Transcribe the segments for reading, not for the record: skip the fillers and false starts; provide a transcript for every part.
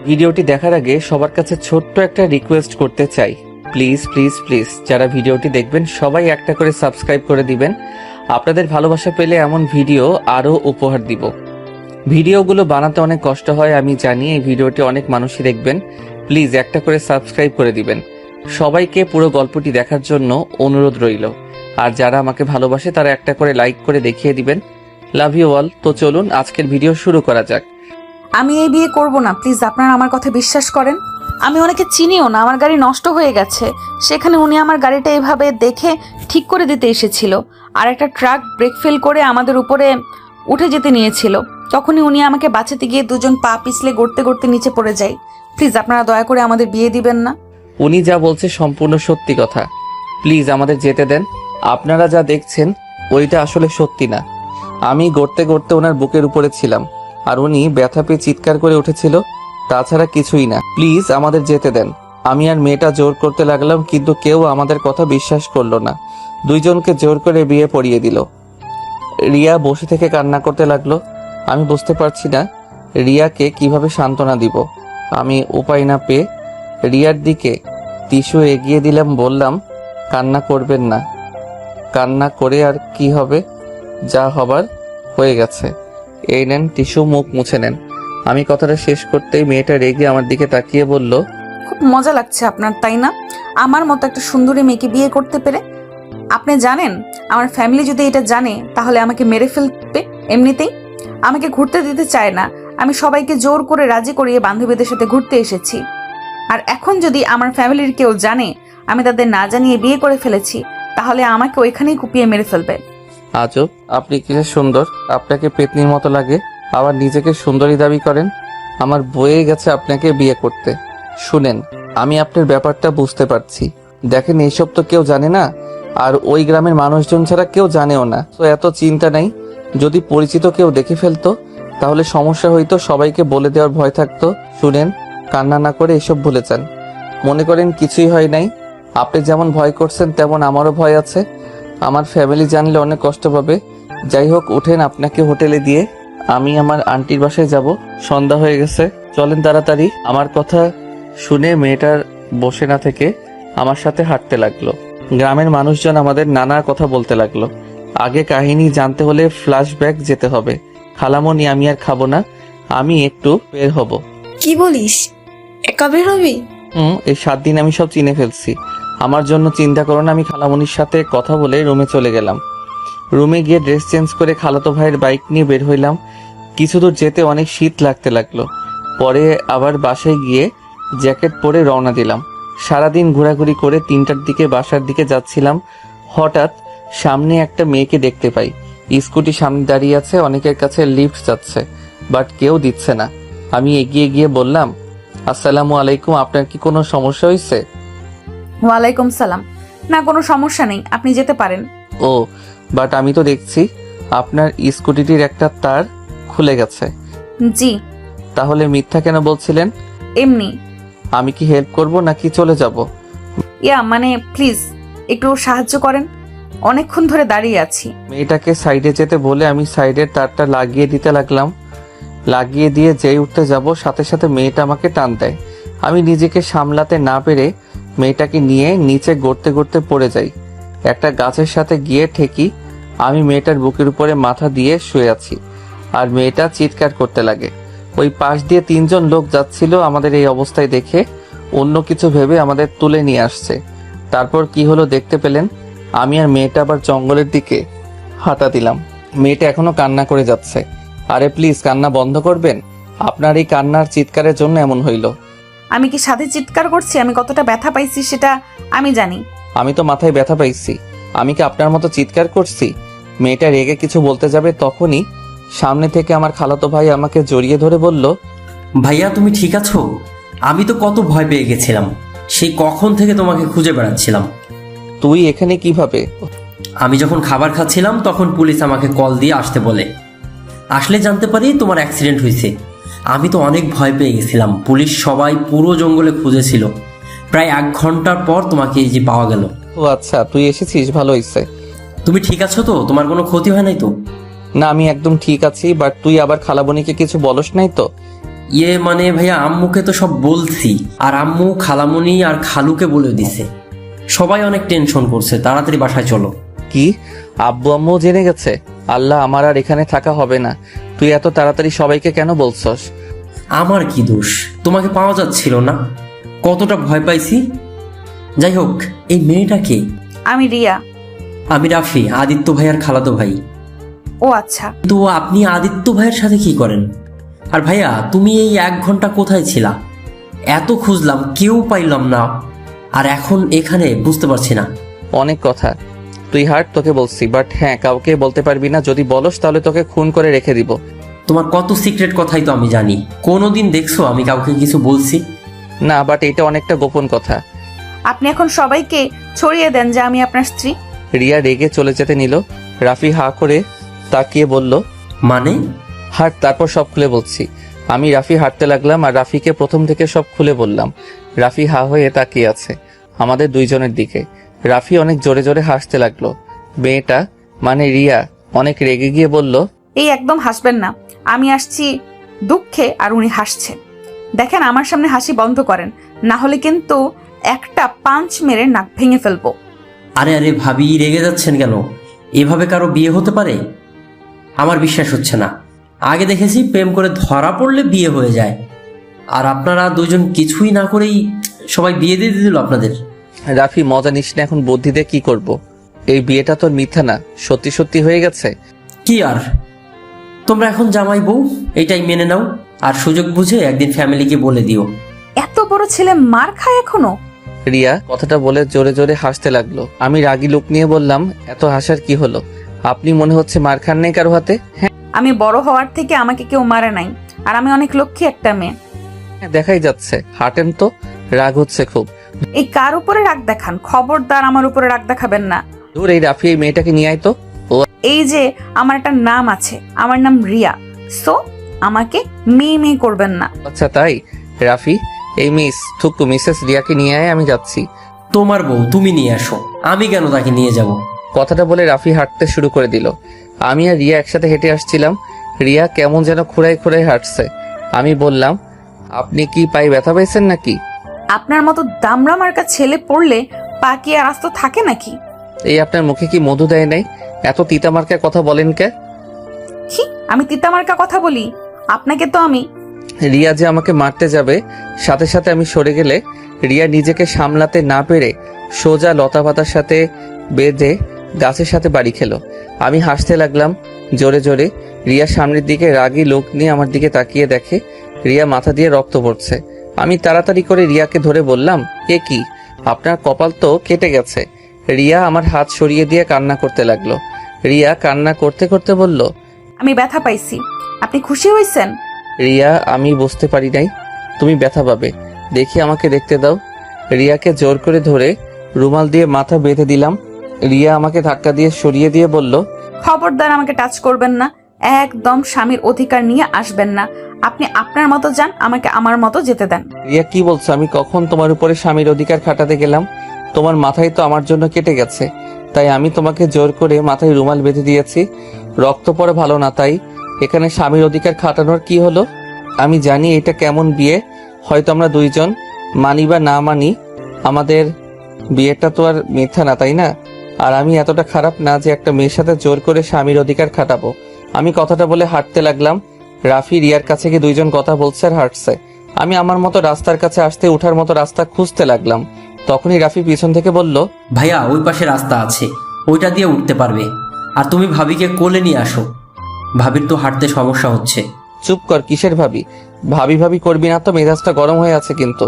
ভিডিওটি দেখার আগে সবার কাছে ছোট্ট একটা রিকোয়েস্ট করতে চাই, প্লিজ প্লিজ প্লিজ যারা ভিডিওটি দেখবেন সবাই একটা করে সাবস্ক্রাইব করে দিবেন। আপনাদের ভালোবাসা পেলে এমন ভিডিও আরও উপহার দিব। ভিডিওগুলো বানাতে অনেক কষ্ট হয় আমি জানি, এই ভিডিওটি অনেক মানুষই দেখবেন, প্লিজ একটা করে সাবস্ক্রাইব করে দিবেন। সবাইকে পুরো গল্পটি দেখার জন্য অনুরোধ রইল। আর যারা আমাকে ভালোবাসে তারা একটা করে লাইক করে দেখিয়ে দিবেন। Love you all. তো চলুন আজকের ভিডিও শুরু করা যাক। আমি এই বিয়ে করব না, প্লিজ আপনারা আমার কথা বিশ্বাস করেন। আমি ওনাকে চিনিও না, আমার গাড়ি নষ্ট হয়ে গেছে, সেখানে উনি আমার গাড়িটা এভাবে দেখে ঠিক করে দিতে এসেছিল। আর একটা ট্রাক ব্রেক ফেল করে আমাদের উপরে উঠে যেতে নিয়েছিল, তখনই উনি আমাকে বাঁচাতে গিয়ে দুজন পা পিছলে গড়তে গড়তে নিচে পড়ে যায়। প্লিজ আপনারা দয়া করে আমাদের বিয়ে দিবেন না। উনি যা বলছে সম্পূর্ণ সত্যি কথা, প্লিজ আমাদের যেতে দেন। আপনারা যা দেখছেন ওইটা আসলে সত্যি না। আমি গড়তে গড়তে ওনার বুকের উপরে ছিলাম আর উনি ব্যথা পেয়ে চিৎকার করে উঠেছিল, তাছাড়া কিছুই না। প্লিজ আমাদের যেতে দেন। আমি আর মেয়েটা জোর করতে লাগলাম, কিন্তু কেউ আমাদের কথা বিশ্বাস করলো না। দুইজনকে জোর করে বিয়ে পড়িয়ে দিল। রিয়া বসে থেকে কান্না করতে লাগলো। আমি বুঝতে পারছি না রিয়াকে কিভাবে সান্ত্বনা দিব। আমি উপায় না পেয়ে রিয়ার দিকে টিস্যু এগিয়ে দিলাম, বললাম, কান্না করবেন না। কান্না করে আর কি হবে, যা হবার হয়ে গেছে। এই নেন টিস্যু, মুখ মুছে নেন। আমি কথাটা শেষ করতেই মেয়েটা রেগে আমার দিকে তাকিয়ে বলল, খুব মজা লাগছে আপনার, তাই না? আমার মতো একটা সুন্দরী মেয়েকে বিয়ে করতে পেরে। আপনি জানেন আমার ফ্যামিলি যদি এটা জানে তাহলে আমাকে মেরে ফেলবে এমনিতেই। আমাকে ঘুরতে দিতে চায় না। আমি সবাইকে জোর করে রাজি করিয়ে বান্ধবীদের সাথে ঘুরতে এসেছি। আর এখন যদি আমার ফ্যামিলির কেউ জানে আমি তাদের না জানিয়ে বিয়ে করে ফেলেছি, তাহলে আমাকে ওইখানেই কুপিয়ে মেরে ফেলবে। আজব, আপনি কিসে সুন্দর, আপনাকে পেতনির মতো লাগে, আবার নিজেকে সুন্দরী দাবি করেন। আমার বয়ে গেছে আপনাকে বিয়ে করতে। শুনেন, আমি আপনার ব্যাপারটা বুঝতে পারছি। দেখেন, এইসব তো কেউ জানে না, আর ওই গ্রামের মানুষজন ছাড়া কেউ জানেও না, তো এত চিন্তা নাই। যদি পরিচিত কেউ দেখে ফেলতো তাহলে সমস্যা হইতো, সবাইকে বলে দেওয়ার ভয় থাকতো। শুনেন, কান্না না করে এসব ভুলে যান। মনে করেন কিছুই হয় নাই। আপনি যেমন ভয় করছেন তেমন আমারও ভয় আছে। আমার ফ্যামিলি জানলে অনেক কষ্ট পাবে। যাই হোক, উঠেন, আপনাকে হোটেলে দিয়ে আমি আমার আন্টির বাসায় যাব। সন্ধ্যা হয়ে গেছে, চলেন তাড়াতাড়ি। আমার কথা শুনে মেয়েটার বসে না থেকে আমার সাথে হাঁটতে লাগলো। গ্রামের মানুষজন আমাদের নানা কথা বলতে লাগলো। আগে কাহিনী জানতে হলে ফ্ল্যাশব্যাক যেতে হবে। খালামণি, আমি আর খাবো না, আমি একটু বের হব। কি বলিস, একা বের হবি? এই 7 দিন আমি সব চিনে ফেলছি। আমার জন্য চিন্তা করো না। আমি খালামণির সাথে কথা বলে রুমে চলে গেলাম। রুমে গিয়ে ড্রেস চেঞ্জ করে খালাতো ভাইয়ের বাইক নিয়ে বের হইলাম। কিছু দূর যেতে অনেক শীত লাগতে লাগলো। পরে আবার বাসায় গিয়ে জ্যাকেট পরে রওনা দিলাম। সারাদিন ঘোরাঘুরি করে 3টার দিকে বাসার দিকে যাচ্ছিলাম। হঠাৎ সামনে একটা মেয়েকে দেখতে পাই। স্কুটি সামনে দাঁড়িয়ে আছে, অনেকের কাছে লিফট যাচ্ছে, বাট কেউ দিচ্ছে না। আমি এগিয়ে গিয়ে বললাম, আসসালামু আলাইকুম, আপনার কি কোনো সমস্যা হয়েছে? ওয়ালাইকুম সালাম। না, কোনো সমস্যা নেই, আপনি যেতে পারেন। ও, বাট আমি তো দেখছি আপনার স্কুটিটির একটা তার খুলে গেছে। জি। তাহলে মিথ্যা কেন বলছিলেন? এমনি। আমি কি হেল্প করব নাকি চলে যাব? মানে প্লিজ একটু সাহায্য করেন, অনেকক্ষণ ধরে দাঁড়িয়ে আছি। মেয়েটাকে সাইডে যেতে বলে আমি সাইডের তারটা লাগিয়ে দিতে লাগলাম। লাগিয়ে দিয়ে যেই উঠতে যাব সাথে সাথে মেয়েটা আমাকে টান দেয়। আমি নিজেকে সামলাতে না পেরে মেয়েটাকে নিয়ে নিচে গড়তে গড়তে পড়ে যাই। একটা গাছের সাথে গিয়ে ঠেকি। আমি মেয়েটার বুকের উপরে মাথা দিয়ে শুয়ে আছি আর মেয়েটা চিৎকার করতে লাগে। ওই পাশ দিয়ে 3জন লোক যাচ্ছিল। আমাদের এই অবস্থায় দেখে অন্য কিছু ভেবে আমাদের তুলে নিয়ে আসছে। তারপর কি হলো দেখতে পেলেন। আমি আর মেয়েটা আবার জঙ্গলের দিকে হাঁটা দিলাম। মেয়েটা এখনো কান্না করে যাচ্ছে। আরে প্লিজ কান্না বন্ধ করবেন? আপনার এই কান্নার চিৎকারের জন্য এমন হইল। আমি কি সাথে চিৎকার করছি? আমি কতটা ব্যথা পাইছি সেটা আমি জানি। আমি তো মাথায় ব্যথা পাইছি, আমি কি আপনার মতো চিৎকার করছি? মেয়েটা রেগে কিছু বলতে যাবে তখনই সামনে থেকে আমার খালাতো ভাই আমাকে জড়িয়ে ধরে বলল, ভাইয়া তুমি ঠিক আছো? আমি তো কত ভয় পেয়ে গেছিলাম, সেই কখন থেকে তোমাকে খুঁজে বেড়াচ্ছিলাম। তুই এখানে কিভাবে? আমি যখন খাবার খাচ্ছিলাম তখন পুলিশ আমাকে কল দিয়ে আসতে বলে। আসলে জানতে পারি তোমার অ্যাক্সিডেন্ট হয়েছে। আমি তো অনেক ভয় পেয়ে গেছিলাম। পুলিশ সবাই পুরো জঙ্গলে খুঁজেছিল। প্রায় 1 ঘন্টার পর তোমাকে এই যে পাওয়া গেল। ও আচ্ছা, তুই এসেছিস, ভালো হয়েছে। তুমি ঠিক আছো তো? তোমার কোনো ক্ষতি হয় নাই তো? না, আমি একদম ঠিক আছি। বাট তুই আবার খালাবনিকে কিছু বলস নাই তো? ইয়ে মানে ভাইয়া আম্মুকে তো সব বলছি, আর আম্মু খালামণি আর খালুকে বলে দিছে। সবাই অনেক টেনশন করছে, তাড়াতাড়ি বাসায় চলো। কি, আব্বু আম্মু জেনে গেছে? আল্লাহ, আমার আর এখানে থাকা হবে না। তুই এত তাড়াতাড়ি সবাইকে কেন বলছস? আমার কি দোষ? তোমাকে পাওয়া যাচ্ছিল না, কতটা ভয় পাইছি। যাই হোক, এই মেয়েটা কে? আমি রিয়া। আমি রাফি, আদিত্য ভাইয়ার খালাতো ভাই। ও আচ্ছা। তো আপনি আদিত্য ভাইয়ের সাথে কি করেন? আর ভাইয়া, তুমি এই 1 ঘন্টা কোথায় ছিলা? এত খুঁজলাম, কেউ পাইলাম না, আর এখন এখানে বুঝতে পারছি না। অনেক কথা, তুই হাট, তোকে বলছি। বাট হ্যাঁ, কাউকে বলতে পারবি না। যদি বলস তাহলে তোকে খুন করে রেখে দিব। তোমার কত সিক্রেট কথাই তো আমি জানি। কোনোদিন দেখছো আমি কাউকে কিছু বলছি? না, বাট এটা অনেকটা গোপন কথা। আপনি এখন সবাইকে ছড়িয়ে দেন যে আমি আপনার স্ত্রী। রিয়া রেগে চলে যেতে নিল। রাফি হা করে তাকিয়ে বলল, মানে? হাট, তারপর সব খুলে বলছি। আমি রাফি হাঁটতে লাগলাম আর রাফিকে প্রথম থেকে সব খুলে বললাম। রাফি হা হয়ে তাকিয়ে আছে আমাদের দুইজনের দিকে। রাফি অনেক জোরে জোরে হাসতে লাগলো। মেয়েটা মানে রিয়া অনেক রেগে গিয়ে বলল, এই একদম হাসবেন না। আমি আসছি দুঃখে আর উনি হাসছে। দেখেন, আমার সামনে হাসি বন্ধ করেন, না হলে কিন্তু একটা পাঞ্চ মেরে নাক ভেঙে ফেলবো। আরে আরে ভাবি, রেগে যাচ্ছেন কেন? এভাবে কারো বিয়ে হতে পারে? আমার বিশ্বাস হচ্ছে না। আগে দেখেছি প্রেম করে ধরা পড়লে বিয়ে হয়ে যায়, আর আপনারা দুজন কিছুই না করেই সবাই বিয়ে দিয়ে দিল আপনাদের। রাফি, মজা নিস না, এখন বুদ্ধি দিয়ে কি করব? এই বিয়েটা তোর মিথ্যা না, সত্যি সত্যি হয়ে গেছে। কি আর, তোমরা এখন জামাই বউ, এটাই মেনে নাও, আর সুযোগ বুঝে একদিন ফ্যামিলিকে বলে দিও। এত বড় ছেলে মার খায় এখনো? রিয়া কথাটা বলে জোরে জোরে হাসতে লাগলো। আমি রাগী লোক নিয়ে বললাম, এত হাসার কি হলো? আপনি মনে হচ্ছে মার খান নেই কারো হাতে? হ্যাঁ, আমি বড় হওয়ার থেকে আমাকে কেউ মারে নাই, আর আমি অনেক লক্ষ্মী একটা মেয়ে। দেখাই যাচ্ছে। হাঁটেন তো, রাগ হচ্ছে খুব। এই কার উপরে রাগ দেখান? খবরদার আমার উপরে রাগ দেখাবেন না। দূর, এই রাফি এই মেয়েটাকে নিয়ে আয় তো। এই যে আমার একটা নাম আছে, আমার নাম রিয়া, সো আমাকে মেয়ে মেয়ে করবেন না। আচ্ছা তাই? রাফি, এই মিসেস রিয়াকে নিয়ে আয়, আমি যাচ্ছি। তোমার বউ তুমি নিয়ে আসো, আমি কেন তাকে নিয়ে যাব? কথাটা বলে রাফি হাঁটতে শুরু করে দিল। আমি আর রিয়া একসাথে হেঁটে আসছিলাম। রিয়া কেমন যেন খুঁড়াই খুঁড়াই হাঁটছে। আমি বললাম, আপনি কি পায়ে ব্যথা পেয়েছেন নাকি? আপনার মতো দামড়া মার্কা ছেলে পড়লে পা কি আর আস্ত থাকে নাকি? এই আপনার মুখে কি মধু দেয় নাই? এত তিতা মার্কা কথা বলেন কে? কি আমি তিতা মার্কা কথা বলি? আপনাকে তো আমি... রিয়া যে আমাকে মারতে যাবে, সাথে সাথে আমি সরে গেলে রিয়া নিজেকে সামলাতে না পেরে সোজা লতা পাতার সাথে বেঁধে গাছের সাথে বাড়ি খেলো। আমি হাসতে লাগলাম জোরে জোরে। রিয়া সামনের দিকে রাগী লোক নিয়ে আমার দিকে তাকিয়ে দেখে রিয়া মাথা দিয়ে রক্ত পড়ছে। আমি তাড়াতাড়ি করে রিয়াকে ধরে বললাম, এ কি, আপনার কপাল তো কেটে গেছে। রিয়া আমার হাত সরিয়ে দিয়ে কান্না করতে লাগলো। রিয়া কান্না করতে করতে বলল, আমি ব্যথা পাইছি। আপনি খুশি হয়েছেন? রিয়া, আমি বুঝতে পারি নাই তুমি ব্যথা পাবে। দেখি আমাকে দেখতে দাও। রিয়াকে জোর করে ধরে রুমাল দিয়ে মাথা বেঁধে দিলাম। রিয়া আমাকে ধাক্কা দিয়ে সরিয়ে দিয়ে বলল, খবরদার আমাকে টাচ করবেন না। একদম স্বামীর অধিকার নিয়ে আসবেন না। আপনি আপনার মতো যান, আমাকে আমার মতো যেতে দেন। রিয়া কি বলছো? আমি কখন তোমার উপরে স্বামীর অধিকার খাটাতে গেলাম? তোমার মাথায় তো আমার জন্য কেটে গেছে, তাই আমি তোমাকে জোর করে মাথায় রুমাল বেঁধে দিয়েছি। রক্ত পড়ে ভালো না, তাই এখানে স্বামীর অধিকার খাটানোর কি হলো? আমি জানি এটা কেমন বিয়ে, হয়তো আমরা দুইজন মানি বা না মানি, আমাদের বিয়েটা তো আর মিথ্যা না, তাই না? আর আমি এতটা খারাপ না যে একটা মেয়ের সাথে জোর করে স্বামীর অধিকার খাটাবো। আমি কথাটা বলে হাঁটতে লাগলাম। রাফি রিয়ার কাছে গিয়ে দুইজন কথা বলছে আর হাঁটছে। আমি আমার মতো রাস্তার কাছে আসতে উঠার মতো রাস্তা খুঁজতে লাগলাম। তখনই রাফি পিছন থেকে বলল, ভাইয়া, ওই পাশে রাস্তা আছে, ওইটা দিয়ে উঠতে পারবে। আর তুমি ভাবিকে কোলে নিয়ে আসো, ভাবির তো হাঁটতে সমস্যা হচ্ছে। চুপ কর, কিসের ভাবি? ভাবি ভাবি করবি না তো, মেজাজটা গরম হয়ে আছে কিন্তু।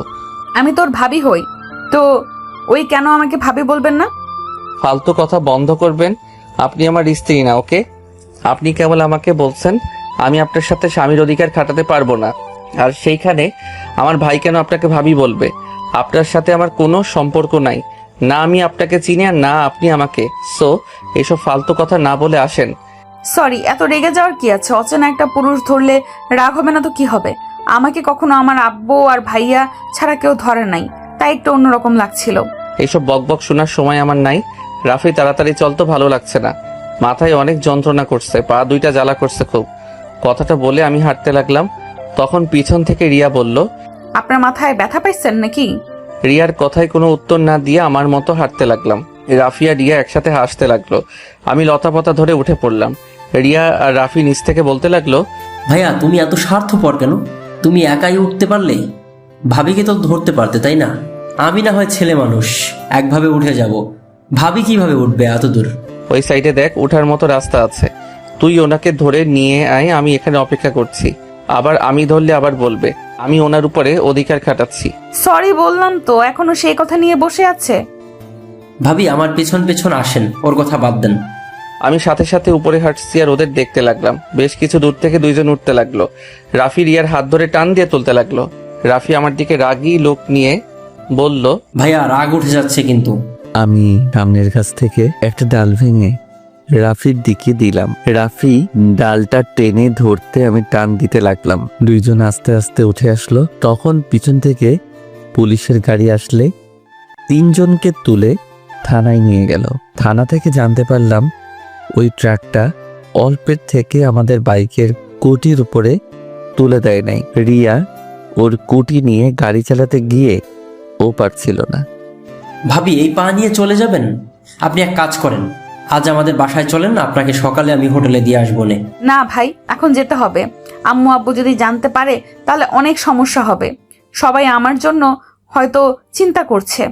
আমি তোর ভাবি হই তো ওই কেন আমাকে ভাবি বলবেন না? ফালতু কথা বন্ধ করবেন। আপনি আমার স্ত্রী না, ওকে? আপনি কেবল আমাকে বলছেন আমি আপনার সাথে স্বামীর অধিকার খাটাতে পারবো না, আর সেইখানে আমার ভাই কেন আপনাকে ভাবি বলবে? আপনার সাথে আমার কোনো সম্পর্ক নাই, না আমি আপনাকে চিনি আর না আপনি আমাকে। সো এসব ফালতু কথা না বলে আসেন। সরি, এত রেগে যাওয়ার কি আছে? অচেনা একটা পুরুষ ধরলে রাগ হবে না তো কি হবে? আমাকে কখনো আমার আব্বু আর ভাইয়া ছাড়া কেউ ধরে নাই, তাই একটু অন্যরকম লাগছিল। এইসব বকবক শোনার সময় আমার নাই। রাফি, তাড়াতাড়ি চল তো, ভালো লাগছে না। মাথায় অনেক যন্ত্রণা করছে, পা দুইটা জ্বালা করছে খুব। কথাটা বলে আমি হাঁটতে লাগলাম। তখন পিছন থেকে রিয়া বলল। আপনার মাথায় ব্যথা পাইছেন নাকি? রিয়ার কথায় কোনো উত্তর না দিয়ে আমার মতো হাঁটতে লাগলাম। রাফি আর রিয়া একসাথে হাসতে লাগলো। আমি লতাপতা ধরে উঠে পড়লাম। রিয়া আর রাফি নিচ থেকে বলতে লাগলো, ভাইয়া তুমি এত স্বার্থপর কেন? তুমি একাই উঠতে পারলে, ভাবিকে তো ধরতে পারতে, তাই না? আমি না হয় ছেলে মানুষ, একভাবে উঠে যাব, ভাবি কিভাবে উঠবে এত দূর? ওই সাইডে দেখ, ওঠার মতো রাস্তা আছে, তুই ওনাকে ধরে নিয়ে আয়, আমি এখানে অপেক্ষা করছি। আবার আমি ধরলে আবার বলবে আমি ওনার উপরে অধিকার খাটাচ্ছি। সরি বললাম তো, এখনো সেই কথা নিয়ে বসে আছে। ভাবি আমার পেছন পেছন আসেন, ওর কথা বাদ দেন। আমি সাথে সাথে উপরে হাঁটছি আর ওদের দেখতে লাগলাম। বেশ কিছু দূর থেকে দুইজন উঠতে লাগলো। রাফি রিয়ার হাত ধরে টান দিয়ে তুলতে লাগলো। রাফি আমার দিকে রাগী লোক নিয়ে বলল, ভাইয়া রাগ উঠে যাচ্ছে কিন্তু। আমি সামনের কাছ থেকে একটা ডাল ভেঙে রাফির দিকে দিলাম। রাফি ডালটা টেনে ধরতে আমি টান দিতে লাগলাম। দুইজন আস্তে আস্তে উঠে আসলো। তখন পিছন থেকে পুলিশের গাড়ি আসলে তিনজনকে তুলে থানায় নিয়ে গেল। থানা থেকে জানতে পারলাম ওই ট্রাকটা অল্পের থেকে আমাদের বাইকের কোটির উপরে তুলে দেয় নাই। রিয়া ওর কোটি নিয়ে গাড়ি চালাতে গিয়ে ও পারছিল না। ভাবি এই পা নিয়ে চলে যাবেন? আপনি এক কাজ করেন, আজ আমাদের বাসায় চলেন, আপনাকে সকালে আমি হোটেলে দিয়ে আসবো নে। না ভাই, এখন যেতে হবে। আম্মু আব্বু যদি জানতে পারে তাহলে অনেক সমস্যা হবে। সবাই আমার জন্য হয়তো চিন্তা করছে।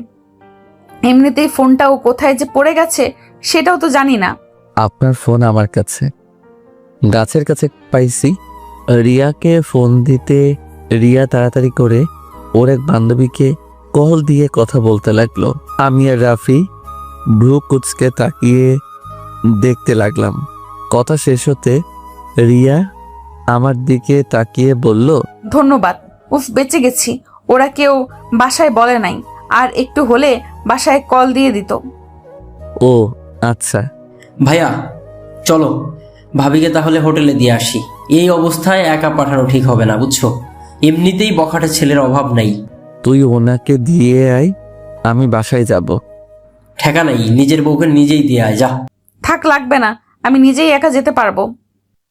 এমনিতেই ফোনটাও কোথায় যে পড়ে গেছে সেটাও তো জানি না। আপনার ফোন আমার কাছে, গাছের কাছে পাইছি। রিয়াকে ফোন দিতে রিয়া তাড়াতাড়ি করে ওর এক বান্ধবীকে কল দিয়ে কথা বলতে লাগলো। আমি আর রাফি ভ্রু কুচকে তাকিয়ে দেখতে লাগলাম। কথা শেষ হতে রিয়া আমার দিকে তাকিয়ে বলল, ধন্যবাদ, উফ বেঁচে গেছি। ওরা কেউ বাসায় বলে নাই, আর একটু হলে বাসায় কল দিয়ে দিত। ও আচ্ছা। ভাইয়া চলো, ভাবিকে তাহলে হোটেলে দিয়ে আসি। এই অবস্থায় একা পাঠানো ঠিক হবে না, বুঝছো? এমনিতেই বখাটে ছেলের অভাব নাই। তুই ওনাকে দিয়ে আয়, আমি বাসায় যাব। ঠেকা নাই, নিজের বউকে নিজেই দিয়ে আয়, যা। থাক, লাগবে না, আমি নিজেই একা যেতে পারবো।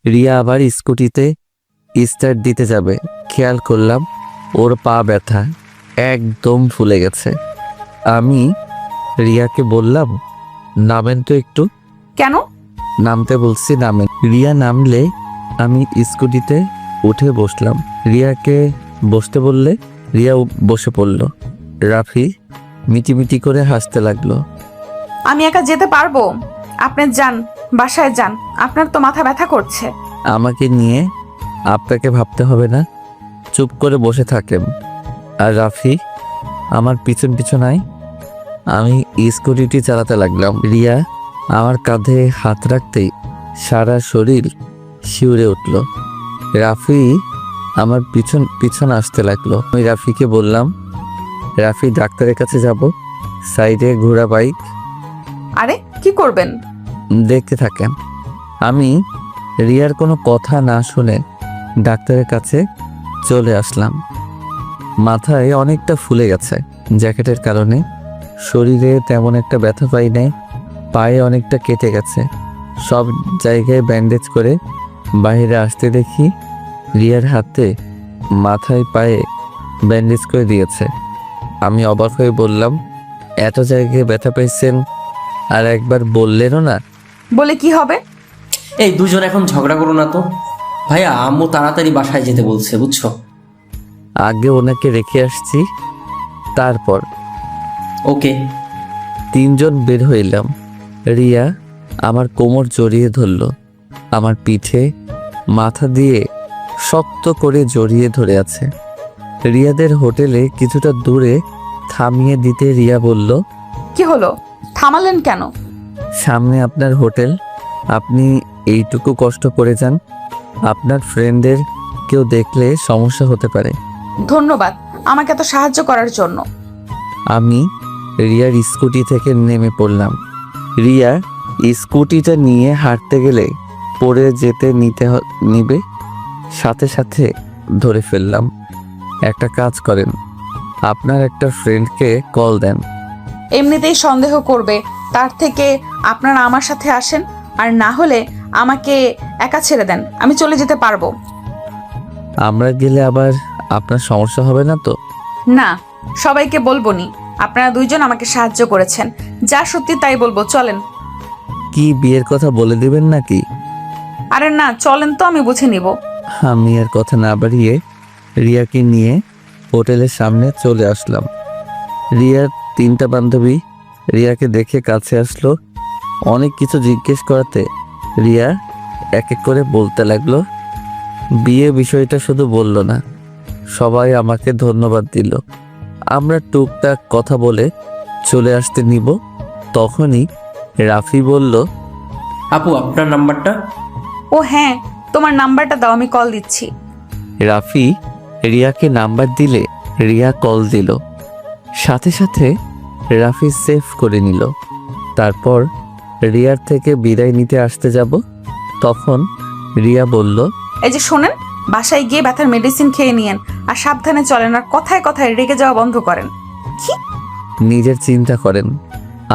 রিয়া আবার স্কুটিতে স্টার্ট দিতে যাবে, খেয়াল করলাম ওর পা ব্যথা একদম ফুলে গেছে। আমি রিয়াকে বললাম, নামেন তো একটু। কেন? নামতে বলছি, নামেন। রিয়া নামলে আমি স্কুটিতে উঠে বসলাম। রিয়াকে বসতে বললে রিয়া বসে পড়ল। রাফি মিটিমিটি করে হাসতে লাগলো। আমি একা যেতে পারবো। আপনি যান, বাসায় যান, আপনার তো মাথা ব্যথা করছে। আমাকে নিয়ে আপনাকে ভাবতে হবে না, চুপ করে বসে থাকেন। আর রাফি আমার পিছন পিছন আয়। আমি স্কুটিটি চালাতে লাগলাম। রিয়া আমার কাঁধে হাত রাখতেই সারা শরীর শিউরে উঠল। রাফি আমার পিছন পিছন আসতে লাগলো। আমি রাফিকে বললাম, রাফি ডাক্তারের কাছে যাব, সাইডে ঘোড়া বাইক, আরে কি করবেন? দেখতে থাকেন। আমি রিয়ার কোনো কথা না শুনে ডাক্তারের কাছে চলে আসলাম। মাথায় অনেকটা ফুলে গেছে জ্যাকেটের কারণে, শরীরে তেমন একটা ব্যথা পাই নাই, পায়ে অনেকটা কেটে গেছে। সব জায়গায় ব্যান্ডেজ করে বাইরে আসতে দেখি রিয়ার হাতে মাথায় পায়ে ব্যান্ডেজ করে দিয়েছে। আমি অবাক হয়ে বললাম, এত জায়গায় ব্যথা পাইছেন আর একবার বললেনও না? বলে কি হবে? এই দুজন এখন ঝগড়া করো না তো। ভাইয়া আম্মু তাড়াতাড়ি বাসায় যেতে বলছে, বুঝছো? আগে ওনাকে রেখে আসছি, তারপর। ওকে। তিনজন বের হইলাম। রিয়া আমার কোমর জড়িয়ে ধরল, আমার পিঠে মাথা দিয়ে শক্ত করে জড়িয়ে ধরে আছে। রিয়াদের হোটেলে কিছুটা দূরে থামিয়ে দিতে রিয়া বলল, কি হলো, থামালেন কেন? সামনে আপনার হোটেল, আপনি এইটুকু কষ্ট করে যান, আপনার ফ্রেন্ডদের কেউ দেখলে সমস্যা হতে পারে। ধন্যবাদ আমাকে এত সাহায্য করার জন্য। আমি রিয়ার স্কুটি থেকে নেমে পড়লাম। রিয়া স্কুটিটা নিয়ে হাঁটতে গেলে পড়ে যেতে নিবে, সাথে সাথে ধরে ফেললাম। একটা কাজ করেন, আপনার একটা ফ্রেন্ডকে কল দেন। এমনিতেই সন্দেহ করবে, তার থেকে আপনারা আমার সাথে আসেন, আর না হলে আমাকে একা ছেড়ে দেন, আমি চলে যেতে পারবো। আমরা গেলে আবার আপনার সমস্যা হবে না তো? না, সবাইকে বলবো নি। আপনারা দুইজন আমাকে সাহায্য করেছেন, যা সত্যি তাই বলবো। চলেন। কি বিয়ের কথা বলে দিবেন নাকি? আরে না, চলেন তো, আমি বুঝে নিব। আমি আর কথা না বাড়িয়ে রিয়াকে নিয়ে হোটেলের সামনে চলে আসলাম। রিয়ার 3টা বান্ধবী রিয়াকে দেখে কাছে আসলো। অনেক কিছু জিজ্ঞেস করাতে রিয়া এক এক করে বলতে লাগলো। বিয়ে বিষয়টা শুধু বলল না, সবাই আমাকে ধন্যবাদ দিল। আমরা টুকটাক কথা বলে চলে আসতে নিব, তখনই রাফি বলল, আপু আপনার নাম্বারটা? ও হ্যাঁ, তোমার নাম্বারটা দাও, আমি কল দিচ্ছি। রাফি রিয়াকে নাম্বার দিলে রিয়া কল দিল। সাথে সাথে রাফি সেভ করে নিল। তারপর রিয়ার থেকে বিদায় নিতে আসতে যাব, তখন রিয়া বলল, এই যে শোনেন, বাসায় গিয়ে ব্যথার মেডিসিন খেয়ে নিয়েন, আর সাবধানে চলেন, আর কথায় কথায় রেগে যাওয়া বন্ধ করেন। নিজের চিন্তা করেন,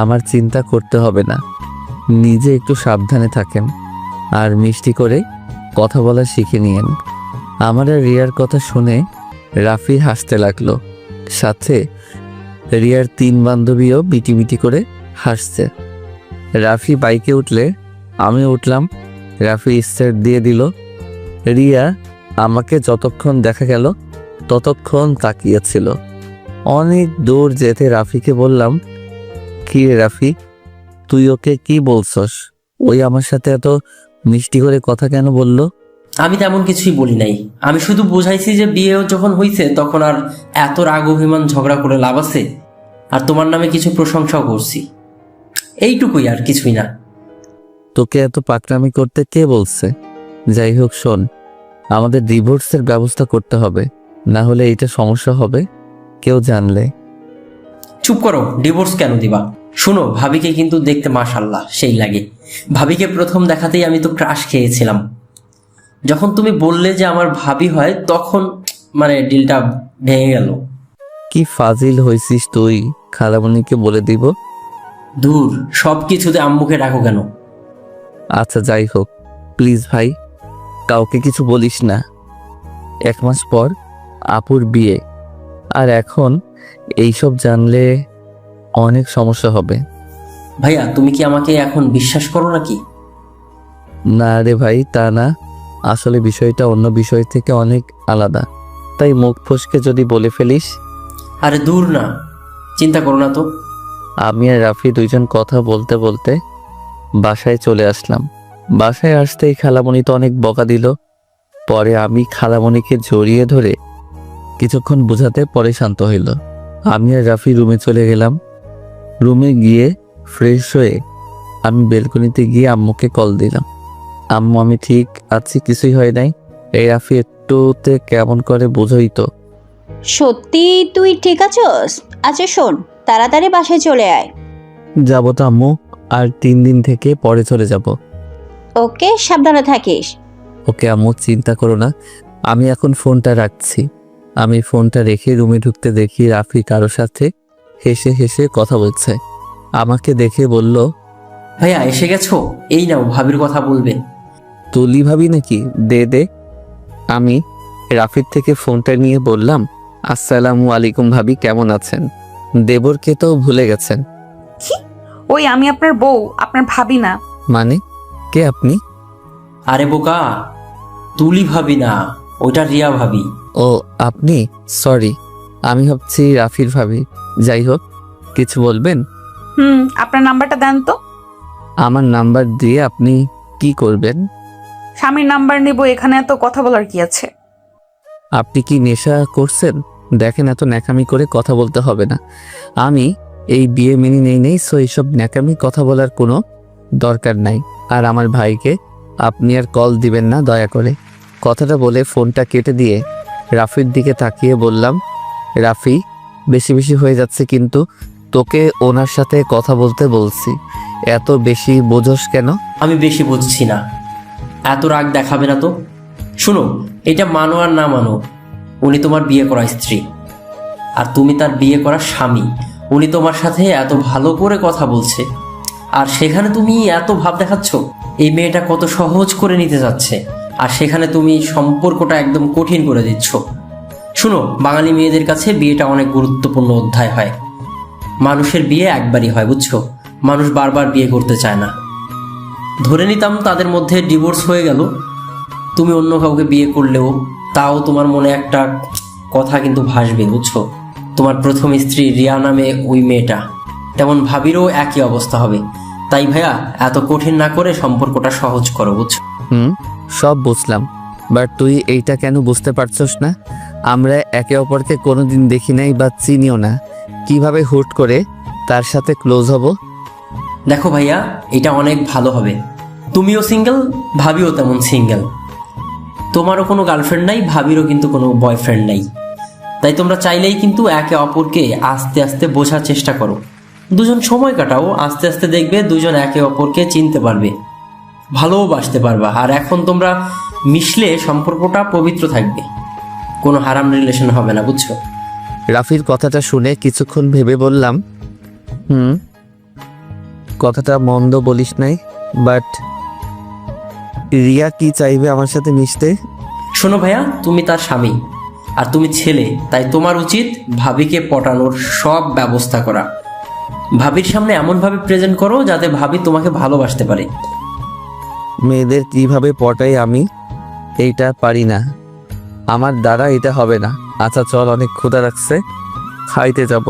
আমার চিন্তা করতে হবে না। নিজে একটু সাবধানে থাকেন আর মিষ্টি করে কথা বলা শিখে নিয়েন। আমার আর রিয়ার কথা শুনে রাফি হাসতে লাগলো। সাথে রিয়ার 3 বান্ধবীও মিটিমিটি করে হাসছে। রাফি বাইকে উঠলে আমি উঠলাম। রাফি স্টার্ট দিয়ে দিল। রিয়া আমাকে যতক্ষণ দেখা গেল ততক্ষণ তাকিয়েছিল। অনেক দূর যেতে রাফিকে বললাম, কি রে রাফি, তুই ওকে কি বলছস? ওই আমার সাথে এত মিষ্টি করে কথা কেন বললো? আমি তেমন কিছুই বলি নাই, আমি শুধু বুঝাইছি যে বিয়ে যখন হইছে তখন আর এত রাগ অভিমান ঝগড়া করে লাভ আছে, আর তোমার নামে কিছু প্রশংসাও করছি, এইটুকুই, আর কিছুই না। তোকে এত পাকরামি করতে কে বলছে? যাই হোক শোন, আমাদের ডিভোর্সের ব্যবস্থা করতে হবে, না হলে এটা সমস্যা হবে কেউ জানলে। চুপ করো, ডিভোর্স কেন দিবা? শুনো, ভাবিকে কিন্তু দেখতে মাশাল্লাহ সেই লাগে। ভাবিকে প্রথম দেখাতেই আমি তো ক্রাশ খেয়েছিলাম। যখন তুমি বললে যে আমার ভাবি হয়, তখন মানে ডিলটা ভেঙে গেল। কি ফাজিল হয়েছিস তুই, খালামণিকে বলে দিব। দূর, সব কিছুতে আম্মুকে ডাকো কেন? আচ্ছা যাই হোক, প্লিজ ভাই, কাউকে কিছু বলিস না। 1 মাস পর আপুর বিয়ে, আর এখন এইসব জানলে অনেক সমস্যা হবে। ভাইয়া, তুমি কি আমাকে এখন বিশ্বাস করো নাকি? না রে ভাই, তা না, আসলে বিষয়টা অন্য বিষয় থেকে অনেক আলাদা, তাই মুখ ফসকে যদি বলে ফেলিস। আরে দূর না, চিন্তা করো না তো। আমি আর রাফি দুইজন কথা বলতে বলতে বাসায় চলে আসলাম। বাসায় আসতেই খালামণি তো অনেক বকা দিল। পরে আমি খালামণিকে জড়িয়ে ধরে কিছুক্ষণ বোঝাতে পরে শান্ত হইল। আমি আর রাফি রুমে চলে গেলাম। রুমে গিয়ে ফ্রেশ হয়ে আমি বেলকনিতে গিয়ে আম্মুকে কল দিলাম। আম্মু, আমি ঠিক আছি, কিছুই হয় নাই। এই রাফি একটুতে কেমন করে বোঝই তো। সত্যি তুই ঠিক আছস? আচ্ছা শোন, তাড়াতাড়ি বাসায় চলে আয়। যাবো তো আম্মু, আর 3 দিন থেকে পরে চলে যাব। ওকে, সাবধানে থাকিস। ওকে আম্মু, চিন্তা করো না। আমি এখন ফোনটা রাখছি। আমি ফোনটা রেখে রুমে ঢুকতে দেখি রাফি কারো সাথে হেসে হেসে কথা বলছে। আমাকে দেখে বলল, ভাইয়া এসে গেছো, এই নাও ভাবির কথা বলবে। তুলি ভাবি নাকি? দে দে। আমি রাফির থেকে ফোনটা নিয়ে বললাম, আসসালামু আলাইকুম ভাবি, কেমন আছেন? দেবরকে তো ভুলে গেছেন। ওই আমি আপনার বউ, আপনার ভাবি না। মানে কে আপনি? আরে বোকা, তুলি ভাবি না, ওইটা রিয়া ভাবি। ও আপনি, সরি, আমি ভাবছি রাফির ভাবি। যাই হোক, কিছু বলবেন? আপনার নাম্বারটা দেন তো। আমার নাম্বার দিয়ে আপনি কি করবেন? স্বামীর নাম্বার নেব, এখানে এত কথা বলার কি আছে? আপনি কি নেশা করছেন? দেখেন, এত ন্যাকামি করে কথা বলতে হবে না। আমি এই বিয়ে মেনে নেই, সো এইসব ন্যাকামি কথা বলার কোনো দরকার নাই। আর আমার ভাইকে আপনি আর কল দিবেন না দয়া করে। কথাটা বলে ফোনটা কেটে দিয়ে রাফির দিকে তাকিয়ে বললাম, রাফি, বেশি বেশি হয়ে যাচ্ছে কিন্তু। তোকে ওনার সাথে কথা বলতে বলছি, এত বেশি বোঝস কেন? আমি বেশি বুঝছি না, এত রাগ দেখাবে না তো। শুনো, এটা মানো আর না মানো, উনি তোমার বিয়ে করা স্ত্রী, আর তুমি তার বিয়ে করা স্বামী। উনি তোমার সাথে এত ভালো করে কথা বলছে, আর সেখানে তুমি এত ভাব দেখাচ্ছ। এই মেয়েটা কত সহজ করে নিতে যাচ্ছে, আর সেখানে তুমি সম্পর্কটা একদম কঠিন করে দিচ্ছ। শুনো, বাঙালি মেয়েদের কাছে বিয়েটা অনেক গুরুত্বপূর্ণ অধ্যায় হয়। মানুষের বিয়ে একবারই হয়, বুঝছো? মানুষ বারবার বিয়ে করতে চায় না। ধরে নিতাম তাদের মধ্যে ডিভোর্স হয়ে গেল, তুমি অন্য কাউকে বিয়ে করলেও তাও তোমার মনে একটা কথা কিন্তু ভাসবে, বুঝছো? তোমার প্রথম স্ত্রী রিয়া নামে ওই মেয়েটা, তেমন ভাবিরও একই অবস্থা হবে। তাই ভাইয়া, এত কঠিন না করে সম্পর্কটা সহজ করো, বুঝছো? সব বুঝলাম, বাট তুই এইটা কেন বুঝতে পারছস না? আমরা একে অপরকে কোনোদিন দেখি নাই বা চিনিও না, কিভাবে হুট করে তার সাথে ক্লোজ হব? দেখো ভাইয়া, এটা অনেক ভালো হবে। তুমিও সিঙ্গেল, ভাবিও তেমন সিঙ্গেল। তোমারও কোনো গার্লফ্রেন্ড নাই, ভাবিরও কিন্তু কোনো বয়ফ্রেন্ড নাই। তাই তোমরা চাইলেই কিন্তু একে অপরকে আস্তে আস্তে বোঝার চেষ্টা করো। দুজন সময় কাটাও, আস্তে আস্তে দেখবে দুজন একে অপরকে চিনতে পারবে, ভালোবাসতে পারবা। আর এখন তোমরা মিশলে সম্পর্কটা পবিত্র থাকবে, কোনো হারাম রিলেশন হবে না, বুঝছো? রাফির কথাটা শুনে কিছুক্ষণ ভেবে বললাম, কথাটা মন্দ বলিস নাই, বাট রিয়া কি চাইবে আমার সাথে মিশতে? শোনো ভাইয়া, তুমি তার স্বামী আর তুমি ছেলে, তাই তোমার উচিত ভাবিকে পটানোর সব ব্যবস্থা করা। ভাবির সামনে এমনভাবে প্রেজেন্ট করো যাতে ভাবি তোমাকে ভালোবাসতে পারে। মেয়েদের কিভাবে পটাই আমি এইটা পারি না, আমার দ্বারা এটা হবে না। আচ্ছা চল, অনেক ক্ষুধা লাগছে, খাইতে যাব।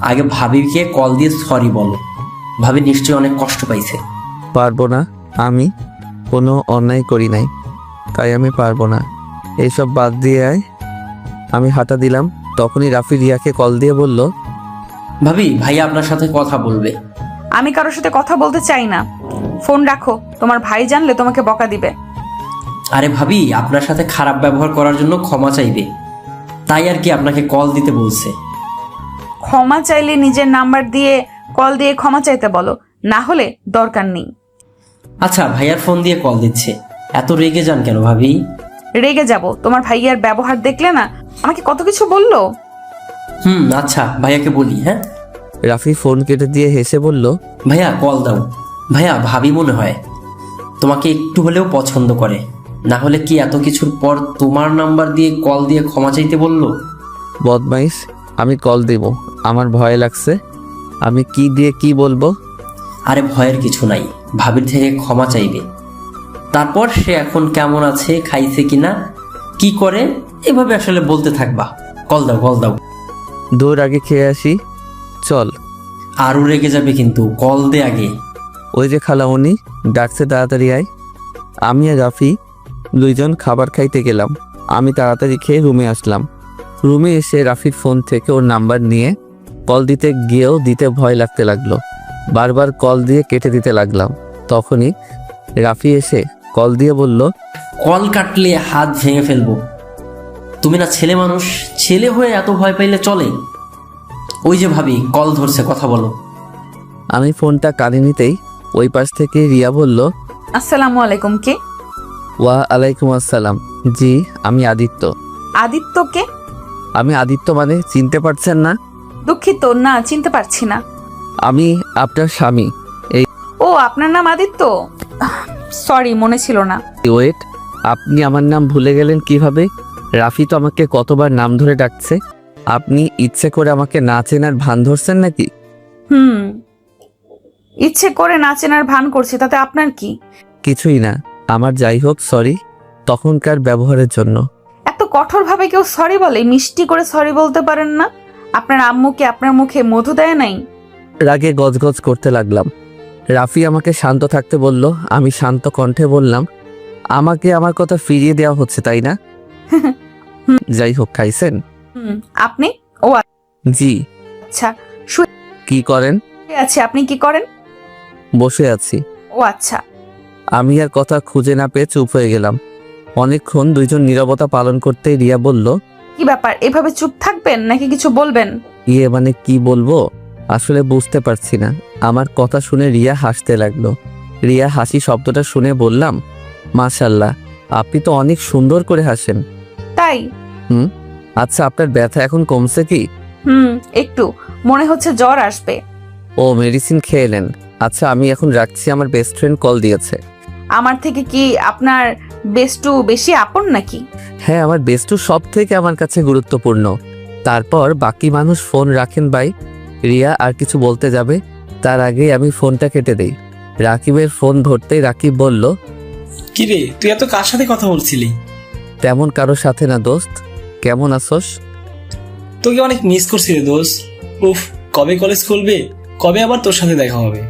আগে ভাবিকে কল দিয়ে সরি বলো, ভাবি নিশ্চয়ই অনেক কষ্ট পাইছে। পারবো না, আমি কোনো অন্যায় করি নাই, তাই আমি পারবো না। এইসব বাদ দিয়ে আয়। আমি হাঁটা দিলাম, তখনই রাফি রিয়াকে কল দিয়ে বলল, ভাবি, ভাইয়া আপনার সাথে কথা বলবে। আমি কারোর সাথে কথা বলতে চাই না, ফোন রাখো, তোমার ভাই জানলে তোমাকে বকা দিবে। আরে ভাবি, আপনার সাথে খারাপ ব্যবহার করার জন্য ক্ষমা চাইবে, তাই আর কি আপনাকে কল দিতে বলছে। ক্ষমা চাইলে নিজের নাম্বার দিয়ে কল দিয়ে ক্ষমা চাইতে বলো, না হলে দরকার নেই। আচ্ছা, ভাইয়ার ফোন দিয়ে কল দিচ্ছে, এত রেগে যান কেন ভাবি? রেগে যাব? তোমার ভাইয়ার ব্যবহার দেখলে না, আমাকে কত কিছু বললো। আচ্ছা, ভাইয়াকে বলি। হ্যাঁ। রাফি ফোন কেটে দিয়ে হেসে বলল, ভাইয়া কল দাও। ভাইয়া, ভাবি মনে হয় তোমাকে একটু হলেও পছন্দ করে, না হলে কি এত কিছুর পর তোমার নাম্বার দিয়ে কল দিয়ে ক্ষমা চাইতে বললো? বদমাইশ, আমি কল দেব, আমার ভয় লাগছে, আমি কি দিয়ে কি বলবো? আরে ভয়ের কিছু নাই, ভাবির থেকে ক্ষমা চাইবে, তারপর সে এখন কেমন আছে, খাইছে কিনা, কি করে, এভাবে আসলে বলতে থাকবা। কল দাও, কল দাও। দূর আগে খেয়ে আসি, চল। আরও রেগে যাবে কিন্তু, কল দে আগে। ওই যে খালামণি ডাকছে, তাড়াতাড়ি আয়। আমি আর রাফি দুইজন খাবার খাইতে গেলাম। আমি তাড়াতাড়ি খেয়ে রুমে আসলাম। রুমে এসে রাফির ফোন থেকে ওর নাম্বার নিয়ে কল দিতে গিয়েও দিতে ভয় লাগতে লাগলো, বারবার কল দিয়ে কেটে দিতে লাগলাম। তখনই রাফি এসে কল দিয়ে বলল, কল কাটলে হাত ভেঙে ফেলবো। তুমি না ছেলে মানুষ, ছেলে হয়ে এত ভয় পাইলে চলে? ওই যে ভাবি কল ধরছে, কথা বলো। আমি ফোনটা কানে নিতেই ওই পাশ থেকে রিয়া বলল, আসসালামু আলাইকুম। কে? ওয়া আলাইকুম আসসালাম। জি, আমি আদিত্য। আদিত্য কে? আমি আদিত্য মানে চিনতে পারছেন না? দুঃখিত, না চিনতে পারছি না। আমি আপনার স্বামী। ও, আপনার নাম আদিত্য? সরি, মনে ছিল না। ওয়েট, আপনি আমার নাম ভুলে গেলেন কিভাবে? রাফি তো আমাকে কতবার নাম ধরে ডাকছে। আপনি ইচ্ছে করে আমাকে না চেনার ভান ধরছেন নাকি? ইচ্ছে করে না চেনার ভান করছি, তাতে আপনার কি? কিছুই না, আমার যাই হোক, সরি তখনকার ব্যবহারের জন্য। এত কঠোর ভাবে কেউ সরি বলে? মিষ্টি করে সরি বলতে পারেন না? আপনার আম্মুকে আপনার মুখে মধু দেয় নাই? রাগে গজগজ করতে লাগলাম। রাফি আমাকে শান্ত থাকতে বলল। আমি শান্ত কণ্ঠে বললাম, আমাকে আমার কথা ফিরিয়ে দেওয়া হচ্ছে, তাই না? যাই হোক, খাইছেন? আপনি? ও জি। আচ্ছা, শুয়ে কি করেন? আছি। আপনি কি করেন? বসে আছি। ও আচ্ছা। আমি আর কথা খুঁজে না পেয়ে চুপ হয়ে গেলাম। অনেকক্ষণ দুইজন নীরবতা পালন করতে রিয়া বলল, কি ব্যাপার, এভাবে চুপ থাকবেন নাকি কিছু বলবেন? ইয়ে মানে কি বলবো আসলে বুঝতে পারছি না। আমার কথা শুনে রিয়া হাসতে লাগলো। রিয়া হাসি শব্দটা শুনে বললাম, মাশাল্লাহ, আপনি তো অনেক সুন্দর করে হাসেন। তাই? আচ্ছা, আপনার ব্যথা এখন কমছে কি? একটু, মনে হচ্ছে জ্বর আসবে। ও, মেডিসিন খেয়ে নেন। আচ্ছা, আমি এখন রাখছি, আমার বেস্ট ফ্রেন্ড কল দিয়েছে। আমার থেকে কি আপনার বেস্টু বেশি আপন নাকি? হ্যাঁ, আমার বেস্টু সব থেকে আমার কাছে গুরুত্বপূর্ণ। তারপর বাকি মানুষ ফোন রাখেন ভাই। রিয়া আর কিছু বলতে যাবে, তার আগেই আমি ফোনটা কেটে দেই। রাকিবের ফোন ধরতেই রাকিব বলল, কিরে তুই এত কার সাথে কথা বলছিলি? তেমন কারোর সাথে না দোস্ত। কেমন আছোস? তোকে অনেক মিস করছি রে দোস্ত। উফ, কবে কলেজ খুলবে, কবে আবার তোর সাথে দেখা হবে?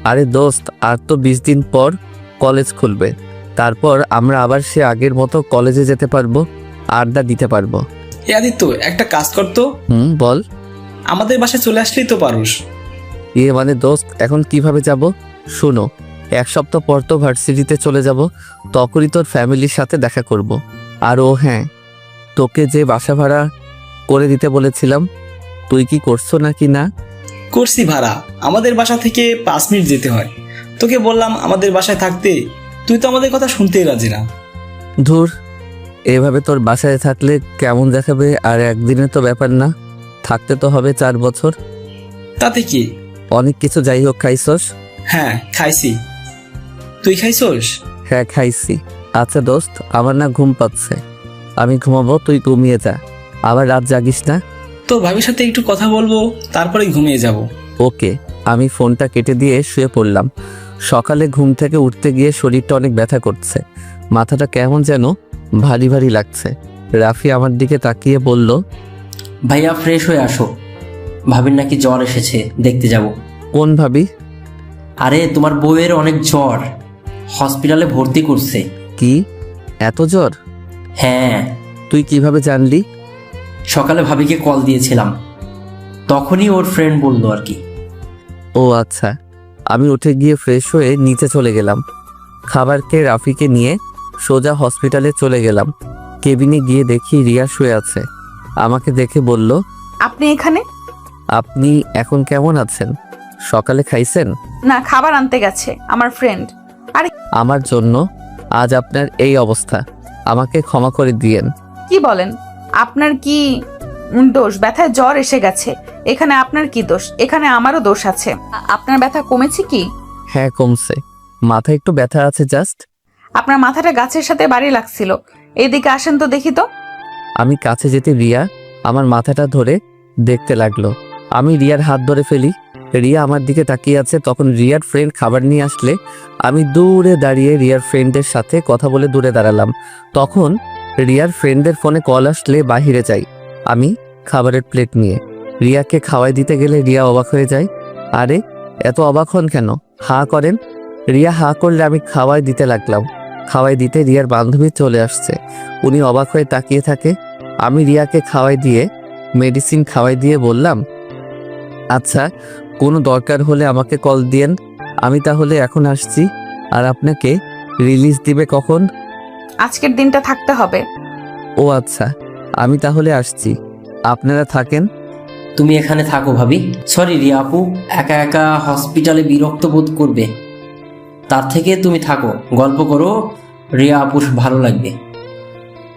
আরে দোস্ত, আর তো 20 দিন পর কলেজ খুলবে। তারপর আমরা আবার সে আগের মতো কলেজে যেতে পারবো, আড্ডা দিতে পারবো। এ আদিত্য, একটা কাজ করতো, বল। আমাদের বাসায় চলে আসলেই তো পারুস। মানে দোস্ত, এখন কিভাবে যাব? শোনো, 1 সপ্তাহ পর তো ভার্সিটিতে চলে যাব, তখনই তোর ফ্যামিলির সাথে দেখা করব। আর ও হ্যাঁ, তোকে যে বাসা ভাড়া করে দিতে বলেছিলাম, তুই কি করছো নাকি না? করছি ভাড়া, আমাদের বাসা থেকে 5 মিনিট যেতে হয়। তোকে বললাম আমাদের বাসায় থাকতে, তুই তো আমাদের কথা শুনতেই রাজি না। ধুর, এভাবে তোর বাসায় থাকলে কেমন দেখাবে? আর একদিনে তো ব্যাপার না, থাকতে তো হবে 4 বছর। তাতে কি? অনেক কিছু, যাই হোক, খাইছস? হ্যাঁ খাইছি, তুই খাইছস? হ্যাঁ খাইছি। আচ্ছা দোস্ত, আমার না ঘুম পাচ্ছে, আমি ঘুমাবো, তুই ঘুমিয়ে যা, আবার রাত জাগিস না। তোর ভাবির সাথে একটু কথা বলবো, তারপরে ঘুমিয়ে যাব। ওকে। আমি ফোনটা কেটে দিয়ে শুয়ে পড়লাম। সকালে ঘুম থেকে উঠতে গিয়ে শরীরটা অনেক ব্যথা করছে, মাথাটা কেমন যেন ভারী ভারী লাগছে। রাফি আমার দিকে তাকিয়ে বলল, ভাইয়া ফ্রেশ হয়ে আসো, ভাবির নাকি জ্বর এসেছে, দেখতে যাব। কোন ভাবি? আরে তোমার বউয়ের অনেক জ্বর, হসপিটালে ভর্তি করছে। কি, এত জ্বর? হ্যাঁ, তুই কিভাবে জানলি? সকালে ভাবিকে কল দিয়েছিলাম, তখনই ওর ফ্রেন্ড বললো আর কি। ও আচ্ছা। আমি উঠে গিয়ে ফ্রেশ হয়ে নিচে চলে গেলাম। খাবার খেয়ে রাফিকে নিয়ে সোজা হসপিটালে চলে গেলাম। কেবিনে গিয়ে দেখি রিয়া শুয়ে আছে। আমাকে দেখে বলল, আপনি এখানে? আপনি এখন কেমন আছেন? সকালে খাইছেন? না, খাবার আনতে গেছে আমার ফ্রেন্ড। আমার জন্য আজ আপনার এই অবস্থা, আমাকে ক্ষমা করে দিয়েন। কি বলেন? আপনার কি দোষ? ব্যথায় জ্বর এসে গেছে, এখানে আপনার কি দোষ? এখানে আমারও দোষ আছে। আপনার ব্যথা কমেছে কি? হ্যাঁ কমছে, মাথায় একটু ব্যথা আছে জাস্ট। আপনার মাথাটা গাছের সাথে বাড়ি লাগছিল। এদিকে আসেন তো দেখি তো। আমি কাছে যেতে রিয়া আমার মাথাটা ধরে দেখতে লাগলো। আমি রিয়ার হাত ধরে ফেলি। রিয়া আমার দিকে তাকিয়ে আছে। তখন রিয়ার ফ্রেন্ড খাবার নিয়ে আসলে আমি দূরে দাঁড়িয়ে রিয়ার ফ্রেন্ডের সাথে কথা বলে দূরে দাঁড়ালাম। তখন রিয়ার ফ্রেন্ডের ফোনে কল আসলে বাহিরে যাই আমি খাবারের প্লেট নিয়ে। রিয়াকে খাওয়াই দিতে গেলে রিয়া অবাক হয়ে যায়। আরে এত অবাক হন কেন? হা করেন। রিয়া হা করলে আমি খাওয়াই দিতে লাগলাম। খাওয়াই দিতে রিয়ার বান্ধবী চলে আসছে। উনি অবাক হয়ে তাকিয়ে থাকে। আমি রিয়াকে খাওয়াই দিয়ে মেডিসিন খাওয়াই দিয়ে বললাম, আচ্ছা কোনো দরকার হলে আমাকে কল দিয়েন, আমি তাহলে এখন আসছি। আর আপনাকে রিলিজ দিবে কখন? আজকের দিনটা থাকতে হবে। ও আচ্ছা, আমি তাহলে আসছি, আপনারা থাকেন। তুমি এখানে থাকো ভাবি। সরি রিয়া আপু, একা একা হসপিটালে বিরক্ত বোধ করবে, তার থেকে তুমি থাকো, গল্প করো, রিয়া আপুর ভালো লাগবে।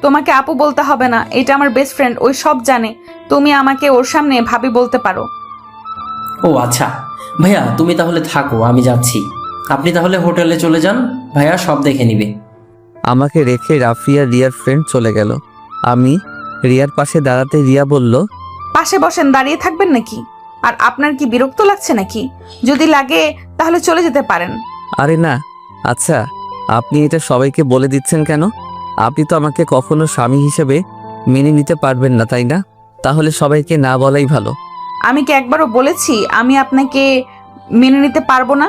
তোমাকে আপু বলতে হবে না, এটা আমার বেস্ট ফ্রেন্ড, ওই সব জানে। তুমি আমাকে ওর সামনে ভাবি বলতে পারো। ও আচ্ছা ভাইয়া, তুমি তাহলে থাকো, আমি যাচ্ছি। আপনি তাহলে হোটেলে চলে যান, ভাইয়া সব দেখে নিবে। আমাকে রেখে রাফি আর রিয়ার ফ্রেন্ড চলে গেল। আমি রিয়ার পাশে দাঁড়াতে রিয়া বলল, পাশে বসেন, দাঁড়িয়ে থাকবেন নাকি? আর আপনার কি বিরক্ত লাগছে নাকি? যদি লাগে তাহলে চলে যেতে পারেন। আরে না। আচ্ছা, আপনি এটা সবাইকে বলে দিচ্ছেন কেন? আপনি তো আমাকে কখনো স্বামী হিসেবে মেনে নিতে পারবেন না, তাই না? তাহলে সবাইকে না বলাই ভালো। আমি কি একবারও বলেছি আমি আপনাকে মেনে নিতে পারবো না?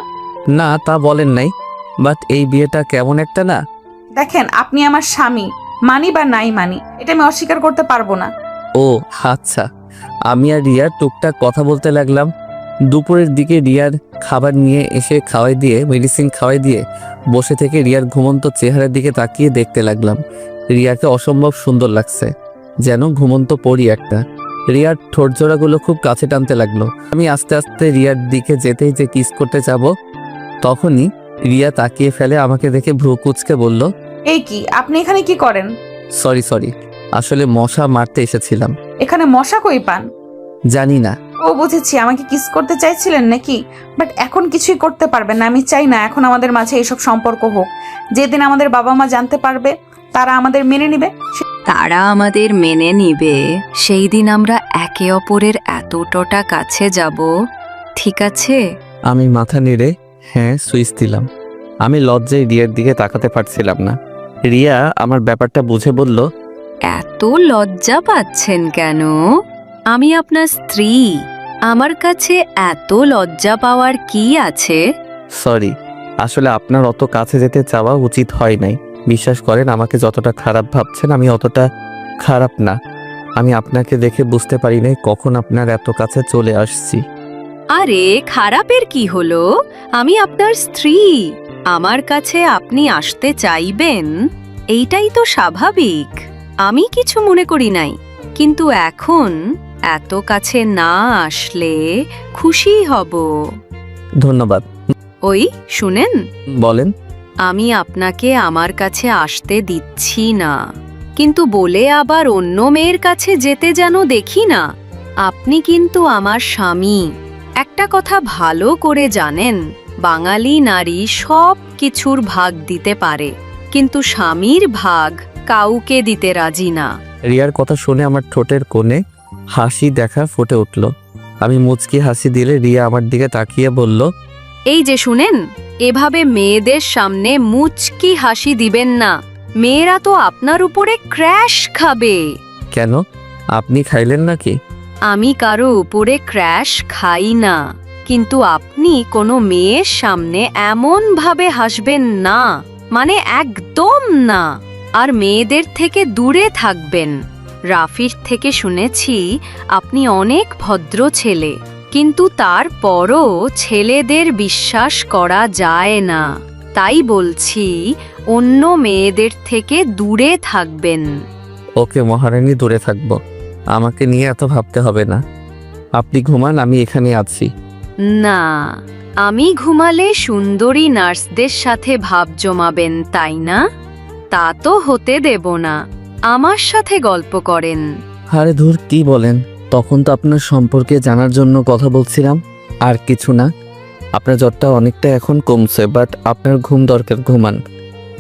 না, তা বলেন নাই, বাট এই বিয়েটা কেমন একটা না। দেখেন, আপনি আমার স্বামী, মানি বা নাই মানি, এটা আমি অস্বীকার করতে পারবো না। ও আচ্ছা। আমি আর রিয়ার টুকটাক কথা বলতে লাগলাম। দুপুরের দিকে রিয়ার খাবার নিয়ে এসে খাওয়াই দিয়ে মেডিসিন খাওয়াই দিয়ে বসে থেকে রিয়ার ঘুমন্ত চেহারার দিকে তাকিয়ে দেখতে লাগলাম। রিয়াকে অসম্ভব সুন্দর লাগছে, যেন ঘুমন্ত পরি একটা। রিয়ার ঠোঁটজোড়াগুলো খুব কাছে টানতে লাগলো। আমি আস্তে আস্তে রিয়ার দিকে যেতেই যে কিস করতে যাব, তখনই রিয়া তাকিয়ে ফেলে। আমাকে দেখে ভ্রু কুঁচকে বলল, এই কি, আপনি এখানে কি করেন? সরি, আসলে মশা মারতে এসেছিলাম। এখানে মশা কই পান? জানি না, ও বুঝেছি, আমাকে কিস করতে চাইছিলেন নাকি? বাট এখন কিছুই করতে পারবেন না। আমি চাই না এখন আমাদের মাঝে এইসব সম্পর্ক হোক। যেদিন আমাদের বাবা মা জানতে পারবে, তারা আমাদের মেনে নিবে। তারা আমাদের মেনে নিবে সেই দিন আমরা একে অপরের এতটা কাছে যাব, ঠিক আছে? আমি মাথা নেড়ে হ্যাঁ সুইচ দিলাম। আমি লজ্জায় রিয়ার দিকে তাকাতে পারছিলাম না। রিয়া আমার ব্যাপারটা বুঝে বলল, এত লজ্জা পাচ্ছেন কেন? আমি আপনার স্ত্রী, আমার কাছে এত লজ্জা পাওয়ার কি আছে? সরি, আসলে আপনার অত কাছে যেতে চাওয়া উচিত হয় নাই। বিশ্বাস করেন, আমাকে যতটা খারাপ ভাবছেন আমি অতটা খারাপ না। আমি আপনাকে দেখে বুঝতে পারি নাই কখন আপনার এত কাছে চলে আসছি। আরে খারাপের কি হলো? আমি আপনার স্ত্রী, আমার কাছে আপনি আসতে চাইবেন, এইটাই তো স্বাভাবিক। আমি কিছু মনে করি নাই, কিন্তু এখন এত কাছে না আসলে খুশি হব। ধন্যবাদ। ওই শুনেন, বলেন। আমি আপনাকে আমার কাছে আসতে দিচ্ছি না, কিন্তু বলে আবার অন্য মেয়ের কাছে যেতে যেন দেখি না। আপনি কিন্তু আমার স্বামী। একটা কথা ভালো করে জানেন, বাঙালি নারী সব কিছুর ভাগ দিতে পারে, কিন্তু স্বামীর ভাগ কাউকে দিতে রাজি না। রিয়ার কথা শুনে আমার ঠোঁটের কোণে হাসি দেখা ফুটে উঠল। আমি মুচকি হাসি দিলে রিয়া আমার দিকে তাকিয়ে বলল, এই যে শুনেন, এভাবে মেয়েদের সামনে মুচকি হাসি দিবেন না। মেয়েরা তো আপনার উপরে ক্র্যাশ খাবে। কেন, আপনি খাইলেন নাকি? আমি কারো উপরে ক্র্যাশ খাই না, কিন্তু আপনি কোনো মেয়ের সামনে এমন ভাবে হাসবেন না, মানে একদম না। আর মেয়েদের থেকে দূরে থাকবেন। রাফির থেকে শুনেছি আপনি অনেক ভদ্র ছেলে, কিন্তু তারপরও ছেলেদের বিশ্বাস করা যায় না। তাই বলছি, অন্য মেয়েদের থেকে দূরে থাকবেন। ওকে মহারানী, দূরে থাকবো। আমাকে নিয়ে এত ভাবতে হবে না। আপনি ঘুমান, আমি এখানে আছি। না, আমি ঘুমালে সুন্দরী নার্সদের সাথে ভাব জমাবেন, তাই না? তা তো হতে দেব না। আমার সাথে গল্প করেন। আরে ধুর, কি বলেন? তখন তো আপনার সম্পর্কে জানার জন্য কথা বলছিলাম, আর কিছু না। আপনার জ্বরটা অনেকটা এখন কমছে, বাট আপনার ঘুম দরকার, ঘুমান।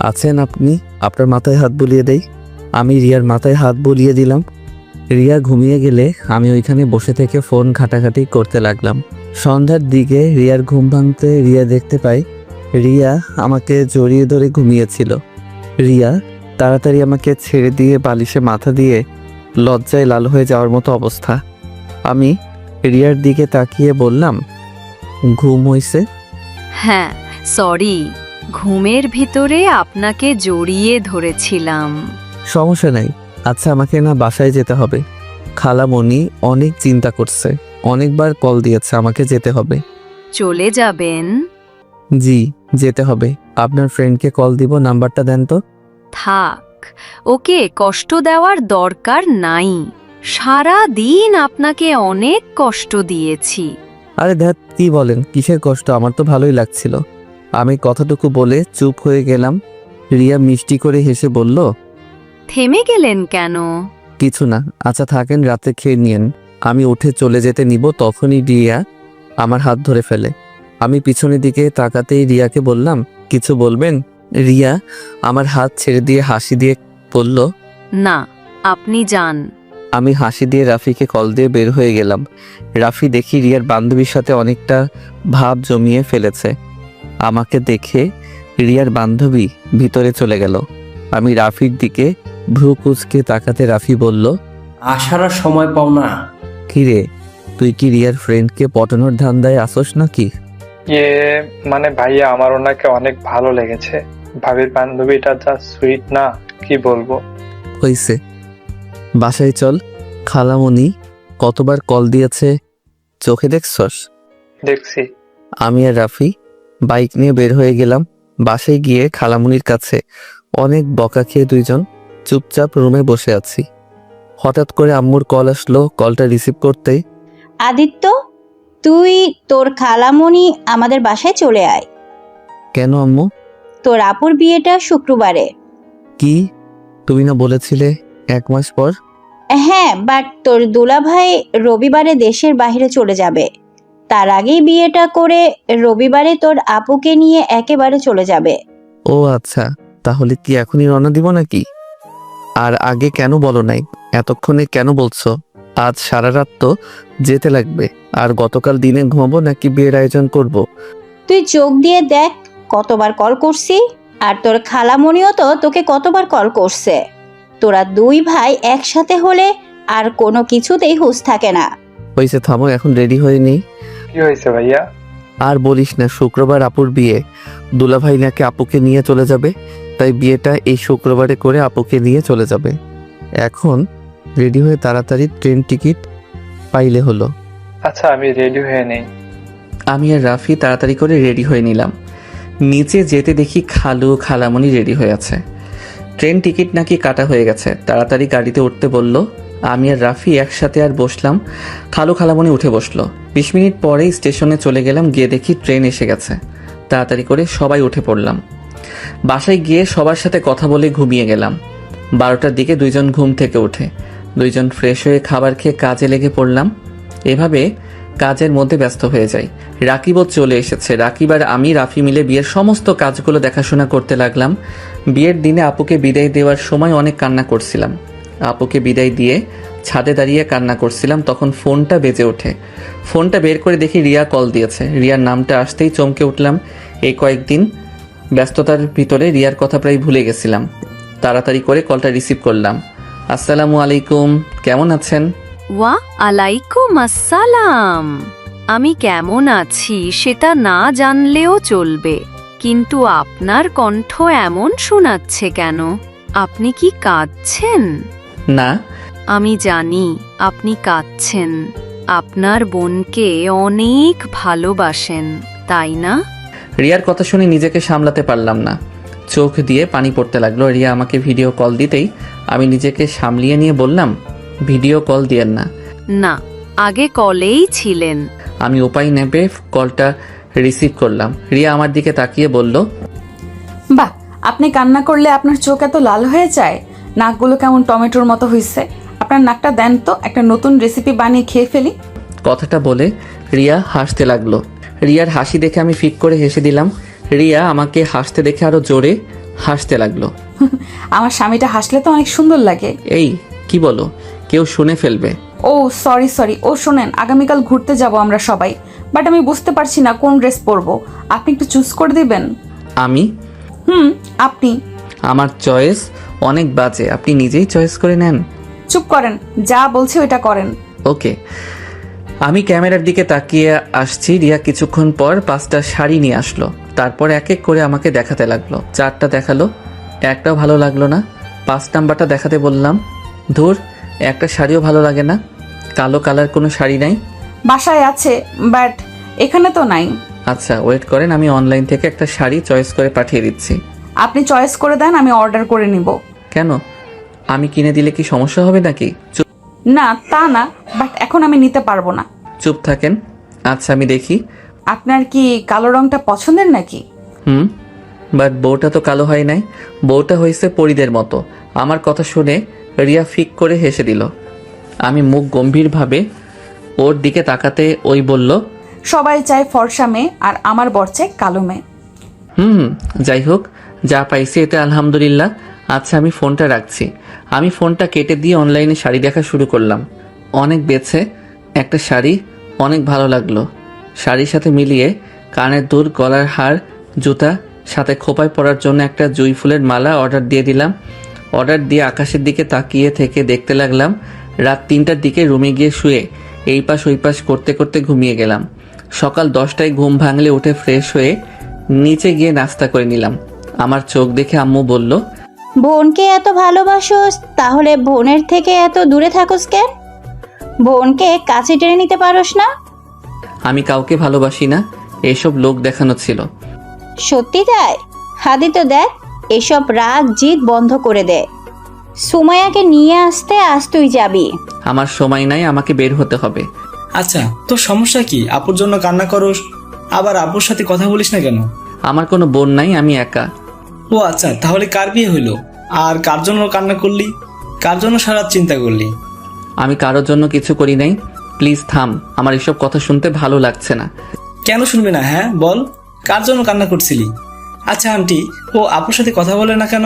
আছেন আপনি? আপনার মাথায় হাত বুলিয়ে দেই। আমি রিয়ার মাথায় হাত বুলিয়ে দিলাম। রিয়া ঘুমিয়ে গেলে আমি ওইখানে বসে থেকে ফোন ঘাটাঘাটি করতে লাগলাম। সন্ধ্যার দিকে রিয়ার ঘুম ভাঙতে রিয়া দেখতে পাই রিয়া আমাকে জড়িয়ে ধরে ঘুমিয়েছিল। রিয়া তাড়াতাড়ি আমাকে ছেড়ে দিয়ে বালিশে মাথা দিয়ে লজ্জায় লাল হয়ে যাওয়ার মতো অবস্থা। আমি রিয়ার দিকে তাকিয়ে বললাম, ঘুম হইছে? হ্যাঁ, সরি, ঘুমের ভিতরে আপনাকে জড়িয়ে ধরেছিলাম। সমস্যা নাই। আচ্ছা, আমাকে না বাসায় যেতে হবে। খালামণি অনেক চিন্তা করছে, অনেকবার কল দিয়েছে, আমাকে যেতে হবে। চলে যাবেন? জি, যেতে হবে। আপনার ফ্রেন্ডকে কল দিব, নাম্বারটা দেন তো। থাক, ওকে কষ্ট দেওয়ার দরকার নাই। সারা দিন আপনাকে অনেক কষ্ট দিয়েছি। আরে ধ্যাত, কি বলেন? কিসের কষ্ট? আমার তো ভালোই লাগছিল। আমি কথাটুকু বলে চুপ হয়ে গেলাম। রিয়া মিষ্টি করে হেসে বলল, থেমে গেলেন কেন? কিছু না। আচ্ছা থাকেন, রাতে খেয়ে নিয়েন। আমি উঠে চলে যেতে নিব, তখনই রিয়া আমার হাত ধরে ফেলে। আমি পিছনের দিকে তাকাতেই রিয়াকে বললাম, কিছু বলবেন? রিয়া আমার হাত ছেড়ে দিয়ে হাসি দিয়ে বলল, না, আপনি যান। আমি হাসি দিয়ে রাফিকে কল দিয়ে বের হয়ে গেলাম। রাফি দেখি রিয়ার বান্ধবীর সাথে অনেকটা ভাব জমিয়ে ফেলেছে। আমাকে দেখে রিয়ার বান্ধবী ভিতরে চলে গেল। আমি রাফির দিকে ভ্রু কুঁচকে তাকাতে রাফি বলল, আসার আর সময় পাও না। কিরে, তুই কি রিয়ার ফ্রেন্ডকে পটানোর ধান্দায় আসোস নাকি? মানে ভাইয়া, আমার ওনাকে অনেক ভালো লেগেছে। ভাবির বান্ধবীটা যা সুইট না, কি বলবো। হইছে, বাসায় চল। খালামণি কতবার কল দিয়েছে চোখে দেখছস? দেখছি। আমি আর রাফি বাইক নিয়ে বের হয়ে গেলাম। বাসায় গিয়ে খালামণির কাছে অনেক বকা খেয়ে দুইজন চুপচাপ রুমে বসে আছি। হঠাৎ করে আম্মুর কল আসলো। কলটা রিসিভ করতেই, আদিত্য, তুই তোর খালামণি আমাদের বাসায় চলে আয়। কেন আম্মু? তোর আপুর বিয়েটা শুক্রবারে। কি? তুমি না বলেছিলে 1 মাস পর? হ্যাঁ, বাট তোর দুলাভাই রবিবারে দেশের বাইরে চলে যাবে। তার আগেই বিয়েটা করে রবিবারে তোর আপুকে নিয়ে একেবারে চলে যাবে। ও আচ্ছা, তাহলে কি এখনই রওনা দিব নাকি? আর আগে কেন বলো নাই? এতক্ষণে কেন বলছো? আজ সারা রাত তো যেতে লাগবে। আর গতকাল দিনে ঘুমাবো নাকি বিয়ের আয়োজন করব? তুই চোখ দিয়ে দেখ কতবার কল করছি, আর তোর খালামণিও তো তোকে কতবার কল করছে। তোরা দুই ভাই একসাথে হলে আর কোনো কিছুতেই হুঁশ থাকে না। হয়েছে, থামো, এখন রেডি হয়ে নেই। কি হয়েছে ভাইয়া? আর বলিস না, শুক্রবার আপুর বিয়ে। দুলাভাই নাকি আপুকে নিয়ে চলে যাবে, তাই বিয়েটা এই শুক্রবারে করে আপুকে নিয়ে চলে যাবে। এখন রেডি হয়ে তাড়াতাড়ি ট্রেন টিকিট পাইলে হলো। আচ্ছা আমি রেডি হয়ে নেই। আমি আর রাফি তাড়াতাড়ি করে রেডি হয়ে নিলাম। নিচে যেতে দেখি খালু খালামণি রেডি হয়ে আছে। ট্রেন টিকিট নাকি কাটা হয়ে গেছে, তাড়াতাড়ি গাড়িতে উঠতে বলল। আমি আর রাফি একসাথে আর বসলাম। খালু খালামণি উঠে বসলো। 20 মিনিট পরেই স্টেশনে চলে গেলাম। গিয়ে দেখি ট্রেন এসে গেছে। তাড়াতাড়ি করে সবাই উঠে পড়লাম। বাসায় গিয়ে সবার সাথে কথা বলে ঘুমিয়ে গেলাম। 12টার দিকে দুইজন ঘুম থেকে উঠে দুইজন ফ্রেশ হয়ে খাবার খেয়ে কাজে লেগে পড়লাম। এভাবে কাজের মধ্যে ব্যস্ত হয়ে যাই। রাকিবও চলে এসেছে। রাকিব আর আমি রাফি মিলে বিয়ের সমস্ত কাজগুলো দেখাশোনা করতে লাগলাম। বিয়ের দিনে আপুকে বিদায় দেওয়ার সময় অনেক কান্না করছিলাম। আপুকে বিদায় দিয়ে ছাদে দাঁড়িয়ে কান্না করছিলাম, তখন ফোনটা বেজে ওঠে। ফোনটা বের করে দেখি রিয়া কল দিয়েছে। রিয়ার নামটা আসতেই চমকে উঠলাম। এই কয়েকদিন ব্যস্ততার ভিতরে রিয়ার কথা প্রায় ভুলে গেছিলাম। তাড়াতাড়ি করে কলটা রিসিভ করলাম। আসসালামু আলাইকুম, কেমন আছেন? ওয়া আলাইকুম আসসালাম। আমি কেমন আছি সেটা না জানলেও চলবে, কিন্তু আপনার কণ্ঠ এমন শোনাচ্ছে কেন? আপনি কি কাঁদছেন? না। আমি জানি আপনি কাঁদছেন। আপনার বোনকে অনেক ভালোবাসেন, তাই না? রিয়ার কথা শুনে নিজেকে সামলাতে পারলাম না। চোখ দিয়ে পানি পড়তে লাগলো। রিয়া আমাকে ভিডিও কল দিতেই আমি নিজেকে সামলিয়ে নিয়ে বললাম, ভিডিও কল দিয়েন না। না, আগে কলেই ছিলেন। আমি উপায় নেবে কলটা রিসিভ করলাম। রিয়া আমার দিকে তাকিয়ে বলল, বাহ, আপনি কান্না করলে আপনার চোখ এত লাল হয়ে যায়? নাকগুলো কেমন টমেটোর মতো হয়েছে। আপনার নাকটা দেন তো, একটা নতুন রেসিপি বানিয়ে খেয়ে ফেলি। কথাটা বলে রিয়া হাসতে লাগলো। রিয়ার হাসি দেখে আমি ফিক করে হেসে দিলাম। রিয়া আমাকে হাসতে দেখে আরো জোরে হাসতে লাগলো। আমার স্বামীটা হাসলে তো অনেক সুন্দর লাগে। এই কি বলো, কেউ শুনে ফেলবে। ও সরি। ও শোনেন, আগামীকাল ঘুরতে যাব আমরা সবাই, বাট আমি বুঝতে পারছি না কোন ড্রেস পরবো। আপনি একটু চুজ করে দিবেন। আমি? আপনি। আমার চয়েস অনেক বাজে, আপনি নিজেই চয়েস করে নেন। চুপ করেন, যা বলছি ওইটা করেন। ওকে। আমি ক্যামেরার দিকে তাকিয়ে আসছি। রিয়া কিছুক্ষণ পর 5টা শাড়ি নিয়ে আসলো। তারপর এক এক করে আমাকে দেখাতে লাগলো। 4টা দেখালো, একটাও ভালো লাগলো না। 5 নাম্বারটা দেখাতে বললাম। ধুর, একটা শাড়িও ভালো লাগে না। কালো কালার কোনো শাড়ি নাই? বাসায় আছে, বাট এখানে তো নাই। আচ্ছা ওয়েট করেন, আমি অনলাইন থেকে একটা শাড়ি চয়েস করে পাঠিয়ে দিচ্ছি। আপনি চয়েস করে দেন, আমি অর্ডার করে নিব। কেন, আমি কিনে দিলে কি সমস্যা হবে নাকি? না তা না, বাট এখন আমি নিতে পারবো না। চুপ থাকেন। আচ্ছা আমি দেখি। আপনার কি কালো রংটা পছন্দের নাকি? বাট বউটা তো কালো হয় নাই, বউটা হয়েছে পরীদের মতো। আমার কথা শুনে রিয়া ফিক করে হেসে দিল। আমি মুখ গম্ভীরভাবে ওর দিকে তাকাতে ওই বলল, সবাই চায় ফর্সা মেয়ে, আর আমার বর চায় কালো মেয়ে। যাই হোক, যা পাইছি এতে আলহামদুলিল্লাহ। আচ্ছা আমি ফোনটা রাখছি। আমি ফোনটা কেটে দিয়ে অনলাইনে শাড়ি দেখা শুরু করলাম। অনেক বেছে একটা শাড়ি অনেক ভালো লাগলো। শাড়ির সাথে মিলিয়ে কানের দুল, গলার হার, জুতা, সাথে খোপায় পরার জন্য একটা জুঁই ফুলের মালা অর্ডার দিয়ে দিলাম। অর্ডার দিয়ে আকাশের দিকে তাকিয়ে থেকে দেখতে লাগলাম। রাত 3টার দিকে রুমে গিয়ে শুয়ে এই পাশ ওই পাশ করতে করতে ঘুমিয়ে গেলাম। সকাল 10টায় ঘুম ভাঙলে উঠে ফ্রেশ হয়ে নিচে গিয়ে নাস্তা করে নিলাম। আমার চোখ দেখে আম্মু বলল, বোনকে এত ভালোবাসোস, তাহলে বোনের থেকে এত দূরে থাকোস কেন? বোনকে কাছে টেনে নিতে পারোস না? আমি কাউকে ভালোবাসি না, এসব লোক দেখানো ছিল। সত্যি তাই? হাদি তো দেখ, এসব রাগ জিদ বন্ধ করে দে। সুমাইয়াকে নিয়ে আসতে আজ তুই যাবি। আমার সময় নাই, আমাকে বের হতে হবে। আচ্ছা তোর সমস্যা কি? আপুর জন্য কান্না করস, আবার আপুর সাথে কথা বলিস না কেন? আমার কোনো বোন নাই, আমি একা। ও আচ্ছা, তাহলে কার বিয়ে হইলো? আর কার জন্য কান্না করলি? কার জন্য সারা চিন্তা করলি? আমি কারোর জন্য কিছু করি নাই। প্লিজ থাম, আমার এসব কথা শুনতে ভালো লাগছে না। কেন শুনবি না? হ্যাঁ বল, কার জন্য কান্না করছিলি? আচ্ছা আন্টি, ও আপুর সাথে কথা বলে না কেন?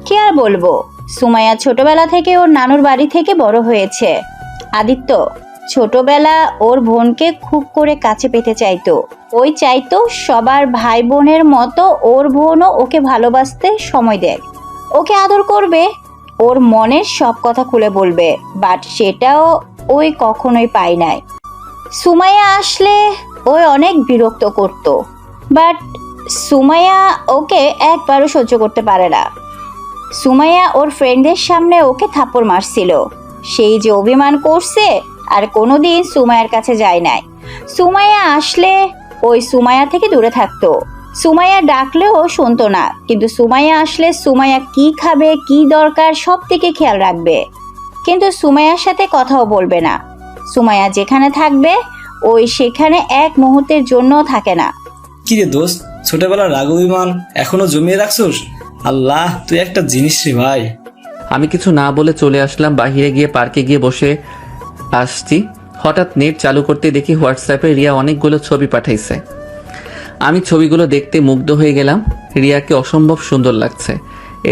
কি আর বলবো, সুমাইয়া ছোটবেলা থেকে ওর নানুর বাড়ি থেকে বড় হয়েছে। আদিত্য ছোটবেলা ওর বোনকে খুব করে কাছে পেতে চাইতো। ওই চাইতো সবার ভাই বোনের মতো ওর বোনও ওকে ভালোবাসতে সময় দেয়, ওকে আদর করবে, ওর মনের সব কথা খুলে বলবে। বাট সেটাও ওই কখনোই পায় নাই। সুমাইয়া আসলে ওই অনেক বিরক্ত করতো, বাট সুমাইয়া ওকে একবারও সহ্য করতে পারে না। সুমাইয়া ওর ফ্রেন্ডদের সামনে ওকে থাপ্পড় মারছিল। সেই যে অভিমান করছে, আর কোনোদিন সুমাইয়ার কাছে যায় নাই। সুমাইয়া আসলে ওই সুমাইয়া থেকে দূরে থাকতো। সুমাইয়া ডাকলেও শুনতো না, কিন্তু সুমাইয়া আসলে সুমাইয়া কি খাবে, কি দরকার সব থেকে খেয়াল রাখবে। কিন্তু সুমাইয়ার সাথে কথাও বলবে না। সুমাইয়া যেখানে থাকবে ওই সেখানে এক মুহূর্তের জন্যও থাকে না। কি রে দোস্ত, ছোটবেলার রাগ অভিমান এখনো জমিয়ে রাখছোস? আল্লাহ, তুই একটা জিনিস রে ভাই। আমি কিছু না বলে চলে আসলাম। বাহিরে গিয়ে পার্কে গিয়ে বসে আসছি, হঠাৎ নেট চালু করতে দেখি হোয়াটসঅ্যাপে রিয়া অনেকগুলো ছবি পাঠাইছে। আমি ছবিগুলো দেখতে মুগ্ধ হয়ে গেলাম। রিয়াকে অসম্ভব সুন্দর লাগছে।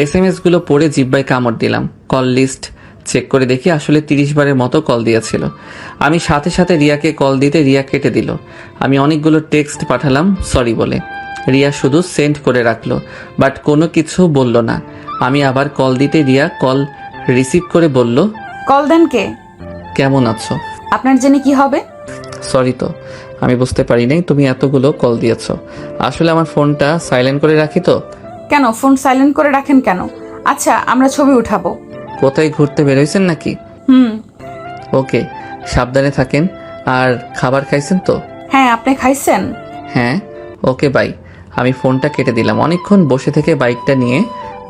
SMS গুলো পড়ে জিব্বায় কামড় দিলাম। কল লিস্ট চেক করে দেখি আসলে 30 বারের মতো কল দিয়েছিল। আমি সাথে সাথে রিয়াকে কল দিতে রিয়া কেটে দিল। আমি অনেকগুলো টেক্সট পাঠালাম সরি বলে। রিয়া শুধু সেন্ড করে রাখলো, বাট কোনো কিছু বলল না। আমি আবার কল দিতে রিয়া কল রিসিভ করে বলল, কল দেন কে? কেমন আছো? আপনার জেনে কি হবে? সরি তো, আমি বুঝতে পারি নাই তুমি এতগুলো কল দিয়েছো। আসলে আমার ফোনটা সাইলেন্ট করে রাখি তো। কেন ফোন সাইলেন্ট করে রাখেন কেন? আচ্ছা, আমরা ছবি উঠাবো। কোথায় ঘুরতে বেরোইছেন নাকি? ওকে, সাবধানে থাকেন। আর খাবার খাইছেন তো? হ্যাঁ, আপনি খাইছেন? হ্যাঁ। Okay bye. আমি ফোনটা কেটে দিলাম। অনেকক্ষণ বসে থেকে বাইকটা নিয়ে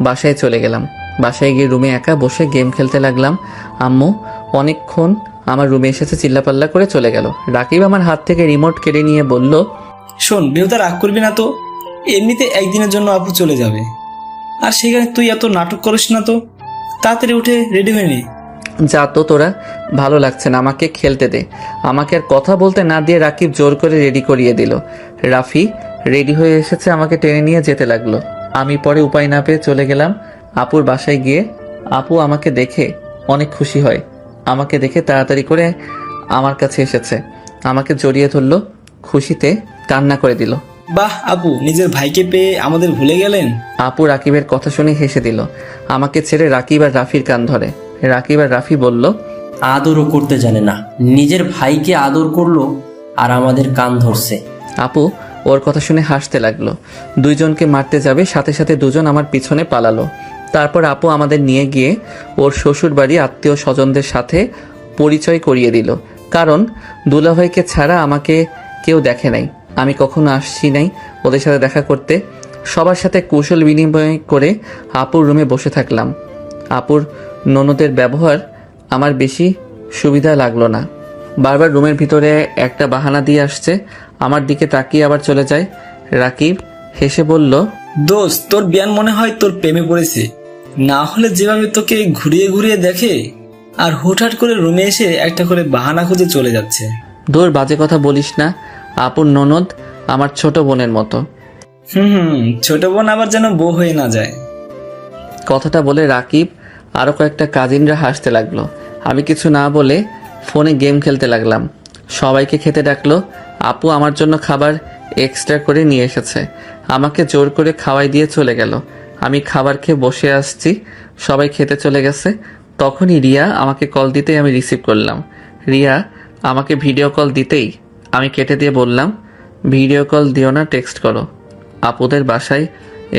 বাসায় চলে গেলাম। বাসায় গিয়ে রুমে একা বসে গেম খেলতে লাগলাম। আম্মু অনেকক্ষণ আমার রুমে এসেছে, চিল্লাপাল্লা করে চলে গেল। রাকিব আমার হাত থেকে রিমোট কেড়ে নিয়ে বলল, শোন বিনুতা, রাগ করবি না তো, এমনিতে একদিনের জন্য আপু চলে যাবে, আর সেখানে তুই এত নাটক করিস না তো। তাড়াতাড়ি উঠে রেডি হয়ে নে। যা তো তোরা, ভালো লাগছে না, আমাকে খেলতে দে। আমাকে আর কথা বলতে না দিয়ে রাকিব জোর করে রেডি করিয়ে দিল। রাফি রেডি হয়ে এসেছে, আমাকে টেনে নিয়ে যেতে লাগলো। আমি পরে উপায় না পেয়ে চলে গেলাম আপুর বাসায়। গিয়ে আপু আমাকে দেখে অনেক খুশি হয়। আমাকে দেখে তাড়াতাড়ি করে আমার কাছে এসেছে, আমাকে জড়িয়ে ধরলো, খুশিতে কান্না করে দিল। বাহ আপু, নিজের ভাইকে পেয়ে আমাদের ভুলে গেলেন। আপু রাকিবের কথা শুনে হেসে দিল। আমাকে ছেড়ে রাকিব আর রাফির কান ধরে। রাকিব আর রাফি বলল, আদরও করতে জানে না, নিজের ভাইকে আদর করলো আর আমাদের কান ধরছে। আপু ওর কথা শুনে হাসতে লাগলো। দুইজনকে মারতে যাবে, সাথে সাথে দুজন আমার পিছনে পালালো। তারপর আপু আমাদের নিয়ে গিয়ে ওর শ্বশুর বাড়ি আত্মীয় স্বজনদের সাথে পরিচয় করিয়ে দিল। কারণ দুলাভাইকে ছাড়া আমাকে কেউ দেখে নাই, আমি কখনো আসছি নাই ওদের সাথে দেখা করতে। সবার সাথে কুশল বিনিময় করে আপুর রুমে বসে থাকলাম। আপুর ননদের ব্যবহার আমার বেশি সুবিধা লাগলো না। বারবার রুমের ভিতরে একটা বাহানা দিয়ে আসছে, আমার দিকে তাকিয়ে আবার চলে যায়। রাকিব হেসে বলল, দোস্ত, তোর বিয়ান মনে হয় তোর প্রেমে পড়েছে। না হলে যেভাবে তোকে ঘুরিয়ে ঘুরিয়ে দেখে, আর হুটহাট করে রুমে এসে একটা করে বাহানা খুঁজে চলে যাচ্ছে। দূর, বাজে কথা বলিস না। আপুর ননদ আমার ছোট বোনের মতো। ছোট বোন আবার যেন বউ হয়ে না যায়। কথাটা বলে রাকিব আরও কয়েকটা কাজিনরা হাসতে লাগলো। আমি কিছু না বলে ফোনে গেম খেলতে লাগলাম। সবাইকে খেতে ডাকলো। আপু আমার জন্য খাবার এক্সট্রা করে নিয়ে এসেছে, আমাকে জোর করে খাওয়াই দিয়ে চলে গেল। আমি খাবার খেয়ে বসে আসছি, সবাই খেতে চলে গেছে। তখনই রিয়া আমাকে কল দিতেই আমি রিসিভ করলাম। রিয়া আমাকে ভিডিও কল দিতেই আমি কেটে দিয়ে বললাম, ভিডিও কল দিও না, টেক্সট করো, আপুদের বাসায়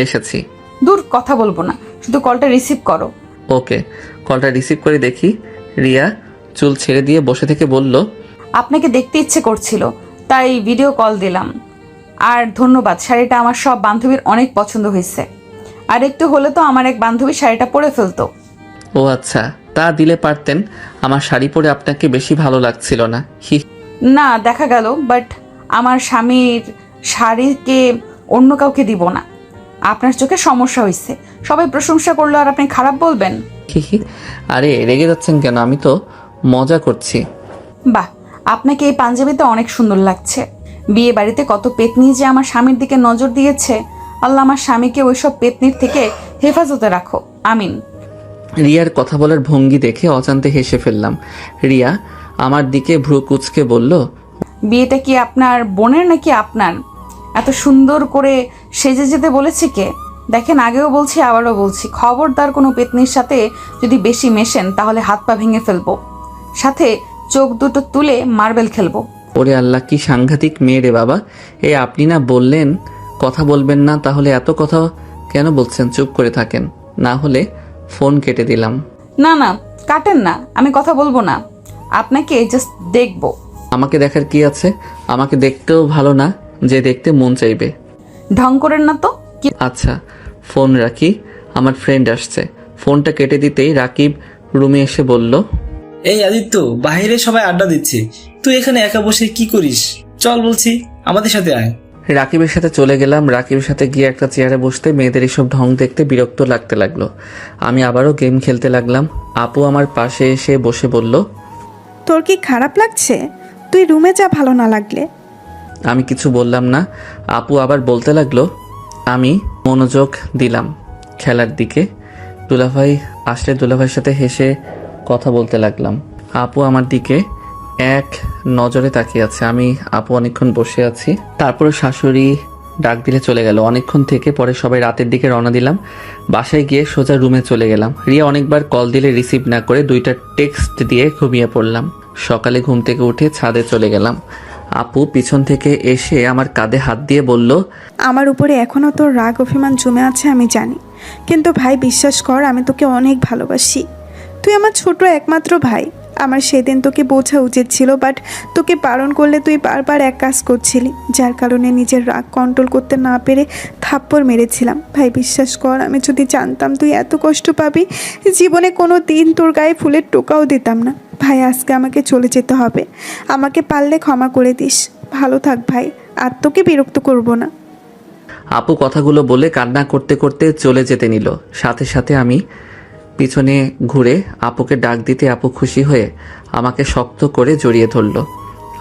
এসেছি। দূর, কথা বলবো না, শুধু কলটা রিসিভ করো। ওকে। কলটা রিসিভ করে দেখি রিয়া চুল ছেড়ে দিয়ে বসে থেকে বলল, আপনাকে দেখতে ইচ্ছে করছিল তাই ভিডিও কল দিলাম। আর ধন্যবাদ, শাড়িটা আমার সব বান্ধবীর অনেক পছন্দ হয়েছে। আর একটু হলে তো আমার এক বান্ধবী শাড়িটা পরে ফেলতো। ও আচ্ছা, তা দিলে পারতেন, আমার শাড়ি পরে আপনাকে বেশি ভালো লাগছিল না। হি। না, দেখা গেল, বাট আমার স্বামীর শাড়িকে অন্য কাউকে দিব না। আপনার চোখে সমস্যা হয়েছে, সবাই প্রশংসা করলো আর আপনি খারাপ বলবেন? হি হি। আরে রেগে যাচ্ছেন কেন? আমি তো মজা করছি। বাহ, আপনাকে এই পাঞ্জাবিতে অনেক সুন্দর লাগছে। বিয়ে বাড়িতে কত পেতনি যে আমার স্বামীর দিকে নজর দিয়েছে। আল্লাহ আমার স্বামীকে ওইসব পেতনির থেকে হেফাজতে রাখো, আমিন। রিয়ার কথা বলার ভঙ্গি দেখে অজান্তে হেসে ফেললাম। রিয়া আমার দিকে ভ্রু কুঁচকে বলল, বিয়েটা কি আপনার বোনের নাকি আপনার? এত সুন্দর করে সেজে যেতে বলেছে কে? দেখেন, আগেও বলছি আবারও বলছি, খবরদার কোনো পেতনির সাথে যদি বেশি মেশেন তাহলে হাত পা ভেঙে ফেলবো, সাথে চোখ দুটো তুলে মার্বেল খেলবো। ওরে আল্লাহ, কি সাংঘাতিক মেয়ে রে বাবা। আপনি না বললেন কথা বলবেন না, তাহলে এত কথা কেন বলছেন? চুপ করে থাকেন, না হলে ফোন কেটে দিলাম। না না, কাটেন না, আমি কথা বলবো না, আপনাকে জাস্ট দেখবো। আমাকে দেখার কি আছে? আমাকে দেখতেও ভালো না যে দেখতে মন চাইবে। ঢং করেন না তো। কি আচ্ছা, ফোন রাখি, আমার ফ্রেন্ড আসছে। ফোনটা কেটে দিতেই রাকিব রুমে এসে বলল, এই আদিত্য, বাইরে সবাই আড্ডা দিচ্ছে, তুই এখানে একা বসে কি করিস? চল বলছি, আমাদের সাথে আয়। রাকিবের সাথে চলে গেলাম। রাকিবের সাথে গিয়ে একটা চেয়ারে বসতে মেয়েদের এসব ঢং দেখতে বিরক্ত লাগতে লাগলো। আমি আবারও গেম খেলতে লাগলাম। আপু আমার পাশে এসে বসে বলল, তোর কি খারাপ লাগছে? তুই রুমে যা, ভালো না লাগলে। আমি কিছু বললাম না। আপু আবার বলতে লাগলো। আমি মনোযোগ দিলাম খেলার দিকে। দুলাভাই আসলে দুলাভাইয়ের সাথে হেসে কথা বলতে লাগলাম। আপু আমার দিকে এক নজরে তাকিয়ে আছে। আমি আপু অনেকক্ষণ বসে আছি। তারপরে শাশুড়ি ডাক দিলে চলে গেল। অনেকক্ষণ থেকে পরে সবাই রাতের দিকে রওনা দিলাম। বাসায় গিয়ে সোজা রুমে চলে গেলাম। রিয়া অনেকবার কল দিলে রিসিভ না করে 2টা টেক্সট দিয়ে ঘুমিয়ে পড়লাম। সকালে ঘুম থেকে উঠে ছাদে চলে গেলাম। আপু পিছন থেকে এসে আমার কাঁধে হাত দিয়ে বলল, আমার উপরে এখনও তোর রাগ অভিমান জমে আছে আমি জানি, কিন্তু ভাই বিশ্বাস কর, আমি তোকে অনেক ভালোবাসি। তুই আমার ছোট একমাত্র ভাই। আমার সেদিন তোকে বোঝা উচিত ছিল, বাট তোকে বারণ করলে তুই বারবার এক কাজ করছিলি, যার কারণে নিজের রাগ কন্ট্রোল করতে না পেরে থাপ্পড় মেরেছিলাম। ভাই বিশ্বাস কর, আমি যদি জানতাম তুই এত কষ্ট পাবি, জীবনে কোনো দিন তোর গায়ে ফুলের টোকাও দিতাম না। ভাই আজকে আমাকে চলে যেতে হবে, আমাকে পারলে ক্ষমা করে দিস। ভালো থাক ভাই, আর তোকে বিরক্ত করব না। আপু কথাগুলো বলে কান্না করতে করতে চলে যেতে নিল। সাথে সাথে আমি পিছনে ঘুরে আপুকে ডাক দিতে আপু খুশি হয়ে আমাকে শক্ত করে জড়িয়ে ধরল।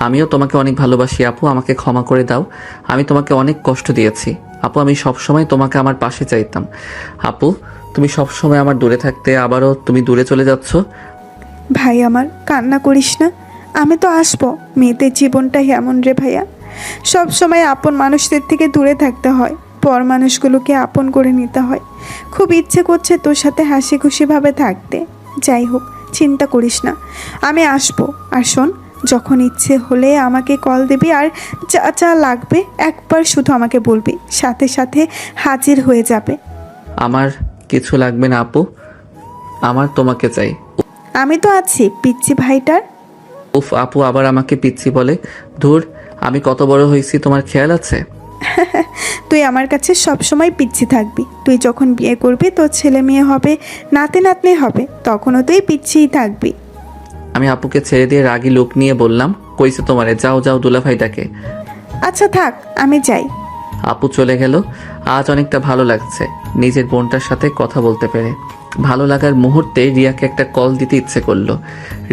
আমিও তোমাকে অনেক ভালোবাসি আপু, আমাকে ক্ষমা করে দাও। আমি তোমাকে অনেক কষ্ট দিয়েছি আপু। আমি সবসময় তোমাকে আমার পাশে চাইতাম আপু। তুমি সবসময় আমার দূরে থাকতে, আবারও তুমি দূরে চলে যাচ্ছ। ভাই আমার, কান্না করিস না, আমি তো আসবো। মেয়েদের জীবনটাই এমন রে ভাইয়া, সব সময় আপন মানুষদের থেকে দূরে থাকতে হয়, পর মানুষগুলোকে আপন করে নিতে হয়। খুব ইচ্ছে করছে তোর সাথে হাসি খুশিভাবে থাকতে। যাই হোক, চিন্তা করিস না, আমি আসবো। আর শোন, যখন ইচ্ছে হলে আমাকে কল দিবি, আর যা যা লাগবে একবার শুধু আমাকে বলবি, সাথে সাথে হাজির হয়ে যাবে। আমার কিছু লাগবে না আপু, আমার তোমাকে চাই। আমি তো আছি পিচ্ছি ভাইটার। উফ, আপু আবার আমাকে পিচ্ছি বলে। ধুর, আমি কত বড় হয়েছি তোমার খেয়াল আছে? তুই আমার কাছে সবসময় পিচ্ছি থাকবি। তুই যখন বিয়ে করবি, তোর ছেলে মেয়ে হবে, নাতি নাতনি হবে, তখনও তুই পিচ্ছিই থাকবি। আমি আপুকে ছেড়ে দিয়ে রাগী লোক নিয়ে বললাম, কইছে তোমারে, যাও যাও দুলাভাইটাকে। আচ্ছা থাক, আমি যাই। আপু চলে গেল। আজ অনেকটা ভালো লাগছে নিজের বোনটার সাথে কথা বলতে পেরে। ভালো লাগার মুহূর্তে রিয়াকে একটা কল দিতে ইচ্ছে করলো।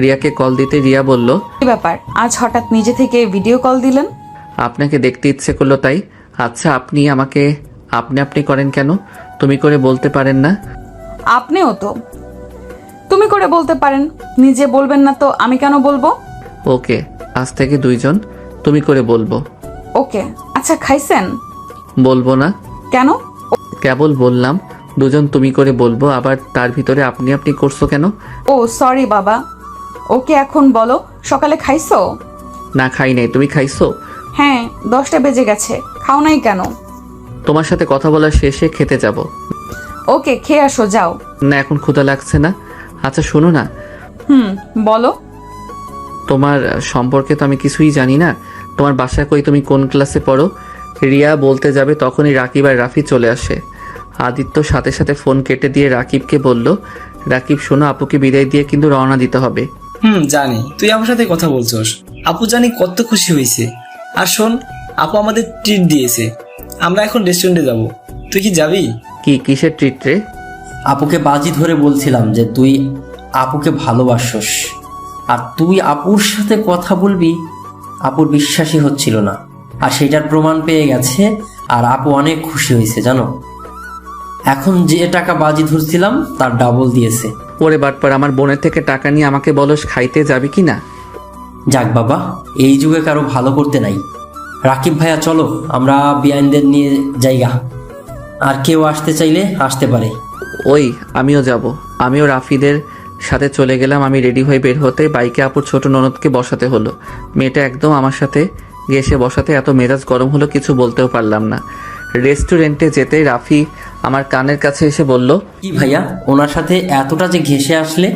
রিয়াকে কল দিতে রিয়া বলল, কি ব্যাপার, আজ হঠাৎ নিজে থেকে ভিডিও কল দিলেন? আপনাকে দেখতে ইচ্ছে করলো তাই। আচ্ছা, আপনি আমাকে আপনি করেন কেন? তুমি করে বলতে পারেন না? আপনিও তো তুমি করে বলতে পারেন, নিজে বলবেন না তো আমি কেন বলবো? ওকে, আজ থেকে 2 জন তুমি করে বলবো। ওকে। আচ্ছা, খাইছেন? বলবো না। কেন? কেবল বললাম 2 জন তুমি করে বলবো, আবার তার ভিতরে আপনি করছো কেন? ও সরি বাবা। ওকে, এখন বলো, সকালে খাইছো? না, খাই নাই। তুমি খাইছো? হ্যাঁ, 10টা বেজে গেছে, খাও নাই কেন? তোমার সাথে কথা বলা শেষে খেতে যাব। ওকে, খেয়ে আসো, যাও। না, এখন ক্ষুধা লাগছে না। আচ্ছা শোনো না, বলো। তোমার সম্পর্কে তো আমি কিছুই জানি না। তোমার বাসা কই, তুমি কোন ক্লাসে পড়ো? রিয়া বলতে যাবে তখনই রাকিব আর রাফি চলে আসে। আদিত্য সাথে সাথে ফোন কেটে দিয়ে রাকিবকে বলল, রাকিব শোনো, আপুকে বিদায় দিয়ে কিন্তু রওনা দিতে হবে। জানি তুই আমার সাথে কথা বলছস। আপু জানি কত খুশি হয়েছে। আর শোন, আপু আমাদের ট্রিট দিয়েছে, আমরা এখন রেস্টুরেন্টে যাব। তুই কি যাবি? কিসের ট্রিট রে? আপুকে বাজি ধরে বলছিলাম যে তুই আপুকে ভালোবাসস, আর তুই আপুর সাথে কথা বলবি, আপুর বিশ্বাসই হচ্ছিল না। আর সেটার প্রমাণ পেয়ে গেছে, আর আপু অনেক খুশি হয়েছে জানো। এখন যে টাকা বাজি ধরছিলাম তার ডাবল দিয়েছে। ওরে বাটপার, আমার বোনের থেকে টাকা নিয়ে আমাকে বলস খাইতে যাবি কি না? যাক বাবা, এই যুগে কারো ভালো করতে নাই। রাকিব ভাইয়া চলো আমরা বিয়াইনদের নিয়ে যাইগা, আর কেউ আসতে চাইলে আসতে পারে। ওই আমিও যাব। আমিও রাফিদের সাথে চলে গেলাম। আমি রেডি হয়ে বের হতে বাইকে আপুর ছোট ননদকে বসাতে হলো। মেয়েটা একদম আমার সাথে গেসে বসাতে এত মেজাজ গরম হলো কিছু বলতেও পারলাম না। রেস্টুরেন্টে যেতেই রাফি আমার কানের কাছে এসে বলল, কি ভাইয়া, ওনার সাথে এতটা যে ঘেঁষে আসলে?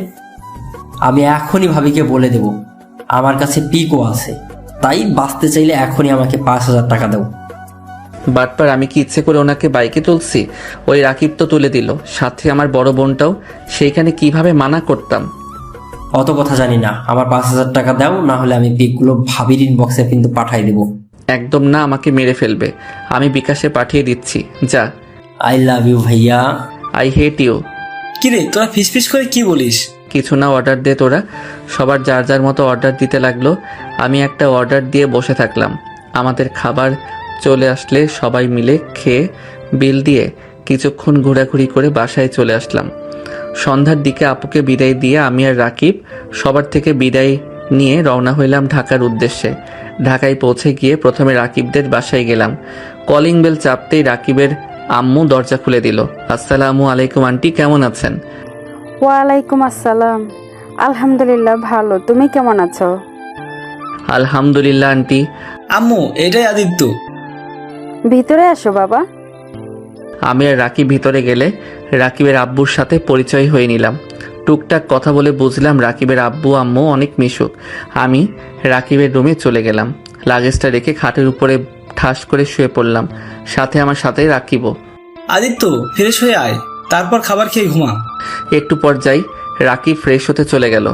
আমি এখনই ভাবিকে বলে দেব, আমার কাছে পিকও আছে, তাই বাঁচতে চাইলে এখনই আমাকে 5,000 টাকা দাও। বাটপার, আমি কি ইচ্ছে করে ওনাকে বাইকে তুলছি? ওই রাকিব তো তুলে দিল, সাথে আমার বড় বোনটাও। সেইখানে কিভাবে মানা করতাম? অত কথা জানি না, আমার 5,000 টাকা দাও, না হলে আমি পিকগুলো ভাবির ইনবক্সে কিন্তু পাঠাই দেবো। একদম না, আমাকে মেরে ফেলবে। আমি বিকাশে পাঠিয়ে দিচ্ছি, যা। আই লাভ ইউ ভাইয়া। I hate you. কিরে তোরা ফিসফিস করে কি বলিস? কিছু না, অর্ডার দে তোরা। সবার যার যার মতো অর্ডার দিতে লাগলো। আমি একটা অর্ডার দিয়ে বসে থাকলাম। আমাদের খাবার চলে আসলে সবাই মিলে খেয়ে বিল দিয়ে কিছুক্ষণ ঘোরাঘুরি করে বাসায় চলে আসলাম। সন্ধ্যার দিকে আপুকে বিদায় দিয়ে আমি আর রাকিব সবার থেকে বিদায় নিয়ে রওনা হইলাম ঢাকার উদ্দেশ্যে। ঢাকায় পৌঁছে গিয়ে প্রথমে রাকিবদের বাসায় গেলাম। কলিং বেল চাপতেই রাকিবের আম্মু দরজা খুলে দিল। আসসালামু আলাইকুম আন্টি, কেমন আছেন? ওয়ালাইকুম আসসালাম। আলহামদুলিল্লাহ ভালো, তুমি কেমন আছো? আলহামদুলিল্লাহ আন্টি। আম্মু, এটাই আদিত্য। ভিতরে আসো বাবা। আমি আর রাকিব ভিতরে গেলে রাকিবের আব্বুর সাথে পরিচয় হয়ে নিলাম। টুকটাক কথা বলে বুঝলাম রাকিবের আব্বু আম্মু অনেক মিশুক। আমি রাকিবের রুমে চলে গেলাম। লাগেজটা রেখে খাটের উপরে ঠাস করে শুয়ে পড়লাম। সাথে আমার সাথে রাকিবও। আদিত্য, ফ্রেশ হয়ে আয়, তারপর খাবার খেয়ে ঘুমা। একটু পর যাই, রাকিব ফ্রেশ হতে চলে গেল।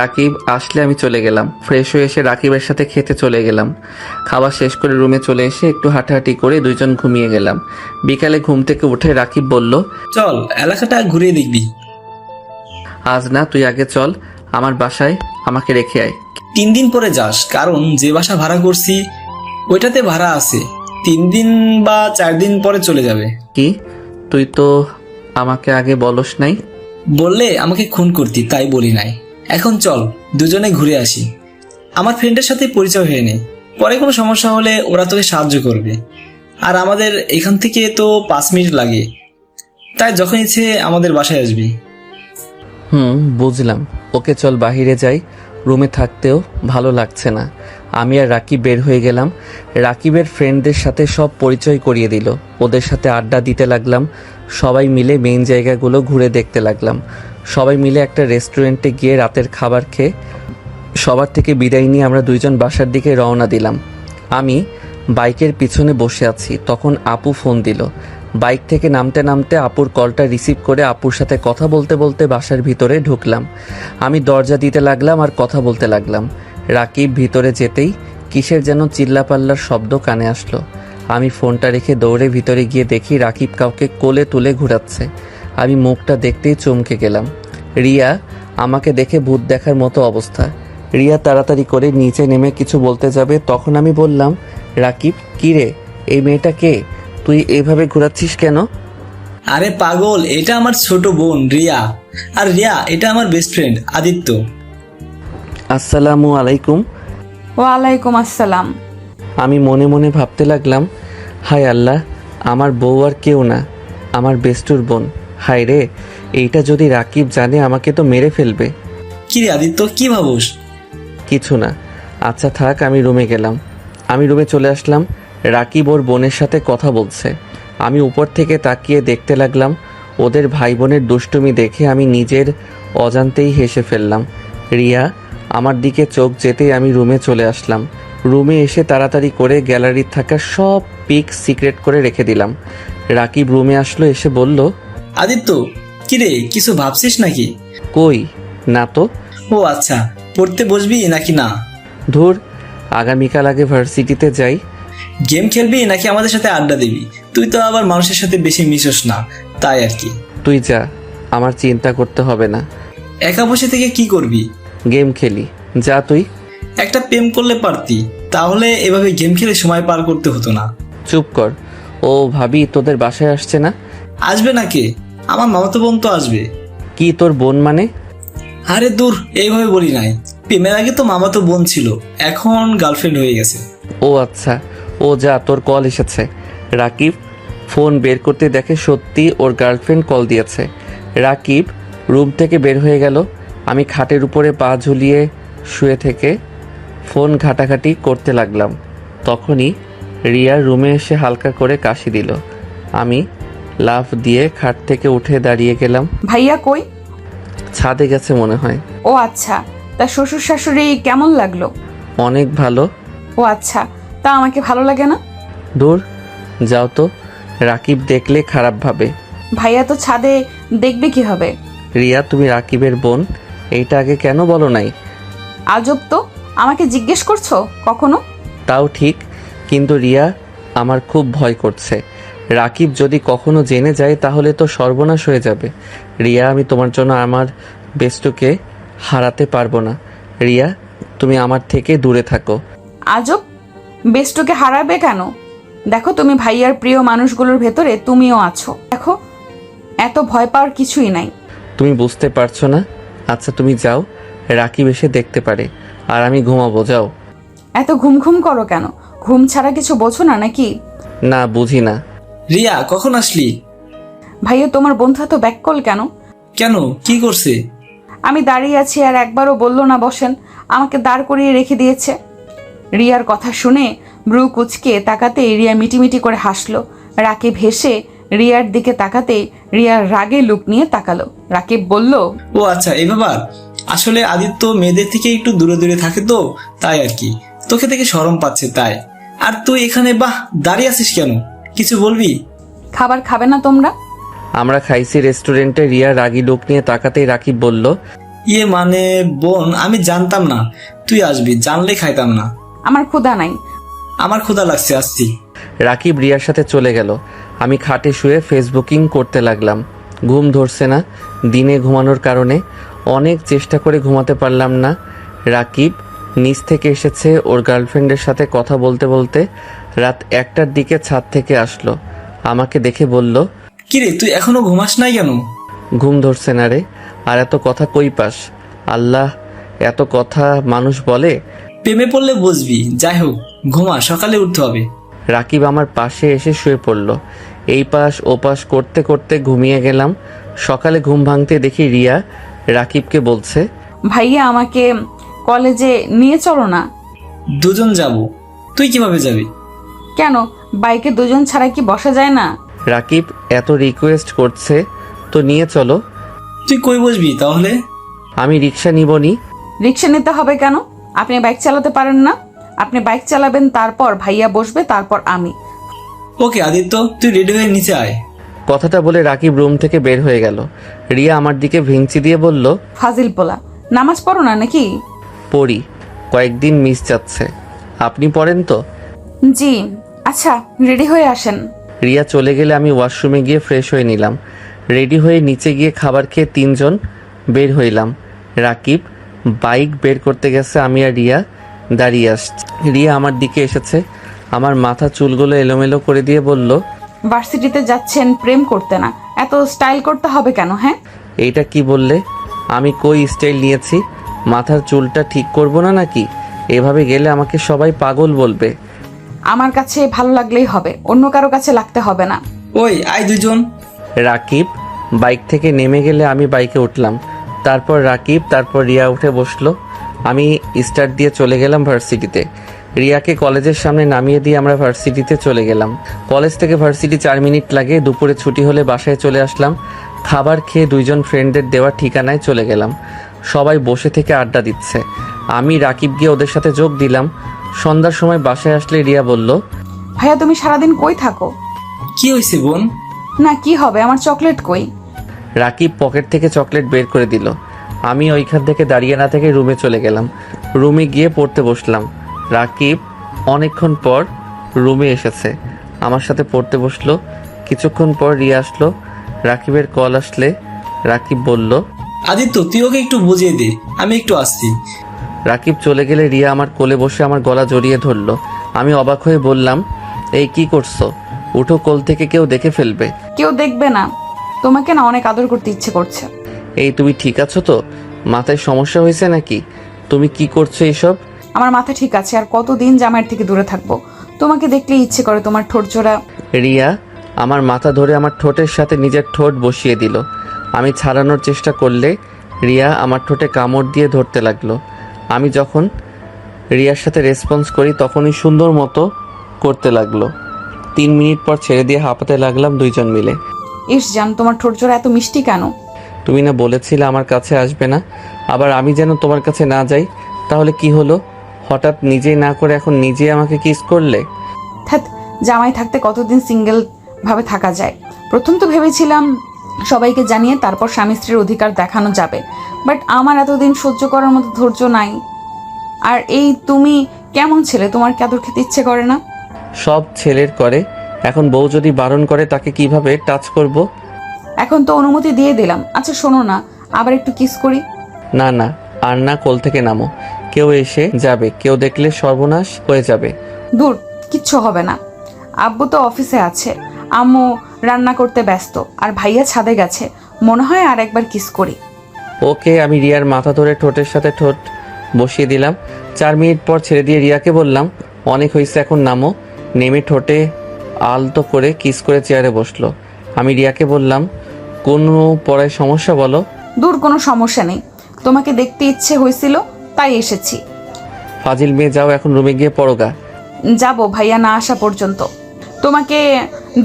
রাকিব আসলে আমি চলে গেলাম। ফ্রেশ হয়ে এসে রাকিবের সাথে খেতে চলে গেলাম। খাবার শেষ করে রুমে চলে এসে একটু হাঁটাহাঁটি করে দুইজন ঘুমিয়ে গেলাম। বিকালে ঘুম থেকে উঠে রাকিব বলল, চল এলাকাটা ঘুরিয়ে দেখবি। আজ না, তুই আগে চল আমার বাসায়, আমাকে রেখে আয়। 3 দিন পরে যাস, কারণ যে বাসা ভাড়া করছি ওইটাতে ভাড়া আছে। 3 দিন বা 4 দিন পরে চলে যাবে। কি, তুই তো আমাকে আগে বলস নাই? বললে আমাকে খুন করতি, তাই বলি নাই। এখন চল দুজনে ঘুরে আসি। আমার ফ্রেন্ডের সাথে পরিচয় হয়ে নে, পরে কোনো সমস্যা হলে ওরা তোকে সাহায্য করবে। আর আমাদের এখান থেকে তো 5 মিনিট লাগে, তাই যখন ইচ্ছে আমাদের বাসায় আসবি। বুঝলাম। ওকে চল বাহিরে যাই, রুমে থাকতেও ভালো লাগছে না। আমি আর রাকিব বের হয়ে গেলাম। রাকিবের ফ্রেন্ডদের সাথে সব পরিচয় করিয়ে দিল। ওদের সাথে আড্ডা দিতে লাগলাম। সবাই মিলে মেইন জায়গাগুলো ঘুরে দেখতে লাগলাম। সবাই মিলে একটা রেস্টুরেন্টে গিয়ে রাতের খাবার খেয়ে সবার থেকে বিদায় নিয়ে আমরা দুইজন বাসার দিকে রওনা দিলাম। আমি বাইকের পিছনে বসে আছি, তখন আপু ফোন দিল। বাইক থেকে নামতে নামতে আপুর কলটা রিসিভ করে আপুর সাথে কথা বলতে বলতে বাসার ভিতরে ঢুকলাম। আমি দরজা দিতে লাগলাম আর কথা বলতে লাগলাম। রাকিব ভিতরে যেতেই কিসের যেন চিল্লাপাল্লার শব্দ কানে আসলো। আমি ফোনটা রেখে দৌড়ে ভিতরে গিয়ে দেখি রাকিব কাউকে কোলে তুলে ঘোরাচ্ছে। আমি মুখটা দেখতেই চমকে গেলাম। রিয়া আমাকে দেখে ভূত দেখার মতো অবস্থা। রিয়া তাড়াতাড়ি করে নিচে নেমে কিছু বলতে যাবে, তখন আমি বললাম, রাকিব, কি রে, এই মেয়েটা কে? তুই এভাবে ঘোরাচ্ছিস কেন? আরে পাগল, এটা আমার ছোট বোন রিয়া। আর রিয়া, এটা আমার বেস্ট ফ্রেন্ড আদিত্য। আসসালামু আলাইকুম। ওয়ালাইকুম আসসালাম। আমি মনে মনে ভাবতে লাগলাম, হায় আল্লাহ, আমার বউ আর কেউ না, আমার বেস্টুর বোন। হায় রে, এইটা যদি রাকিব জানে আমাকে তো মেরে ফেলবে। কি রে আদিত্য, কি ভাবস? কিছু না। আচ্ছা থাক, আমি রুমে গেলাম। আমি রুমে চলে আসলাম। রাকিব ওর বোনের সাথে কথা বলছে। আমি উপর থেকে তাকিয়ে দেখতে লাগলাম। ওদের ভাই বোনের দুষ্টুমি দেখে আমি নিজের অজান্তেই হেসে ফেললাম। রিয়া আমার দিকে চোখ যেতেই আমি রুমে চলে আসলাম। রুমে এসে তাড়াতাড়ি করে গ্যালারির থাকা সব পিক সিক্রেট করে রেখে দিলাম। রাকিব রুমে আসলো, এসে বলল, আদিত্য, কি রে, কিছু ভাবছিস নাকি? কই না তো। ও আচ্ছা, পড়তে বসবি নাকি না? ধুর, আগামীকাল আগে ভার্সিটিতে যাই। গেম খেলবি নাকি আমাদের সাথে আড্ডা দিবি? তুই তো আবার মানুষের সাথে বেশি মিশস না, তাই আর কি। তুই যা, আমার চিন্তা করতে হবে না। একা বসে থেকে কি করবি? গেম খেলি। যা তুই। একটা প্রেম করলে পারতি, তাহলে এভাবে গেম খেলে সময় পার করতে হতো না। চুপ কর। ও ভাবি তোদের বাসায় আসছে না? আসবে না কে? আমার মামাতো বোন তো আসবে। কি তোর বোন মানে? আরে দূর, এইভাবে বলি নাই। প্রেমের আগে তো মামাতো বোন ছিল, এখন গার্লফ্রেন্ড হয়ে গেছে। ও আচ্ছা। ও যা, তোর কল এসেছে। রাকিব ফোন বের করতে দেখে সত্যি ওর গার্লফ্রেন্ড কল দিয়েছে। রাকিব রুম থেকে বের হয়ে গেল। আমি খাটের উপরে পা ঝুলিয়ে শুয়ে থেকে ফোন ঘাটাঘাটি করতে লাগলাম। তখনই রিয়া রুমে এসে হালকা করে কাশি দিল। আমি লাফ দিয়ে খাট থেকে উঠে দাঁড়িয়ে গেলাম। ভাইয়া কই? ছাদে গেছে মনে হয়। ও আচ্ছা, তা শ্বশুর শাশুড়ি কেমন লাগলো? অনেক ভালো। ও আচ্ছা, তা আমাকে ভালো লাগে না? দূর যাও তো, রাকিব দেখলে খারাপ ভাবে। ভাইয়া তো ছাদে দেখবে কি হবে? রিয়া, তুমি রাকিবের বোন, এইটা আগে কেন বলো নাই? আজব তো, আমাকে জিজ্ঞেস করছো কখনো? তাও ঠিক, কিন্তু রিয়া আমার খুব ভয় করছে। রাকিব যদি কখনো জেনে যায় তাহলে তো সর্বনাশ হয়ে যাবে। রিয়া, আমি তোমার জন্য আমার বেস্টুকে হারাতে পারবো না। রিয়া, তুমি আমার থেকে দূরে থাকো। আজব, বেস্টুকে হারাবে কেন? দেখো, তুমি ভাইয়ার প্রিয় মানুষগুলোর ভেতরে তুমিও আছো। দেখো, এত ভয় পাওয়ার কিছুই নাই। তুমি বুঝতে পারছো না? আচ্ছা তুমি যাও, রাকিব এসে দেখতে পারে। আর আমি ঘুমাবো, যাও। এত ঘুম ঘুম করো কেন? ঘুম ছাড়া কিছু বোঝো না নাকি? না, বুঝি না। রিয়া, কখন আসলি? ভাইয়া, তোমার বন্ধু এত ব্যাককল কেন? কেন, কি করছে? আমি দাঁড়িয়ে আছি আর একবারও বললো না বসেন, আমাকে দাঁড় করিয়ে রেখে দিয়েছে। রিয়ার কথা শুনে ব্রু কুচকে তাকাতেই রিয়া মিটিমিটি করে হাসলো। রাকিব হেসে রিয়ার দিকে তাকাতেই রিয়ার রাগে লুক নিয়ে তাকালো। রাকিব বলল, ও আচ্ছা, এই ব্যাপার। আসলে আদিত্য মেয়েদের থেকে একটু দূরে দূরে থাকে তো, তাই আর কি। তোকে থেকে শরম পাচ্ছে তাই। আর তুই এখানে বাহ দাঁড়িয়ে আছিস কেন? কিছু বলবি? খাবার খাবে না তোমরা? আমরা খাইছি রেস্টুরেন্টে। রিয়া রাগী লোক নিয়ে তাকাতেই রাকিব বলল, ইয়ে মানে বোন, আমি জানতাম না তুই আসবি, জানলে খাইতাম না। আমার ক্ষুধা নাই। আমার ক্ষুধা লাগছে, আসছি। রাকিব রিয়ার সাথে চলে গেল। আমি খাটে শুয়ে ফেসবুকিং করতে লাগলাম। ঘুম ধরছে না। দিনে ঘুমানোর কারণে অনেক চেষ্টা করে ঘুমাতে পারলাম না। রাকিব নিচ থেকে এসেছে, ওর গার্লফ্রেন্ডের সাথে কথা বলতে বলতে রাত 1টার দিকে ছাদ থেকে আসলো। আমাকে দেখে বলল, কিরে, তুই এখনো ঘুমাস নাই কেন? ঘুম ধরছে না রে। আর এত কথা কই পাস? আল্লাহ, এত কথা মানুষ বলে? প্রেমে পড়লে বুঝবি। যাই হোক, ঘুমা, সকালে উঠতে হবে। রাকিব আমার পাশে এসে শুয়ে পড়ল। এই পাশ ও পাশ করতে করতে ঘুমিয়ে গেলাম। সকালে ঘুম ভাঙতে দেখি রিয়া রাকিবকে বলছে, ভাইয়া, আমাকে কলেজে নিয়ে চলো না। দুজন যাব। তুই কিভাবে যাবি? কেন, বাইকে দুজন ছাড়া কি বসা যায় না? রাকিব এত রিকোয়েস্ট করছে তো নিয়ে চলো। তুই কই বসবি তাহলে? আমি রিক্সা নিবনি। রিক্সা নিতে হবে কেন? আপনি বাইক চালাতে পারেন না? আপনি বাইক চালাবেন, তারপর ভাইয়া বসবে, তারপর আমি। ওকে আদিত্য, তুই রেডি হয়ে নিচে আয়। কথাটা বলে রাকিব রুম থেকে বের হয়ে গেল। রিয়া আমার দিকে ভেঙচি দিয়ে বলল, ফাজিল পোলা, নামাজ পড়ো না নাকি? পড়ি, কয়েকদিন মিস যাচ্ছে। আপনি পড়েন তো? জি। আচ্ছা, রেডি হয়ে আসেন। রিয়া চলে গেলে আমি ওয়াশরুমে গিয়ে ফ্রেশ হয়ে নিলাম। রেডি হয়ে নিচে গিয়ে খাবার খেয়ে 3জন বের হইলাম। রাকিব বাইক বের করতে গেছে, আমি আর রিয়া দাঁড়িয়ে আসছি। রিয়া আমার দিকে এসেছে, আমার মাথা চুলগুলো এলোমেলো করে দিয়ে বলল, ভার্সিটিতে যাচ্ছেন প্রেম করতে না, এত স্টাইল করতে হবে কেন? হ্যাঁ, এইটা কি বললে? আমি কই স্টাইল নিয়েছি? মাথার চুলটা ঠিক করব না নাকি? এভাবে গেলে আমাকে সবাই পাগল বলবে। আমার কাছে ভালো লাগলেই হবে, অন্য কারো কাছে লাগতে হবে না। ওই আয় দুজন। রাকিব বাইক থেকে নেমে গেলে আমি বাইকে উঠলাম। তারপর রাকিব, তারপর রিয়া উঠে বসলো। আমি স্টার্ট দিয়ে চলে গেলাম ভার্সিটিতে। রিয়াকে কলেজের সামনে নামিয়ে দিয়ে আমরা ভার্সিটিতে চলে গেলাম। কলেজ থেকে ভার্সিটি 4 মিনিট লাগে। দুপুরে ছুটি হলে বাসায় চলে আসলাম। খাবার খেয়ে 2জন ফ্রেন্ডের দেওয়া ঠিকানায় চলে গেলাম। সবাই বসে থেকে আড্ডা দিচ্ছে। আমি রাকিব গিয়ে ওদের সাথে যোগ দিলাম। সন্ধ্যার সময় বাসায় আসলে রিয়া বলল, ভাইয়া, তুমি সারাদিন কই থাকো? কি হয়েছে বোন? না, কি হবে, আমার চকলেট কই? রাকিব পকেট থেকে চকলেট বের করে দিল। আমি ওইখান থেকে দাঁড়িয়ে না থেকে রুমে চলে গেলাম। রুমে গিয়ে পড়তে বসলাম। রাকিব অনেকক্ষণ পর রুমে এসেছে, আমার সাথে পড়তে বসলো। কিছুক্ষণ পর রিয়া আসলো। রাকিবের কল আসলে রাকিব বলল। আদিত্য, তুই ওকে একটু বুঝিয়ে দে, আমি একটু আসছি। রাকিব চলে গেলে রিয়া আমার কোলে বসে আমার গলা জড়িয়ে ধরলো। আমি অবাক হয়ে বললাম, এই কি করছো? উঠো, কোল থেকে কেউ দেখে ফেলবে। কেউ দেখবে না, তোমাকে না অনেক আদর করতে ইচ্ছে করছে। এই তুমি ঠিক আছো তো? মাথায় সমস্যা হয়েছে নাকি? তুমি কি করছো এসব? আমার মাথা ঠিক আছে, আর কতদিন জামাইয়ের থেকে দূরে থাকবো? তোমাকে দেখলেই ইচ্ছে করে, তোমার ঠোঁট জোড়া। রিয়া আমার মাথা ধরে আমার ঠোঁটের সাথে নিজের ঠোঁট বসিয়ে দিল। আমি ছাড়ানোর চেষ্টা করলে রিয়া আমার ঠোঁটে কামড় দিয়ে ধরতে লাগলো। আমি যখন রিয়ার সাথে রেসপন্স করি তখনই সুন্দর মতো করতে লাগলো। 3 মিনিট পর ছেড়ে দিয়ে হাঁপাতে লাগলাম দুইজন মিলে। ইস জান, তোমার ঠোঁট জোড়া এত মিষ্টি কেন? তুমি না বলেছিলে আমার কাছে আসবে না, আবার আমি যেন তোমার কাছে না যাই। তাহলে কি হলো? হঠাৎ নিজেই না করে এখন নিজেই আমাকে কিস করলে। ধ্যাৎ, জামাই থাকতে কতদিন সিঙ্গেল ভাবে থাকা যায়। প্রথম তো ভেবেছিলাম সবাইকে জানিয়ে তারপর স্বামী স্ত্রীর অধিকার দেখানো যাবে, বাট আমার এতদিন সহ্য করার মতো ধৈর্য নাই। আর এই তুমি কেমন ছেলে, তোমার কি আদর খেতে ইচ্ছে করে না? সব ছেলের করে, এখন বউ যদি বারণ করে তাকে কিভাবে টাচ করব? এখন তো অনুমতি দিয়ে দিলাম। আচ্ছা শোনো না, আবার একটু কিস করি। না না, আর না, কোল থেকে নামো। কেউ এসে যাবে, কেউ দেখলে সর্বনাশ হয়ে যাবে। দূর, কিচ্ছু হবে না। আব্বু তো অফিসে আছে, আম্মু রান্না করতে ব্যস্ত, আর ভাইয়া ছাদে গেছে। মনে হয় আর একবার কিস করি। ওকে, আমি রিয়ার মাথা ধরে ঠোঁটের সাথে ঠোঁট বসিয়ে দিলাম। 4 মিনিট পর ছেড়ে দিয়ে রিয়াকে বললাম, অনেক হয়েছে, এখন নামো। নেমে ঠোঁটে আলতো করে কিস করে চেয়ারে বসলো। আমি রিয়াকে বললাম, কোনো পড়ায় সমস্যা বলো? দূর, কোনো সমস্যা নেই, তোমাকে দেখতে ইচ্ছে হয়েছিল তাই এসেছি। ফাজিল মেয়ে, যাও এখন রুমে গিয়ে পড়োগা। যাবো ভাইয়া না আসা পর্যন্ত। তোমাকে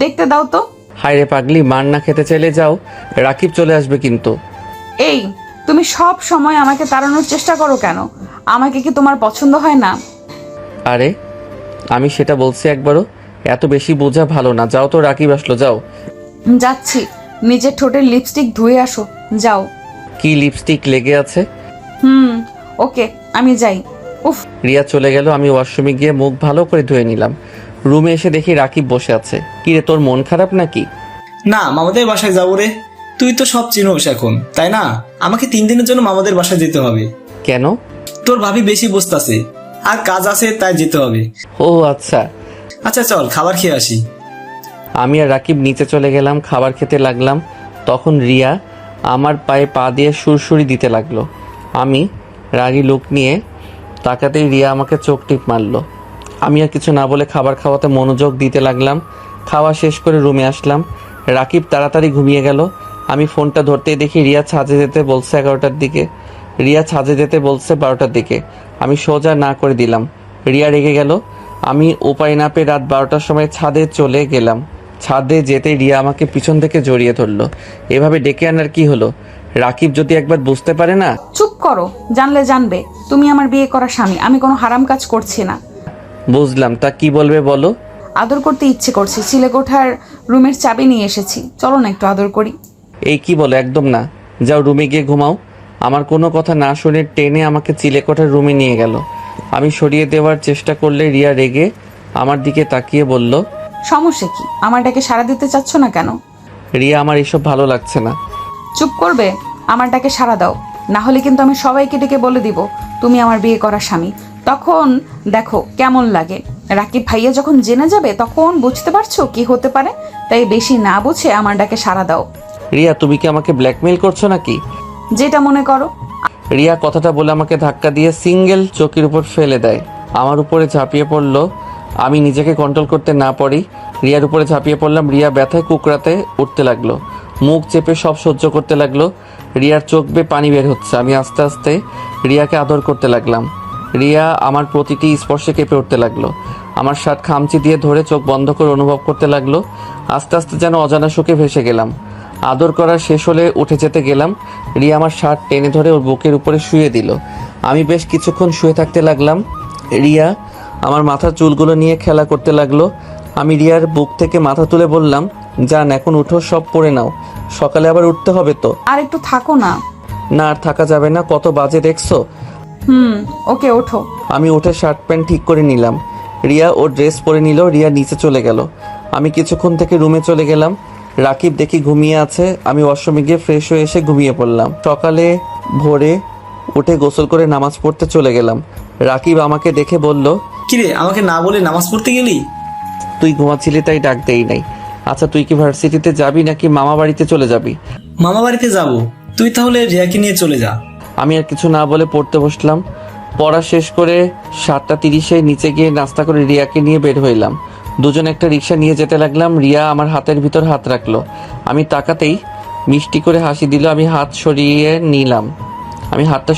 দেখতে দাও তো। হায় রে পাগলি, মার না খেতে চাইলে যাও, রাকিব চলে আসবে কিন্তু। এই, তুমি সব সময় আমাকে তাড়ানোর চেষ্টা করো কেন? আমাকে কি তোমার পছন্দ হয় না? আরে আমি সেটা বলছি একবারও? এত বেশি বোঝা ভালো না। যাও তো, রাকিব আসলো, যাও। যাচ্ছি, নিজের ঠোঁটের লিপস্টিক ধুয়ে আসো, যাও। কি লিপস্টিক লেগে আছে? ওকে, আমি যাই। উফ, রিয়া চলে গেল। আমি ওয়াশরুমে গিয়ে মুখ ভালো করে ধুয়ে নিলাম। রুমে এসে দেখি রাকিব বসে আছে। কি রে, তোর মন খারাপ নাকি? না, মামাদের বাসায় যাবো রে। তুই তো সব চিনোস এখন, তাই না? আমাকে 3 দিনের জন্য মামাদের বাসায় যেতে হবে। কেন? তোর ভাবি বেশি বসতাছে, আর কাজ আছে, তাই যেতে হবে। ও আচ্ছা। আচ্ছা চল, খাবার খেয়ে আসি। আমি আর রাকিব নিচে চলে গেলাম, খাবার খেতে লাগলাম। তখন রিয়া আমার পায়ে পা দিয়ে সুরসুরি দিতে লাগলো। আমি রাগী লুক নিয়ে তাকাতেই রিয়া আমাকে চোখ টিপ মারলো। আমি আর কিছু না বলে খাবার খাওয়াতে মনোযোগ দিতে লাগলাম। খাওয়া শেষ করে রুমে আসলাম। রাকিব তাড়াতাড়ি ঘুমিয়ে গেল। আমি ফোনটা ধরতেই দেখি রিয়া ছাদে যেতে বলছে 11টার দিকে। রিয়া ছাদে যেতে বলছে 12টার দিকে। আমি সোজা না করে দিলাম। রিয়া রেগে গেল। আমি উপায় না পেয়ে রাত 12টার সময় ছাদে চলে গেলাম। ছাদে যেতে রিয়া আমাকে পিছন থেকে জড়িয়ে ধরলো। এভাবে ডেকে আনার কি হলো? রাকিব যদি একবার বুঝতে পারে না। চুপ করো, জানলে জানবে। তুমি আমার বিয়ে করা স্বামী, আমি কোনো হারাম কাজ করছি না। বুঝলাম, তা কি বলবে বলো? আদর করতে ইচ্ছে করছে, চিলেকোঠার রুমের চাবি নিয়ে এসেছি, চলো না একটু আদর করি। এই কি বলো? একদম না, যাও রুমে গিয়ে ঘুমাও। আমার কোনো কথা না শুনে টেনে আমাকে চিলেকোঠার রুমে নিয়ে গেল। আমি সরিয়ে দেওয়ার চেষ্টা করলে রিয়া রেগে আমার দিকে তাকিয়ে বলল, সমস্যা কি? আমার ডাকে সাড়া দিতে চাচ্ছ না কেন? রিয়া, আমার এসব ভালো লাগছে না। চুপ করবে? আমার ডাকে সাড়া দাও, না হলে কিন্তু আমি সবাইকে ডেকে বলে দিব তুমি আমার বিয়ে করা স্বামী। তখন দেখো কেমন লাগে। রাকিব ভাইয়া যখন জেনে যাবে তখন বুঝতে পারছো কি হতে পারে। তাই বেশি না বুঝে আমার ডাকে সাড়া দাও। রিয়া, তুমি কি আমাকে ব্ল্যাকমেইল করছো নাকি? যেটা মনে করো। রিয়া কথাটা বলে আমাকে ধাক্কা দিয়ে সিঙ্গেল চৌকির উপর ফেলে দেয়। আমার উপরে ঝাঁপিয়ে পড়লো। আমি নিজেকে কন্ট্রোল করতে না পারি রিয়ার উপরে ঝাঁপিয়ে পড়লাম। রিয়া ব্যথায় কুকড়াতে উঠতে লাগলো, মুখ চেপে সব সহ্য করতে লাগলো। রিয়ার চোখ বেয়ে পানি বের হচ্ছে। আমি আস্তে আস্তে রিয়াকে আদর করতে লাগলাম। রিয়া আমার প্রতিটি স্পর্শে কেঁপে উঠতে লাগলো। আমার শার্ট খামচি দিয়ে ধরে চোখ বন্ধ করে অনুভব করতে লাগলো। আস্তে আস্তে যেন অজানা সুখে ভেসে গেলাম। আদর করা শেষ হলে উঠে যেতে গেলাম। রিয়া আমার শার্ট টেনে ধরে ওর বুকের উপরে শুয়ে দিল। আমি বেশ কিছুক্ষণ শুয়ে থাকতে লাগলাম। রিয়া আমার মাথার চুলগুলো নিয়ে খেলা করতে লাগলো। আমি রিয়ার বুক থেকে মাথা তুলে বললাম, যান এখন উঠো, সব পরে নাও, সকালে আবার উঠতে হবে তো। আর একটু থাকো না। না, আর থাকা যাবে না, কত বাজে দেখছো। ওকে, ওঠো। আমি উঠে শার্ট প্যান্ট ঠিক করে নিলাম। রিয়া ওর ড্রেস পরে নিল। রিয়া নিচে চলে গেল। আমি কিছুক্ষণ থেকে রুমে চলে গেলাম। রাকিব দেখি ঘুমিয়ে আছে। আমি ওয়াশরুমে গিয়ে ফ্রেশ হয়ে এসে ঘুমিয়ে পড়লাম। সকালে ভোরে উঠে গোসল করে নামাজ পড়তে চলে গেলাম। রাকিব আমাকে দেখে বলল, কিরে, আমাকে না বলে নামাজ পড়তে গেলি? তুই ঘুমাচ্ছিলি তাই ডাক দেই নাই। আচ্ছা, তুই কি ভার্সিটিতে যাবি নাকি মামা বাড়িতে চলে যাবি? মামা বাড়িতে যাব, তুই তাহলে রিয়াকে নিয়ে চলে যা। আমি আর কিছু না বলে পড়তে বসলাম। পড়া শেষ করে 7:30 নিচে গিয়ে নাস্তা করে রিয়াকে নিয়ে বের হইলাম। দুজন একটা রিক্সা নিয়ে যেতে লাগলাম। রিয়া আমার হাতের ভিতর হাত রাখলো। আমি তাকাতেই মিষ্টি করে হাসি দিল। আমি হাতটা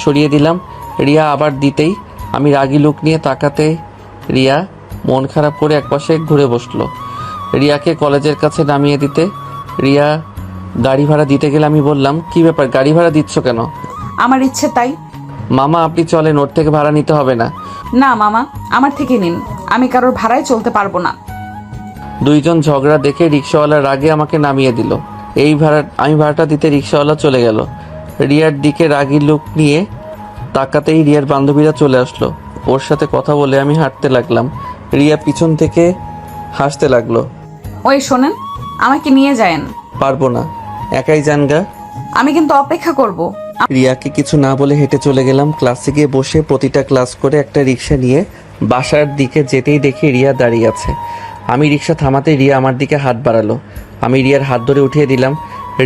সরিয়ে দিলাম। রিয়া আবার দিতেই আমি রাগী লুক নিয়ে তাকাতে রিয়া মন খারাপ করে একপাশে ঘুরে বসলো। রিয়াকে কলেজের কাছে নামিয়ে দিতে রিয়া গাড়ি ভাড়া দিতে গেলে আমি বললাম, কি ব্যাপার, গাড়ি ভাড়া দিচ্ছ কেন? আমার ইচ্ছে তাই। মামা আপনি চলেন, ওর থেকে ভাড়া নিতে হবে না। না মামা, আমার থেকে নিন, আমি কারোর ভাড়ায় চলতে পারবো না। দুইজন ঝগড়া দেখে রিক্সাওয়ালা রাগে আমাকে নামিয়ে দিল। আমি ভাড়াটা দিতে রিক্সাওয়ালা চলে গেল। রিয়ার দিকে রাগী লুক নিয়ে তাকাতেই রিয়ার বান্ধবীরা চলে আসলো। ওর সাথে কথা বলে আমি হাঁটতে লাগলাম। রিয়া পিছন থেকে হাসতে লাগলো। ওই শোনেন, আমাকে নিয়ে যায়েন। পারবো না, একাই যান গা। আমি কিন্তু অপেক্ষা করব। রিয়াকে কিছু না বলে হেঁটে চলে গেলাম। ক্লাসে গিয়ে বসে প্রতিটা ক্লাস করে একটা রিক্সা নিয়ে বাসার দিকে যেতেই দেখি রিয়া দাঁড়িয়ে আছে। আমি রিক্সা থামাতে রিয়া আমার দিকে হাত বাড়ালো। আমি রিয়ার হাত ধরে উঠিয়ে দিলাম।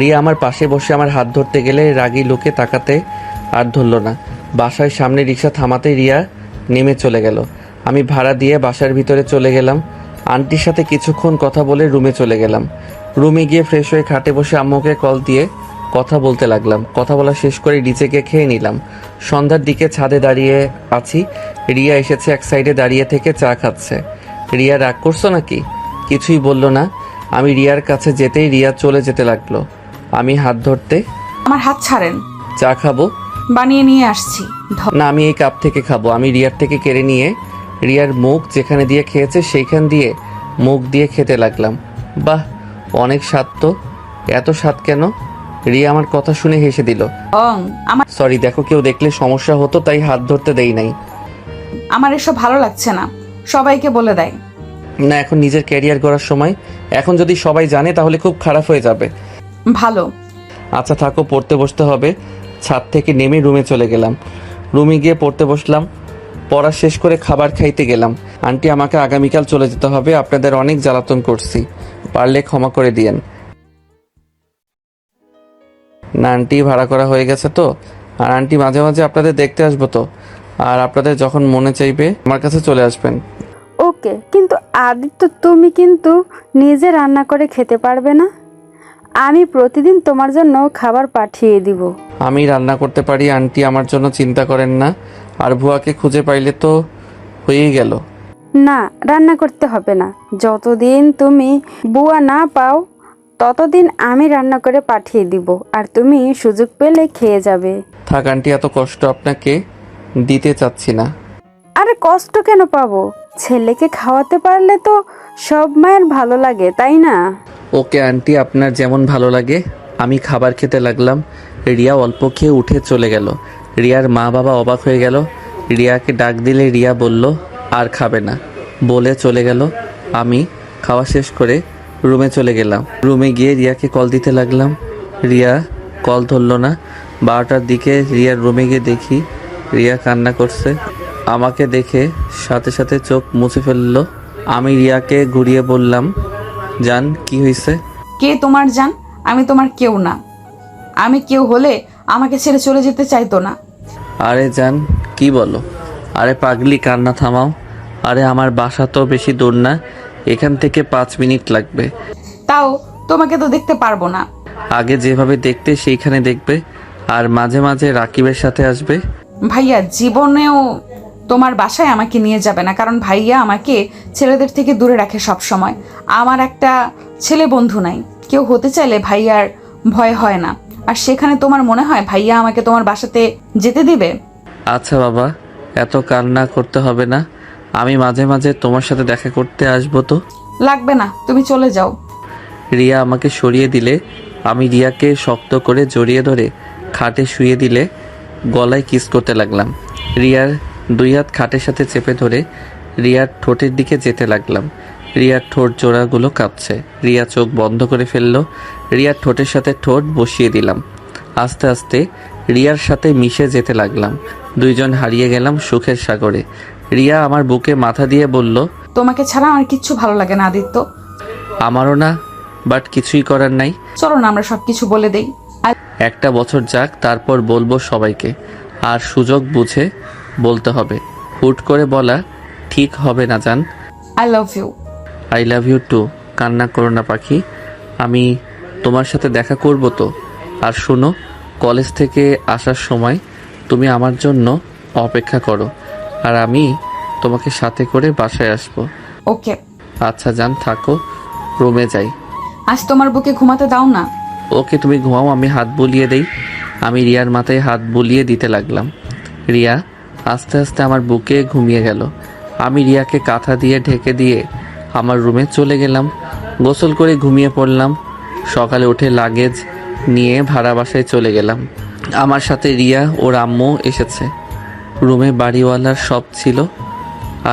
রিয়া আমার পাশে বসে আমার হাত ধরতে গেলে রাগী লোকে তাকাতে আর ধরলো না। বাসার সামনে রিক্সা থামাতে রিয়া নেমে চলে গেল। আমি ভাড়া দিয়ে বাসার ভিতরে চলে গেলাম। আন্টির সাথে কিছুক্ষণ কথা বলে রুমে চলে গেলাম। রুমে গিয়ে ফ্রেশ হয়ে খাটে বসে আম্মুকে কল দিয়ে কথা বলতে লাগলাম। কথা বলা শেষ করে নিচে গিয়ে খেয়ে নিলাম। সন্ধ্যার দিকে ছাদে দাঁড়িয়ে আছি। রিয়া এসেছে, এক সাইডে দাঁড়িয়ে থেকে চা খাচ্ছে। রিয়া রাগ করছো নাকি? কিছুই বলল না। আমি রিয়ার কাছে যেতেই রিয়া চলে যেতে লাগলো। আমি হাত ধরতে, আমার হাত ছাড়েন। চা খাবো? বানিয়ে নিয়ে আসছি। না, আমি এই কাপ থেকে খাবো। আমি রিয়ার থেকে কেড়ে নিয়ে রিয়ার মুখ যেখানে দিয়ে খেয়েছে সেইখান দিয়ে মুখ দিয়ে খেতে লাগলাম। বাহ, অনেক স্বাদ তো। এত স্বাদ কেন? রিয়া আমার কথা শুনে হেসে দিল। আমার সরি, দেখো কেউ দেখলে সমস্যা হতো তাই হাত ধরতে দেই নাই। আমার এসব ভালো লাগছে না, সবাইকে বলে দেয়। না, এখন নিজের ক্যারিয়ার গড়ার সময়। এখন যদি সবাই জানে তাহলে খুব খারাপ হয়ে যাবে। ভালো। আচ্ছা থাকো, পড়তে বসতে হবে। ছাদ থেকে নেমে রুমে চলে গেলাম। রুমে গিয়ে পড়তে বসলাম। পড়া শেষ করে খাবার খাইতে গেলাম। আন্টি, আমাকে আগামীকাল চলে যেতে হবে। আপনাদের অনেক জ্বালাতন করছি, পারলে ক্ষমা করে দিয়েন। না আন্টি, ভাড়া করা হয়ে গেছে তো। আর আন্টি, মাঝে মাঝে আপনাদের দেখতে আসবো তো। আর আপনাদের যখন মনে চাইবে আমার কাছে চলে আসবেন। ওকে, কিন্তু আদিত্য তুমি কিন্তু নিজে রান্না করে খেতে পারবে না? আমি প্রতিদিন তোমার জন্য খাবার পাঠিয়ে দিব। আমি রান্না করতে পারি আন্টি, আমার জন্য চিন্তা করেন না। আর ভুয়াকে খুঁজে পাইলে তো হয়েই গেল। না, রান্না করতে হবে না। যতদিন তুমি বুয়া না পাও ততদিন আমি রান্না করে পাঠিয়ে দিব, আর তুমি সুযোগ পেলে খেয়ে যাবে। থাক আন্টি, এত কষ্ট আপনাকে দিতে চাচ্ছি না। আরে কষ্ট কেন পাবো? ছেলেকে খাওয়াতে পারলে তো সব মায়ের ভালো লাগে, তাই না? ওকে আন্টি, আপনার যেমন ভালো লাগে। আমি খাবার খেতে লাগলাম। রিয়া অল্প খেয়ে উঠে চলে গেল। রিয়ার মা বাবা অবাক হয়ে গেল। রিয়াকে ডাক দিলে রিয়া বলল আর খাবে না, বলে চলে গেল। আমি খাওয়া শেষ করে রুমে চলে গেলাম। রুমে গিয়ে রিয়াকে কল দিতে লাগলাম। রিয়া কল ধরল না। 12টার দিকে রিয়ার রুমে গিয়ে দেখি রিয়া কান্না করছে। আমাকে দেখে সাথে সাথে চোখ মুছে ফেললো। আমি রিয়াকে ঘুরিয়ে বললাম, জান কি হয়েছে? কে তোমার জান? আমি তোমার কেউ না। আমি কেউ হলে আমাকে ছেড়ে চলে যেতে চাইতো না। আরে জান, কি বলো? আরে পাগলি, কান্না থামাও। আরে আমার বাসা তো বেশি দূর না, এখান থেকে 5 মিনিট লাগবে। তাও তোমাকে তো দেখতে পারবো না। আগে যেভাবে দেখতে সেইখানে দেখবে, আর মাঝে মাঝে রাকিবের সাথে আসবে। ভাইয়া জীবনেও তোমার বাসায় আমাকে নিয়ে যাবে না, কারণ ভাইয়া আমাকে ছেলেদের থেকে দূরে রাখে সব সময়। আমার একটা ছেলে বন্ধু নাই। কেউ হতে চাইলে ভাইয়ার ভয় হয় না। আর সেখানে তোমার মনে হয় ভাইয়া আমাকে তোমার বাসাতে যেতে দিবে? আচ্ছা বাবা, এত কান্না করতে হবে না। আমি মাঝে মাঝে তোমার সাথে দেখা করতে আসবো তো। লাগবে না, তুমি চলে যাও। রিয়া আমাকে সরিয়ে দিলে আমি রিয়াকে শক্ত করে জড়িয়ে ধরে খাটে শুয়ে দিলে গলায় কিস করতে লাগলাম। রিয়ার 2 হাত খাটের সাথে চেপে ধরে রিয়ার ঠোঁটের দিকে যেতে লাগলাম। রিয়ার ঠোঁট জোড়াগুলো কাঁপছে। রিয়া চোখ বন্ধ করে ফেললো। রিয়ার ঠোঁটের সাথে ঠোঁট বসিয়ে দিলাম। আস্তে আস্তে রিয়ার সাথে মিশে যেতে লাগলাম। দুইজন হারিয়ে গেলাম সুখের সাগরে। রিয়া আমার বুকে মাথা দিয়ে বলল, তোমাকে ছাড়া আমার কিচ্ছু ভালো লাগে না আদিত্য। আমারও না, বাট কিছুই করার নাই। চলো না আমরা সবকিছু বলে দেই। একটা বছর যাক, তারপর বলবো সবাইকে। আর সুযোগ বুঝে বলতে হবে। হুট করে বলা ঠিক হবে না জান। I love you. I love you too. কান্না করো না পাখি, আমি তোমার সাথে দেখা করব তো। আর শোনো, কলেজ থেকে আসার সময় তুমি আমার জন্য অপেক্ষা করো, আর আমি তোমাকে সাথে করে বাসায় আসবো। ওকে। আচ্ছা জান, থাকো, রুমে যাই। আজ তোমার বুকে ঘুমাতে দাও না। ওকে, তুমি ঘুমাও, আমি হাত বুলিয়ে দেই। আমি রিয়ার মাথায় হাত বুলিয়ে দিতে লাগলাম। রিয়া আস্তে আস্তে আমার বুকে ঘুমিয়ে গেল। আমি রিয়াকে কাঁথা দিয়ে ঢেকে দিয়ে আমার রুমে চলে গেলাম। গোসল করে ঘুমিয়ে পড়লাম। সকালে উঠে লাগেজ নিয়ে ভাড়া বাসায় চলে গেলাম। আমার সাথে রিয়া ওর আম্মু এসেছে। রুমে বাড়িওয়ালার সব ছিল,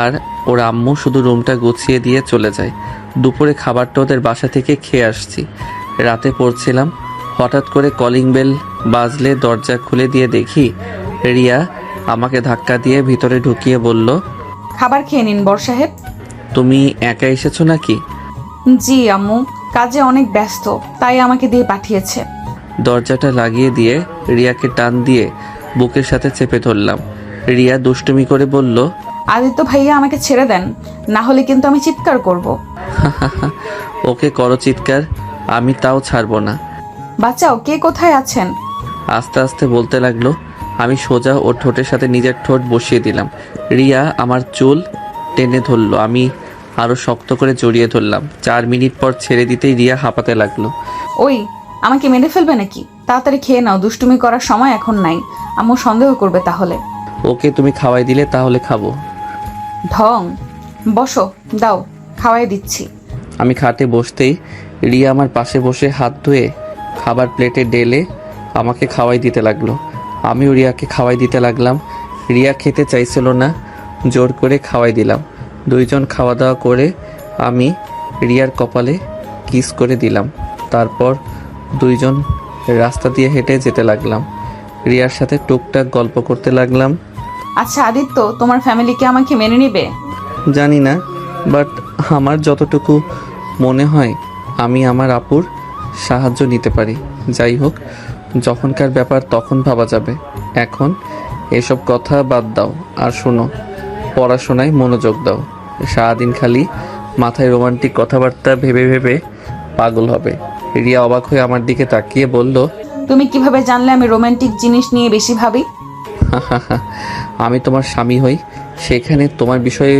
আর ওর আম্মু শুধু রুমটা গুছিয়ে দিয়ে চলে যায়। দুপুরে খাবারটা ওদের বাসা থেকে খেয়ে আসছি। রাতে পড়ছিলাম, হঠাৎ করে কলিং বেল বাজলে দরজা খুলে দিয়ে দেখি রিয়া আমাকে ধাক্কা দিয়ে ভিতরে ঢুকিয়ে বলল, খাবার খেয়ে নিন বড় সাহেব। তুমি একা এসেছো নাকি? জি আম্মু, কাজে অনেক ব্যস্ত, তাই আমাকে দিয়ে পাঠিয়েছে। দরজাটা লাগিয়ে দিয়ে রিয়াকে টান দিয়ে বুকের সাথে চেপে ধরলাম। রিয়া দুষ্টুমি করে বলল, আদিত্য ভাইয়া আমাকে ছেড়ে দেন, না হলে কিন্তু আমি চিৎকার করব। ওকে করো চিৎকার, আমি তাও ছাড়বো না। বাচ্চাও, কে কোথায় আছেন? আস্তে আস্তে বলতে লাগলো। আমি সোজা ওর ঠোঁটের সাথে নিজের ঠোঁট বসিয়ে দিলাম। রিয়া আমার চুল টেনে ধরলো, আমি আরো শক্ত করে জড়িয়ে ধরলাম। 4 মিনিট পর ছেড়ে দিতেই রিয়া হাঁপাতে লাগলো। ওই, আমাকে মেরে ফেলবে নাকি? তাড়াতাড়ি খেয়ে নাও, দুষ্টুমি করার সময় এখন নাই। আম্মু সন্দেহ করবে তাহলে। ওকে, তুমি খাওয়াই দিলে তাহলে খাবো। ঢং। বসো, দাও খাওয়াই দিচ্ছি। আমি খাটে বসতেই রিয়া আমার পাশে বসে হাত ধুয়ে খাবার প্লেটে ঢেলে আমাকে খাওয়াই দিতে লাগলো। আমিও রিয়াকে খাওয়াই দিতে লাগলাম। রিয়া খেতে চাইছিল না, জোর করে খাওয়াই দিলাম। দুইজন খাওয়া দাওয়া করে আমি রিয়ার কপালে কিস করে দিলাম। তারপর দুইজন রাস্তা দিয়ে হেঁটে যেতে লাগলাম। রিয়ার সাথে টুকটাক গল্প করতে লাগলাম। আচ্ছা আদিত্য, তোমার ফ্যামিলি কি আমাকে মেনে নিবে? জানি না, বাট আমার যতটুকু মনে হয় আমি আমার আপুর সাহায্য নিতে পারি। যাই হোক, যখনকার ব্যাপার তখন ভাবা যাবে। এখন এসব কথা বাদ দাও, আর শোনো, পড়াশোনায় মনোযোগ দাও। সারাদিন খালি মাথায় রোমান্টিক কথাবার্তা ভেবে ভেবে পাগল হবে। রিয়া অবাক হয়ে আমার দিকে তাকিয়ে বলল, তুমি কিভাবে জানলে আমি রোমান্টিক জিনিস নিয়ে বেশি ভাবি? আমি তোমার স্বামী হই, সেখানে তোমার বিষয়ে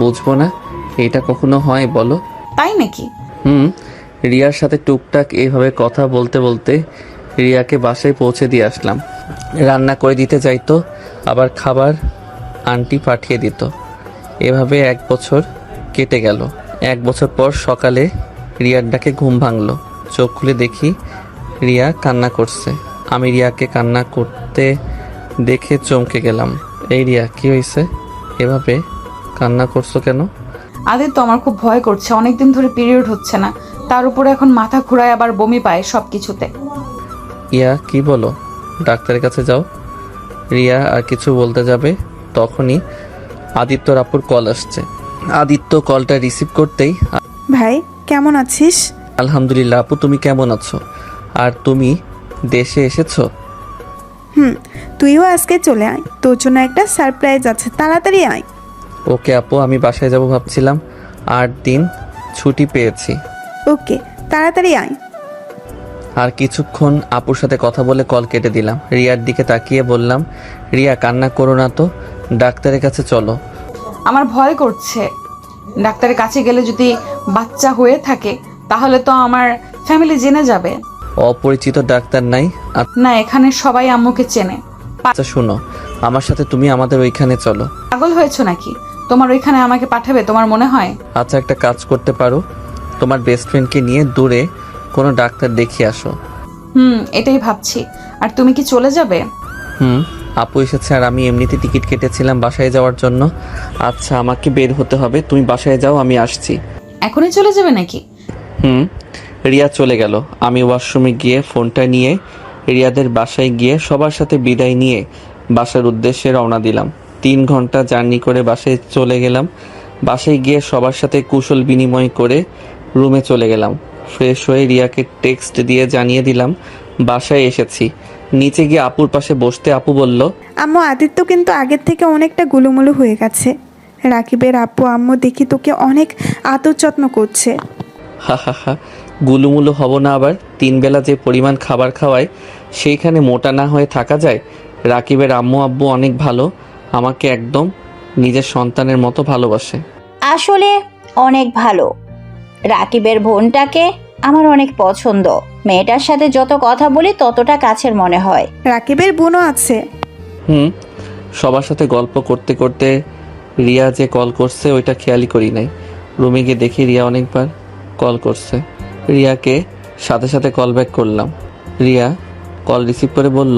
বুঝবো না? এটা কখনো হয় বলো? তাই নাকি? রিয়ার সাথে টুকটাক এইভাবে কথা বলতে বলতে রিয়াকে বাসায় পৌঁছে দিয়ে আসলাম। রান্না করে দিতে যাইতো, আবার খাবার আন্টি পাঠিয়ে দিত। এভাবে 1 বছর কেটে গেল। 1 বছর পর সকালে রিয়ার ডাকে ঘুম ভাঙলো। চোখ খুলে দেখি রিয়া কান্না করছে। আমি রিয়াকে কান্না করতে দেখে চমকে গেলাম। এই রিয়া, কি হয়েছে? এভাবে কান্না করছো কেন? আদিত্য, আমার খুব ভয় করছে, অনেকদিন ধরে পিরিয়ড হচ্ছে না, তার উপরে এখন মাথা ঘুরায়, আবার বমি পায় সবকিছুতে। ইয়া, কি বলো? ডাক্তারের কাছে যাও। রিয়া আর কিছু বলতে যাবে, তখনই আদিত্যর আপুর কল আসছে। আদিত্য কলটা রিসিভ করতেই, ভাই কেমন আছিস? আলহামদুলিল্লাহ আপু, তুমি কেমন আছো? আর তুমি দেশে এসেছো? তুইও আজকে চলে আয়, তোর জন্য একটা সারপ্রাইজ আছে, তাড়াতাড়ি আয়। ওকে আপু, আমি বাসায় যাব ভাবছিলাম, 8 দিন ছুটি পেয়েছি। ওকে, তাড়াতাড়ি আয়। আর কিছুক্ষণ আপুর সাথে কথা বলে কল কেটে দিলাম। রিয়ার দিকে তাকিয়ে বললাম, রিয়া কান্না করো না তো, ডাক্তারের কাছে চলো। আমার ভয় করছে, ডাক্তারের কাছে গেলে যদি বাচ্চা হয়ে থাকে তাহলে তো আমার ফ্যামিলি জেনে যাবে। অপরিচিত ডাক্তার নাই? না, এখানে সবাই আম্মুকে চেনে। আচ্ছা শোনো, আমার সাথে তুমি আমাদের ওইখানে চলো। পাগল হয়েছো নাকি? তোমার ওইখানে আমাকে পাঠাবে তোমার মনে হয়? আচ্ছা, একটা কাজ করতে পারো, তোমার বেস্ট ফ্রেন্ডকে নিয়ে দূরে কোনো ডাক্তার দেখিয়ে আসো। এটাই ভাবছি। আর তুমি কি চলে যাবে? আপু এসেছে, আর আমি এমনিতে টিকিট কেটেছিলাম বাসায় যাওয়ার জন্য। আচ্ছা, আমাকে বের হতে হবে, তুমি বাসায় যাও, আমি আসছি। এখনই চলে যাবে নাকি? রিয়া চলে গেল। আমি ওয়াশরুমে গিয়ে ফোনটা নিয়ে রিয়াদের বাসায় গিয়ে সবার সাথে বিদায় নিয়ে বাসার উদ্দেশ্যে রওনা দিলাম। 3 ঘন্টা জার্নি করে বাসায় চলে গেলাম। বাসায় গিয়ে সবার সাথে কুশল বিনিময় করে রুমে চলে গেলাম। ফ্রেশ হয়ে রিয়াকে টেক্সট দিয়ে জানিয়ে দিলাম বাসায় এসেছি। নিচে গিয়ে আপুর পাশে বসতে আপু বলল, আম্মু আদিত্য কিন্তু আগের থেকে অনেকটা গুলুমুলু হয়ে গেছে। রাকিবের আব্বু আম্মু দেখি তোকে অনেক আদর যত্ন করছে। হা হা হা, গুলুমুলু হব না আবার? 3 বেলা যে পরিমাণ খাবার খাওয়ায় সেইখানে মোটা না হয়ে থাকা যায়? রাকিবের আম্মু আব্বু অনেক ভালো, আমাকে একদম নিজের সন্তানের মতো ভালোবাসে। আসলে অনেক ভালো। রাকিবের বোনটাকে আমার অনেক পছন্দ। মেয়েটার সাথে যত কথা বলি ততটা কাছের মনে হয়। রাকিবের বোনও আছে। সবার সাথে গল্প করতে করতে রিয়া যে কল করছে ওইটা খেয়ালই করি নাই। রুমে গিয়ে দেখি রিয়া অনেকবার কল করছে। রিয়াকে সাথে সাথে কল ব্যাক করলাম। রিয়া কল রিসিভ করে বলল,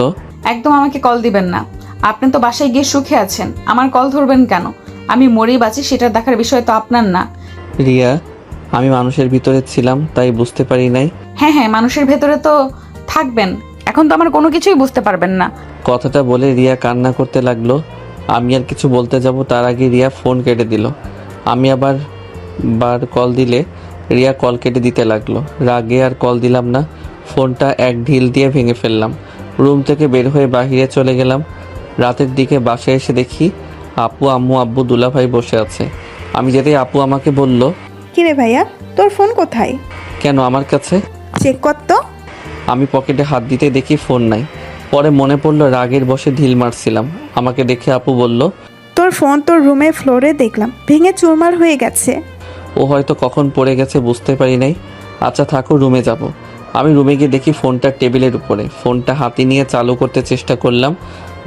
একদম আমাকে কল দিবেন না। আপনি তো বাসায় গিয়ে সুখে আছেন, আমার কল ধরবেন কেন? আমি মরি বাঁচি সেটা দেখার বিষয় তো আপনার না। রিয়া, আমি মানুষের ভিতরে ছিলাম তাই বুঝতে পারি নাই। হ্যাঁ, মানুষের ভেতরে তো থাকবেন, এখন তো আমার কোনো কিছুই বুঝতে পারবেন না। কথাটা বলে রিয়া কান্না করতে লাগলো। আমি আর কিছু বলতে যাব তার আগে রিয়া ফোন কেটে দিল। আমি আবার কল দিলে রিয়া কল কেটে দিতে লাগলো। রাগে আর কল দিলাম না, ফোনটা এক ঢিল দিয়ে ভেঙে ফেললাম। রুম থেকে বের হয়ে বাহিরে চলে গেলাম। রাতের দিকে বাসায় এসে দেখি আপু আম্মু আব্বু দুলাভাই বসে আছে। আমি যেতেই আপু আমাকে বলল, কিরে ভাইয়া, তোর ফোন কোথায়? কেন আমার কাছে? চেক কর তো। আমি পকেটে হাত দিতে দেখি ফোন নাই। পরে মনে পড়লো রাগের বশে ঢিল মারছিলাম। আমাকে দেখে আপু বলল, তোর ফোন তোর রুমে ফ্লোরে দেখলাম ভেঙে চুরমার হয়ে গেছে। ও হয়তো কখন পড়ে গেছে বুঝতে পারি নাই। আচ্ছা থাকো, রুমে যাব। আমি রুমে গিয়ে দেখি ফোনটা টেবিলের উপরে। ফোনটা হাতে নিয়ে চালু করতে চেষ্টা করলাম,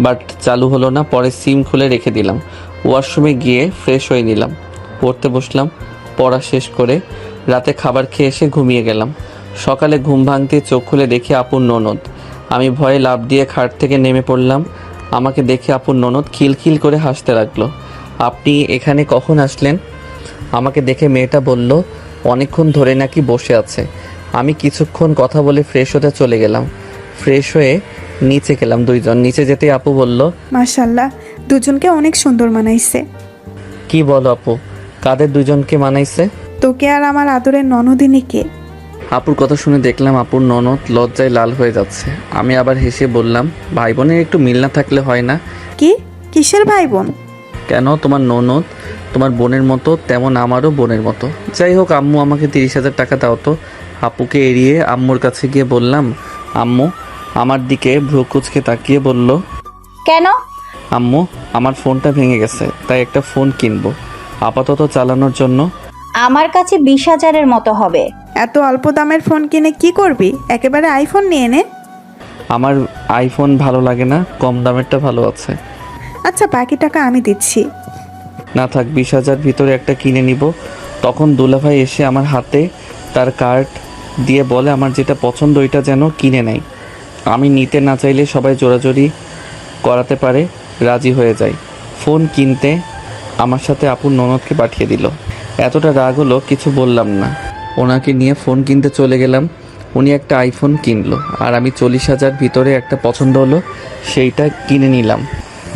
বাট চালু হলো না। পরে সিম খুলে রেখে দিলাম। ওয়াশরুমে গিয়ে ফ্রেশ হয়ে নিলাম, পড়তে বসলাম। পড়া শেষ করে রাতে খাবার খেয়ে এসে ঘুমিয়ে গেলাম। সকালে ঘুম ভাঙতে চোখ খুলে দেখি আপুর ননদ। আমি ভয়ে লাফ দিয়ে খাট থেকে নেমে পড়লাম। আমাকে দেখে আপুর ননদ খিলখিল করে হাসতে লাগলো। আপনি এখানে কখন আসলেন? আমাকে দেখে মেয়েটা বলল, অনেকক্ষণ ধরে নাকি বসে আছে। আমি কিছুক্ষণ কথা বলে ফ্রেশ হতে চলে গেলাম। ফ্রেশ হয়ে নিচে গেলাম। দুইজন নিচে যেতেই আপু বলল, মাশাল্লাহ, দুজনকে অনেক সুন্দর মানাইছে। কি বলো আপু, কাদের দুজনকে মানাইছে? তোকে আর আমার আদরের ননদিনীকে। আপুর কথা শুনে দেখলাম আপুর ননদ লজ্জায় লাল হয়ে যাচ্ছে। আমি আবার হেসে বললাম, ভাই বোনের একটু মিল না থাকলে হয় না? কি? কিসের ভাই বোন? কেন, তোমার ননদ তোমার বোনের মতো, তেমন আমারও বোনের মতো। যাই হোক, আম্মু আমাকে 30,000 টাকা দাও তো। আপুকে এড়িয়ে আম্মুর কাছে গিয়ে বললাম, আম্মু আমার দিকে ভ্রু কুচকে তাকিয়ে বলল, কেন? আম্মু আমার ফোনটা ভেঙে গেছে, তাই একটা ফোন কিনবো আপাতত চালানোর জন্য। আমার কাছে 20,000-এর মতো হবে। এত অল্প দামের ফোন কিনে কি করবি? একেবারে আইফোন নিয়ে নে। আমার আইফোন ভালো লাগে না, কম দামেরটা ভালো আছে। আচ্ছা, বাকি টাকা আমি দিচ্ছি। না থাক, 20,000 ভিতরে একটা কিনে নিব। তখন দুলাভাই এসে আমার হাতে তার কার্ড দিয়ে বলে, আমার যেটা পছন্দ ওইটা যেন কিনে নেয়। আমি নিতে না চাইলে সবাই জোরাজোরি করাতে পারে, রাজি হয়ে যায়। ফোন কিনতে আমার সাথে আপুর ননদকে পাঠিয়ে দিল। এতটা রাগ হলো কিছু বললাম না। ওনাকে নিয়ে ফোন কিনতে চলে গেলাম। উনি একটা আইফোন কিনলো আর আমি 40,000 ভিতরে একটা পছন্দ হলো, সেইটা কিনে নিলাম।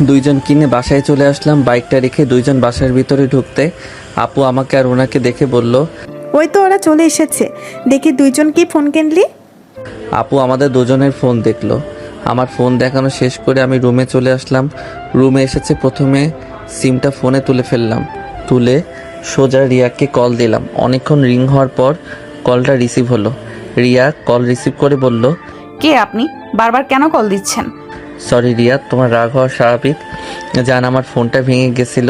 দুইজন কিনে বাসায় চলে আসলাম। বাইকটা রেখে দুইজন বাসার ভিতরে ঢুকতে আপু আমাকে আর ওনাকে দেখে বলল, ওই তো ওরা চলে এসেছে। দেখি দুইজন কি ফোন কিনলি? আপু আমাদের দুজনের ফোন দেখলো। আমার ফোন দেখানো শেষ করে আমি রুমে চলে আসলাম। রুমে এসেছে প্রথমে সিমটা ফোনে তুলে ফেললাম। তুলে সোজা রিয়াকে কল দিলাম। অনেকক্ষণ রিং হওয়ার পর কলটা রিসিভ হলো। রিয়া কল রিসিভ করে বলল, কে আপনি? বারবার কেন কল দিচ্ছেন? সরি রিয়া, তোমার রাগ হওয়া স্বাভাবিক। জান, আমার ফোনটা ভেঙে গেছিল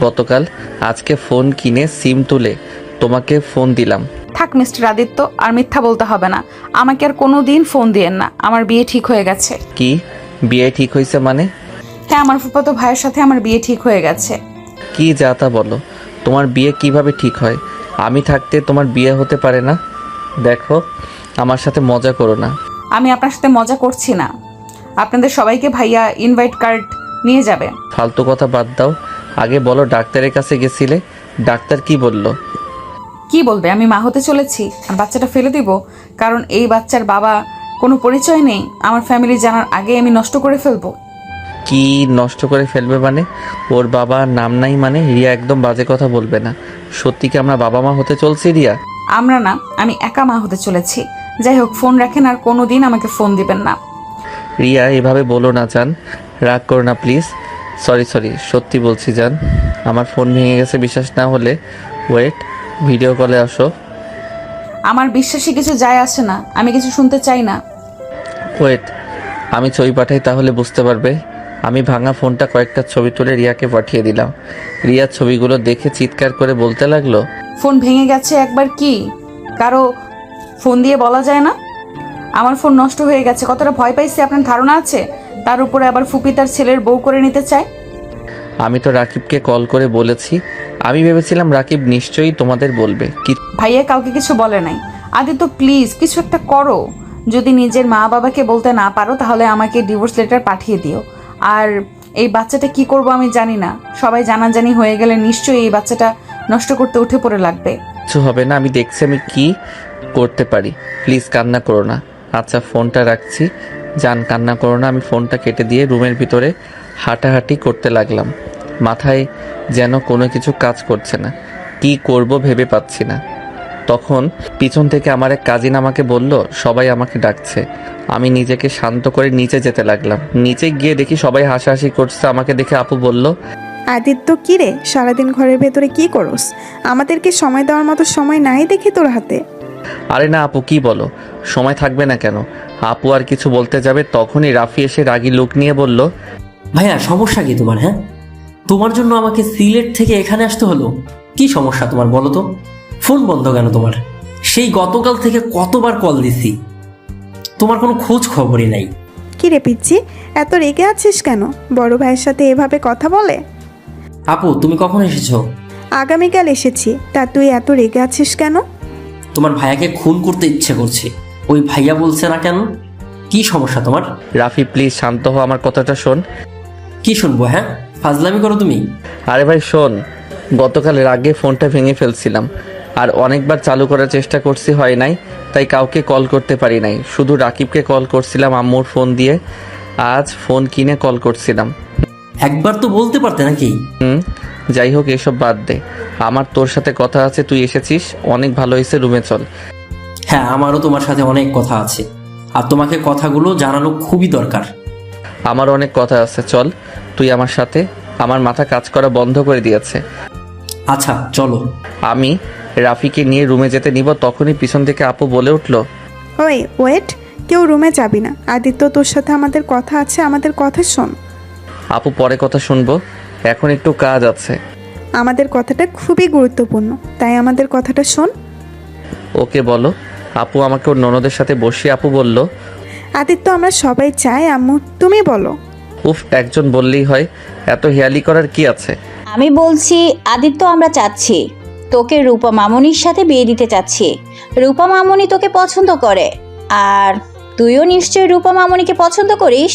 গতকাল। আজকে ফোন কিনে সিম তুলে তোমাকে ফোন দিলাম। থাক মিস্টার আদিত্য, আর মিথ্যা বলতে হবে না। আমাকে আর কোনো দিন ফোন দিয়েন না। আমার বিয়ে ঠিক হয়ে গেছে। কি বিয়ে ঠিক হয়েছে মানে? হ্যাঁ, আমার ফুফাতো ভাইয়ের সাথে আমার বিয়ে ঠিক হয়ে গেছে। কি যা তা বলো, তোমার বিয়ে কিভাবে ঠিক হয়? আমি থাকতে তোমার বিয়ে হতে পারে না। দেখো, আমার সাথে মজা করো না। আমি আপনার সাথে মজা করছি না। আপনাদের সবাইকে ভাইয়া ইনভাইট কার্ড নিয়ে যাবে। ফালতু কথা বাদ দাও, আগে বলো ডাক্তারের কাছে গেছিলে, ডাক্তার কি বলল? কি বলবে আমি মা হতে চলেছি আর বাচ্চাটা ফেলে দিব? কারণ এই বাচ্চার বাবা কোনো পরিচয় নেই, আমার ফ্যামিলি জানার আগে আমি নষ্ট করে ফেলবো। কি নষ্ট করে ফেলবে মানে? ওর বাবার নাম নাই মানে? রিয়া একদম বাজে কথা বলবে না। সত্যি কি আমরা বাবা মা হতে চলছি রিয়া? আমরা না, আমি একা মা হতে চলেছি। যাই হোক, ফোন রাখেন আর কোনো দিন আমাকে ফোন দিবেন না। রিয়া এভাবে বলো না জান, রাগ করো না প্লিজ। সরি সত্যি বলছি জান, আমার ফোন ভেঙে গেছে। বিশ্বাস না হলে ওয়েট, ভিডিও কলে আসো। আমার বিশ্বাসে কিছু যায় আসে না, আমি কিছু শুনতে চাই না। ওয়েট, আমি ছবি পাঠাই তাহলে বুঝতে পারবে। আমি ভাঙা ফোনটা কয়েকটা ছবি তুলে রিয়াকে পাঠিয়ে দিলাম। রিয়া ছবিগুলো দেখে চিৎকার করে বলতে লাগলো, ফোন ভেঙে গেছে একবার কি কারো ফোন দিয়ে বলা যায় না? আমার ফোন নষ্ট হয়ে গেছে, কতটা ভয় পাইছি আপনার ধারণা আছে? তার উপরে আবার ফুপি তার ছেলের বউ করে নিতে চায়। আমি তো রাকিবকে কল করে বলেছি। আমি ভেবেছিলাম রাকিব নিশ্চয়ই তোমাদের বলবে। কি ভাইয়া কাউকে কিছু বলে নাই। আদিত্য প্লিজ কিছু একটা করো। যদি নিজের মা বাবাকে বলতে না পারো তাহলে আমাকে ডিভোর্স লেটার পাঠিয়ে দিও। আর এই বাচ্চাটা কি করব আমি জানি না, সবাই জানাজানি হয়ে গেলে নিশ্চয়ই এই বাচ্চাটা নষ্ট করতে উঠে পড়ে লাগবে। কিছু হবে না, আমি দেখছি আমি কি করতে পারি। প্লিজ কান্না করো না। আচ্ছা ফোনটা রাখছি, জান কান্না করো না। আমি ফোনটা কেটে দিয়ে রুমের ভিতরে হাঁটাহাঁটি করতে লাগলাম। মাথায় যেন কোনো কিছু কাজ করছে না, কি করব ভেবে পাচ্ছি না। তখন পিছন থেকে আমার এক কাজিন আমাকে বলল সবাই আমাকে ডাকছে। আমি নিজেকে শান্ত করে নিচে যেতে লাগলাম। নিচে গিয়ে দেখি সবাই হাসাহাসি করছে। আমাকে দেখে আপু বলল, আদিত্য কি রে, সারাদিন ঘরের ভেতরে কি করস? আমাদেরকে সময় দেওয়ার মতো সময় নাই দেখি তোর হাতে। আরে না আপু, কি বলো, সময় থাকবে না কেন? আপু আর কিছু বলতে যাবে তখনই রাফি এসে রাগী লুক নিয়ে বলল, ভাইয়া সমস্যা কি তোমার? হ্যাঁ, তোমার জন্য আমাকে সিলেট থেকে এখানে আসতে হলো। কি সমস্যা তোমার বলো তো? ফোন বন্ধ কেন তোমার? সেই গতকাল থেকে কতবার কল দিছি, তোমার কোনো খোঁজ খবরই নাই। কি রে পিচ্ছি, এত রেগে আছিস কেন? বড় ভাইয়ের সাথে এভাবে কথা বলে? আপু তুমি কখন এসেছো? আগামীকাল এসেছি, তা তুই এত রেগে আছিস কেন? তোমার ভাইয়াকে খুন করতে ইচ্ছে করছে, ওই ভাইয়া বলছে না কেন? কি সমস্যা তোমার? রাফি প্লিজ শান্ত হও, আমার কথাটা শোন। কি শুনবো? হ্যাঁ, ফাজলামি করো তুমি। আরে ভাই শোন, গতকাল রাগে ফোনটা ভেঙে ফেলছিলাম আর অনেকবার চালু করার চেষ্টা করছি, হয় নাই, তাই কাউকে কল করতে পারি নাই। শুধু রাকিবকে কল করছিলাম আম্মুর ফোন দিয়ে। আজ ফোন কিনে কল করছিলাম। একবার তো বলতে পারতে নাকি? যাই হোক এসব বাদ দে, আমার তোর সাথে কথা আছে। তুই এসেছিস, অনেক ভালো হয়েছে, রুমে চল। হ্যাঁ, আমারও তোমার সাথে অনেক কথা আছে, আর তোমাকে কথাগুলো জানানো খুবই দরকার। আমার অনেক কথা আছে, চল তুই আমার সাথে। আমার মাথা কাজ করা বন্ধ করে দিয়েছে। আচ্ছা চলো। আমি রাফিকে নিয়ে রুমে যেতে নিব, তখনই পিছন থেকে আপু বলে উঠলো, ওই ওয়েট, কেউ রুমে যাবি না। আদিত্য তোর সাথে আমাদের কথা আছে, আমাদের কথা শোন। আপু পরে কথা শুনবো, এখন একটু কাজ আছে। আমাদের কথাটা খুবই গুরুত্বপূর্ণ, তাই আমাদের কথাটা শোন। ওকে বলো। আপু আমাকে ওর ননদের সাথে বসিয়ে আপু বলল, আদিত্য আমরা সবাই চাই, আম্মু তুমি বলো। উফ, একজন বললেই হয়, এত হেয়ালি করার কি আছে? আমি বলছি আদিত্য, আমরা চাচ্ছি তোকে রূপা মামনির সাথে বিয়ে দিতে চাচ্ছি। রূপা মামনি তোকে পছন্দ করে, আর তুইও নিশ্চয়ই রূপা মামনিকে পছন্দ করিস।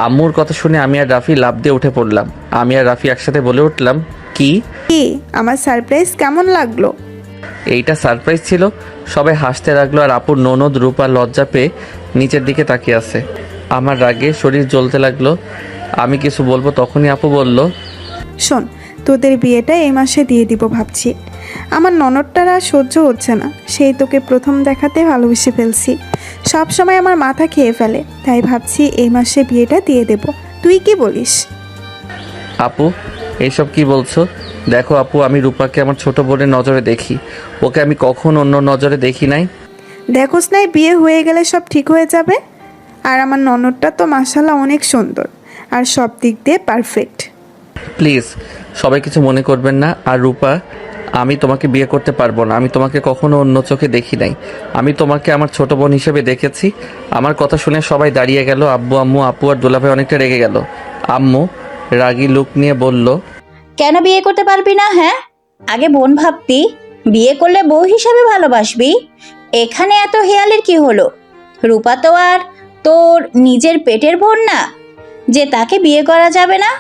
আম্মুর কথা শুনে আমি আর রাফি লাফ দিয়ে উঠে পড়লাম। আমি আর রাফি একসাথে বলে উঠলাম, কি? কি আমার সারপ্রাইজ কেমন লাগলো? এইটা সারপ্রাইজ ছিল? সবাই হাসতে লাগলো আর আপুর ননদ রূপা লজ্জা পেয়ে নিচের দিকে তাকিয়ে আছে। আমার রাগে শরীর জ্বলতে লাগলো। আমি কিছু বলবো তখনই আপু বলল, শোন, তোদের বিয়েটা এই মাসে দিয়ে দিব ভাবছি। আমার ননদটার আর সহ্য হচ্ছে না, সেই তোকে প্রথম দেখাতে ভালোবেসে ফেলছি। সব সময় আমার মাথা খেয়ে ফেলে, তাই ভাবছি এই মাসে বিয়েটা দিয়ে দেব। তুই কি বলিস? আপু এইসব কি বলছো? দেখো আপু, আমি রূপাকে আমার ছোট বোনের নজরে দেখি, ওকে আমি কখন অন্য নজরে দেখি নাই। দেখোস নাই, বিয়ে হয়ে গেলে সব ঠিক হয়ে যাবে। আর আমার ননদটা তো মাশাআল্লাহ অনেক সুন্দর আর সব দিক দিয়ে পারফেক্ট। প্লিজ সবাই কিছু মনে করবেন না। আর রূপা, আমি তোমাকে বিয়ে করতে পারবো না। আমি তোমাকে কখনো অন্য চোখে দেখি নাই। আমি তোমাকে আমার ছোট বোন হিসেবে দেখেছি। আমার কথা শুনে সবাই দাঁড়িয়ে গেল। আব্বু আম্মু আপু আর দুলাভাই অনেকটা রেগে গেল। আম্মু রাগী লুক নিয়ে বলল, কেন বিয়ে করতে পারবি না? হ্যাঁ, আগে বোন ভাবতি, বিয়ে করলে বউ হিসাবে ভালোবাসবি। এখানে এত হেয়ালের কি হলো? রূপা তো আর তোর নিজের পেটের বোন না যে তাকে বিয়ে করা যাবে না।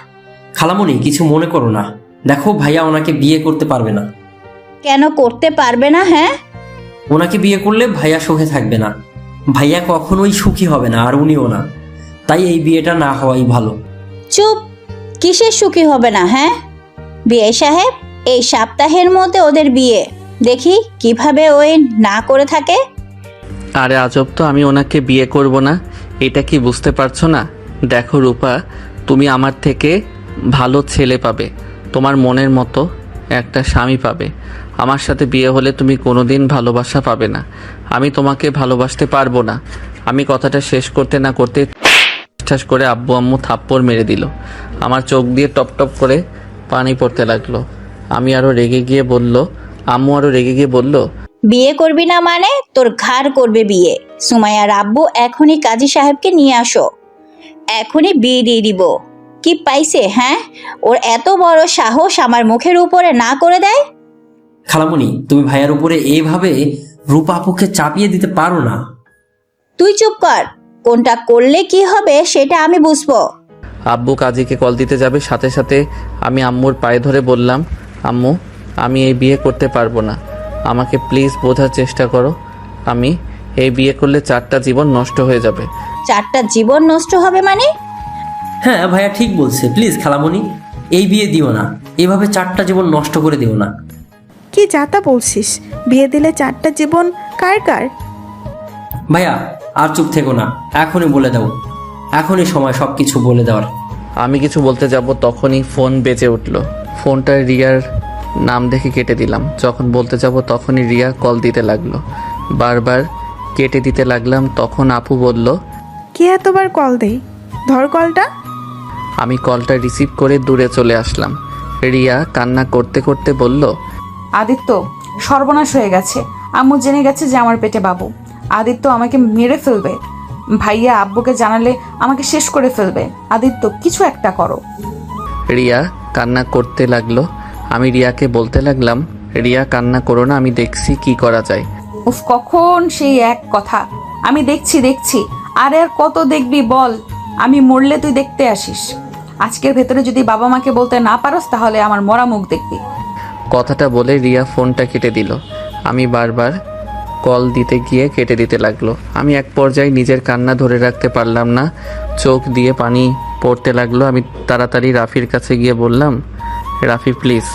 খালামণি কিছু মনে করো না, দেখো ভাইয়া ওনাকে বিয়ে করতে পারবে না। কেন করতে পারবে না? হ্যাঁ, ওনাকে বিয়ে করলে ভাইয়া সুখে থাকবে না, ভাইয়া কখনোই সুখী হবে না, আর উনিও না। তাই এই বিয়েটা না হওয়াই ভালো। চুপ। কিসের সুখী হবে না? হ্যাঁ, বিয়ে সাহেব, এই সপ্তাহের মধ্যে ওদের বিয়ে। দেখি কিভাবে ওই না করে থাকে। আরে আজব তো, আমি ওনাকে বিয়ে করব না, এটা কি বুঝতে পারছো না? দেখো রূপা, তুমি আমার থেকে ভালো ছেলে পাবে, তোমার মনের মতো একটা স্বামী পাবে। আমার সাথে বিয়ে হলে তুমি কোনোদিন ভালোবাসা পাবে না, আমি তোমাকে ভালোবাসতে পারবো না। আমি কথাটা শেষ করতে না করতে ঠাস করে আব্বু আম্মু থাপ্পড় মেরে দিল। আমার চোখ দিয়ে টপ টপ করে পানি পড়তে লাগলো। আম্মু আরও রেগে গিয়ে বলল, বিয়ে করবি না মানে তোর ঘাড় করবে বিয়ে। সুমাইয়ার আব্বু এখনই কাজী সাহেবকে নিয়ে আসো, এখনই বিয়ে দিয়ে দিব। কি পাইছে? হ্যাঁ, ওর এত বড় সাহস আমার মুখের উপরে না করে দেয়। খালামণি, তুমি ভাইয়ার উপরে এইভাবে রূপা আপুকে চাপিয়ে দিতে পারো না। তুই চুপ কর। কোনটা করলে কি হবে সেটা আমি বুঝবো। আব্বু কাজীকে কল দিতে যাবে, সাথে সাথে আমি আম্মুর পায়ে ধরে বললাম, আম্মু আমি এই বিয়ে করতে পারবো না, আমাকে প্লিজ বোঝার চেষ্টা করো। আমি এই বিয়ে করলে 4টা জীবন নষ্ট হয়ে যাবে। 4টা জীবন নষ্ট হবে মানে? হ্যাঁ ভাইয়া ঠিক বলছে, প্লিজ খালামণি এই বিয়ে দিও না, এভাবে 4টা জীবন নষ্ট করে দিও না। কি যাতা বলছিস? বিয়ে দিলে 4টা জীবন কার কার? ভাইয়া আর চুপ থেকো না, এখনই বলে দাও, এখনই সময় সব কিছু বলে দেওয়ার। আমি কিছু বলতে যাব তখনই ফোন বেজে উঠল। ফোনটা রিয়ার নাম দেখে কেটে দিলাম। যখন বলতে যাব তখনই রিয়া কল দিতে লাগলো, বারবার কেটে দিতে লাগলাম। তখন আপু বলল, কে এতবার কল দেই? ধর কলটা। আমি কলটা রিসিভ করে দূরে চলে আসলাম। রিয়া কান্না করতে করতে বলল, আদিত্য, সর্বনাশ হয়ে গেছে। আম্মু জেনে গেছে যে আমার পেটে বাবু। আদিত্য আমাকে মেরে ফেলবে। ভাইয়া আব্বুকে জানালে আমাকে শেষ করে ফেলবে। আদিত্য, কিছু একটা করো। রিয়া কান্না করতে লাগলো। আমি রিয়াকে বলতে লাগলাম, রিয়া কান্না করো না, আমি দেখছি কি করা যায়। উফ, কখন সেই এক কথা, আমি দেখছি। আরে আর কত দেখবি বল? আমি মরলে তুই দেখতে আসিস। আজকের ভেতরে যদি বাবা মাকে বলতে না পারস তাহলে আমার মরা মুখ দেখবি। কথাটা বলে রিয়া ফোনটা কেটে দিল। আমি বারবার কল দিতে গিয়ে কেটে দিতে লাগলো। আমি এক পর্যায়ে নিজের কান্না ধরে রাখতে পারলাম না, চোখ দিয়ে পানি পড়তে লাগলো। আমি তাড়াতাড়ি রাফির কাছে গিয়ে বললাম, রাফি প্লিজ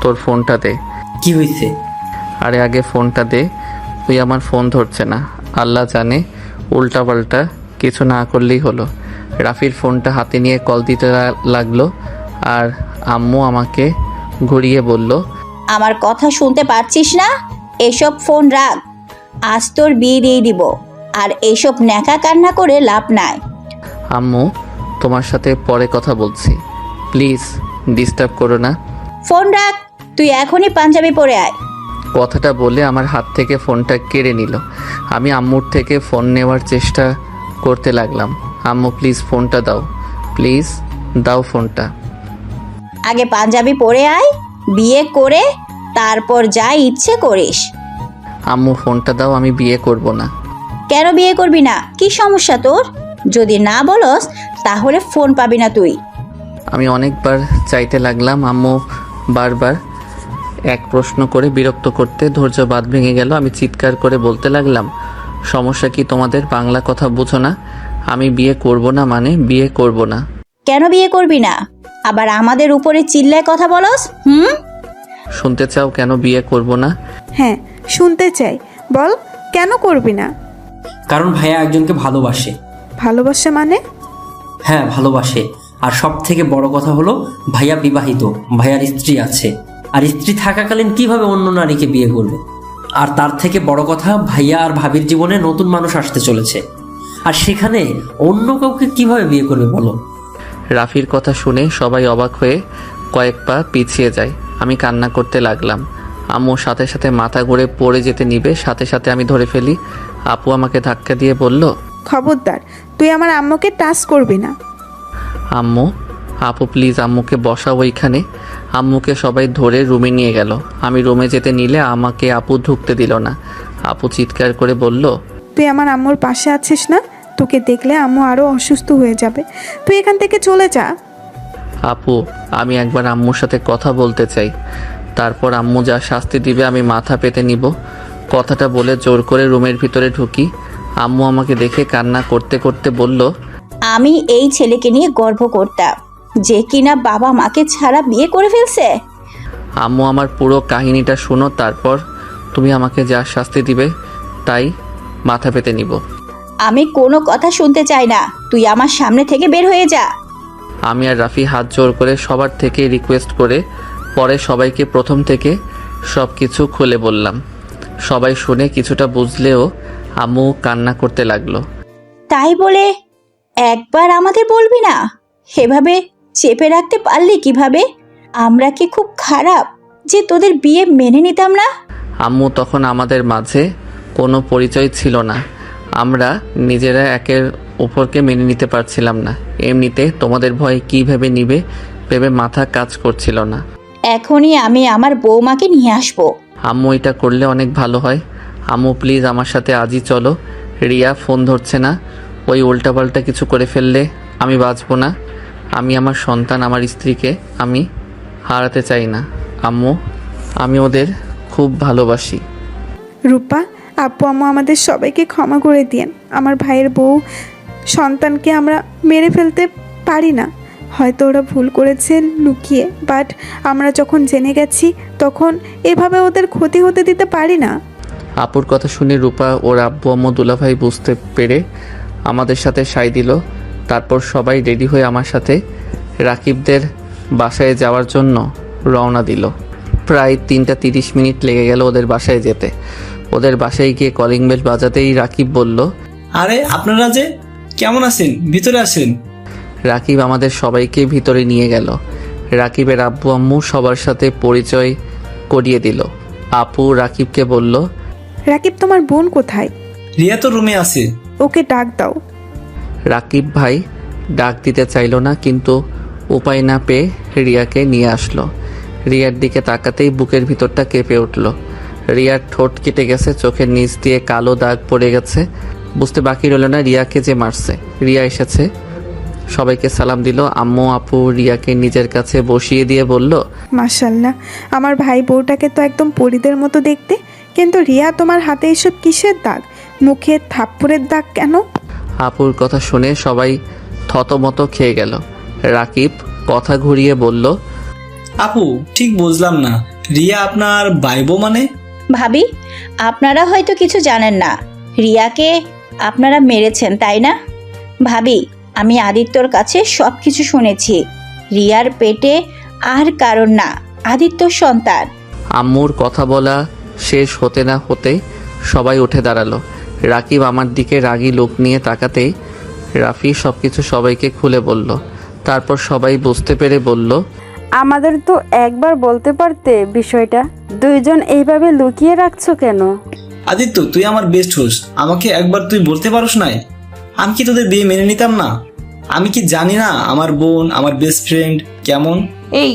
তোর ফোনটা দে। কি হয়েছে? আরে আগে ফোনটা দে, তুই আমার ফোন ধরছে না। আল্লাহ জানে উল্টাপাল্টা কিছু না করলেই হলো। রাফির ফোনটা হাতে নিয়ে কল দিতে লাগলো আর আম্মু আমাকে ঘুরিয়ে বলল, আমার কথা শুনতে পারছিস না? এসব ফোন রাখ, আজ তোর বিয়ে দিয়ে দিব। আর এসব ন্যাকা কান্না করে লাভ নাই। আম্মু তোমার সাথে পরে কথা বলছি, প্লিজ ডিস্টার্ব করো না। ফোন রাখ, তুই এখনই পাঞ্জাবি পরে আয়। কথাটা বলে আমার হাত থেকে ফোনটা কেড়ে নিল। আমি আম্মুর থেকে ফোন নেওয়ার চেষ্টা করতে লাগলাম। আম্মু প্লিজ ফোনটা দাও, প্লিজ দাও ফোনটা। আগে পাঞ্জাবি পরে আয়, বিয়ে করে তারপর যা ইচ্ছে করিস। আম্মু ফোনটা দাও, আমি বিয়ে করব না। কেন বিয়ে করবি না? কি সমস্যা তোর? যদি না বলস তাহলে ফোন পাবি না তুই। আমি অনেকবার চাইতে লাগলাম। আম্মু বারবার এক প্রশ্ন করে বিরক্ত করতে ধৈর্য বাঁধ ভেঙে গেল। আমি চিৎকার করে বলতে লাগলাম, সমস্যা কি তোমাদের? বাংলা কথা বুঝো না? আমি বিয়ে করব না মানে বিয়ে করব না। কেন বিয়ে করবি না? আবার আমাদের উপরে চিল্লায় কথা বলস? শুনতে চাও কেন বিয়ে করব না? হ্যাঁ, শুনতে চাই, বল কেন করবি না? কারণ ভাইয়া একজনকে ভালোবাসে। ভালোবাসা মানে? হ্যাঁ ভালোবাসে, আর সব থেকে বড় কথা হলো ভাইয়া বিবাহিত, ভাইয়ার স্ত্রী আছে। আর স্ত্রী থাকাকালীন কিভাবে অন্য নারীকে বিয়ে করবে? আর তার থেকে বড় কথা, ভাইয়া আর ভাবির জীবনে নতুন মানুষ আসতে চলেছে, আর সেখানে অন্য কাউকে কিভাবে বিয়ে করবে বলো? রাফির কথা শুনে সবাই অবাক হয়ে কয়েক পা পিছিয়ে যায়। আমি কান্না করতে লাগলাম। আম্মু সাথে সাথে মাথা ঘুরে পড়ে যেতে নিবে, সাথে সাথে আমি ধরে ফেলি। আপু আমাকে ধাক্কা দিয়ে বলল, খবরদার, তুই আমার আম্মুকে টাচ করবি না। আম্মু, আপু প্লিজ আম্মুকে বসাও ওইখানে। আম্মুকে সবাই ধরে রুমে নিয়ে গেল। আমি রুমে যেতে নিলে আমাকে আপু ঢুকতে দিল না। আপু চিৎকার করে বলল, তুই আমার আম্মুর পাশে আছিস না? তোকে দেখলে আম্মু আরো অসুস্থ হয়ে যাবে, তুই এখান থেকে চলে যা। আপু আমি একবার আম্মুর সাথে কথা বলতে চাই। তারপর আম্মু যা শাস্তি দিবে আমি মাথা পেতে নিব। কথাটা বলে জোর করে রুমের ভিতরে ঢুকি। আম্মু আমাকে দেখে কান্না করতে করতে বলল, আমি এই ছেলেকে নিয়ে গর্ব করতাম, যে কিনা বাবা মাকে ছাড়া বিয়ে করে ফেলছে। আম্মু আমার পুরো কাহিনীটা শোনো, তারপর তুমি আমাকে যা শাস্তি দিবে তাই মাথা পেতে নিব। আমি কোনো কথা শুনতে চাই না, তুই আমার সামনে থেকে বের হয়ে যা। আমি আর রাফি হাত জোর করে সবার থেকে রিকোয়েস্ট করে পরে সবাইকে প্রথম থেকে সব কিছু খুলে বললাম। সবাই শুনে কিছুটা বুঝলেও আম্মু কান্না করতে লাগলো। তাই বলে একবার আমাদের বলবি না? এভাবে চেপে রাখতে পারলি কিভাবে? আমরা কি খুব খারাপ যে তোদের বিয়ে মেনে নিতাম না? আম্মু তখন আমাদের মাঝে কোনো পরিচয় ছিল না, আমরা নিজেরা একের অপরকে মেনে নিতে পারছিলাম না। এমনিতে তোমাদের ভয়ে কী ভেবে নিবে ভেবে মাথা কাজ করছিল না। এখনই আমি আমার বৌমাকে নিয়ে আসবো। আম্মু এটা করলে অনেক ভালো হয়। আম্মু প্লিজ আমার সাথে আজই চলো। রিয়া ফোন ধরছে না, ওই উল্টাপাল্টা কিছু করে ফেললে আমি বাঁচবো না। আমি আমার সন্তান, আমার স্ত্রীকে আমি হারাতে চাই না। আম্মু, আমি ওদের খুব ভালোবাসি। রূপা, আপু আম্মু আমাদের সবাইকে ক্ষমা করে দিয়েন। আমার ভাইয়ের বউ সন্তানকে আমরা মেরে ফেলতে পারি না, হয়তো ওরা ভুল করেছে লুকিয়ে, বাট আমরা যখন জেনে গেছি তখন এভাবে ওদের ক্ষতি হতে দিতে পারি না। আপুর কথা শুনে রূপা ওর আব্বু আম্মু দুলাভাই বুঝতে পেরে আমাদের সাথে সাই দিল। তারপর সবাই রেডি হয়ে আমার সাথে রাকিবদের বাসায় যাওয়ার জন্য রওনা দিল। প্রায় 3:30 মিনিট লেগে গেল ওদের বাসায় যেতে। ওদের বাসায় গিয়ে কলিং বেল বাজাতেই রাকিব বলল, আরে আপনারা যে কেমন আছেন, ভিতরে আসেন। রাকিব আমাদের সবাইকে ভিতরে নিয়ে গেল। রাকিবের আব্বু আম্মু সবার সাথে পরিচয় করিয়ে দিল। আপু রাকিবকে বলল, রাকিব, তোমার বোন কোথায়? রিয়া তো রুমে আছে। ওকে ডাক দাও। রাকিব ভাই ডাক দিতে চাইল না, কিন্তু উপায় না পেয়ে রিয়াকে নিয়ে আসলো। রিয়ার দিকে তাকাতেই বুকের ভিতরটা কেঁপে উঠল। রিয়ার ঠোঁট কেটে গেছে, চোখের নিচ দিয়ে কালো দাগ পড়ে গেছে। বুঝতে বাকি রইল না রিয়াকে যে মারছে। রিয়া এসেছে, সবাইকে সালাম দিল। আম্মু আপু রিয়াকে নিজের কাছে বসিয়ে দিয়ে বলল, মাশাল্লাহ, আমার ভাই বউটাকে তো একদম পরীদের মতো দেখতে, কিন্তু রিয়া তোমার হাতে এসব কিসের দাগ? মুখে থাপ্পড়ের দাগ কেন? আপুর কথা শুনে সবাই থতমত খেয়ে গেল। রাকিব কথা ঘুরিয়ে বলল, আপু ঠিক বুঝলাম না, রিয়া আপনার বাইবো মানে? ভাবি, আপনারা হয়তো কিছু জানেন না, রিয়াকে আপনারা মেরেছেন তাই না? ভাবি, আমি আদিত্যর কাছে সব কিছু শুনেছি। রিয়ার পেটে আর কারণ না, আদিত্যর সন্তান। আম্মুর কথা বলা শেষ হতে না হতে সবাই উঠে দাঁড়ালো। রাকিব আমার দিকে রাগী লোক নিয়ে তাকাতেই রাফি সবকিছু সবাইকে খুলে বলল। তারপর সবাই বুঝতে পেরে বলল, আমাদের তো একবার বলতে পারতে বিষয়টা, দুইজন এইভাবে লুকিয়ে রাখছো কেন? আদিত্য, তুই আমার বেস্ট হোস, আমাকে একবার তুই বলতে পারোস নাই? আমি কি তোদের বিয়ে মেনে নিতাম না? আমি কি জানি না আমার বোন, আমার বেস্ট ফ্রেন্ড কেমন? এই,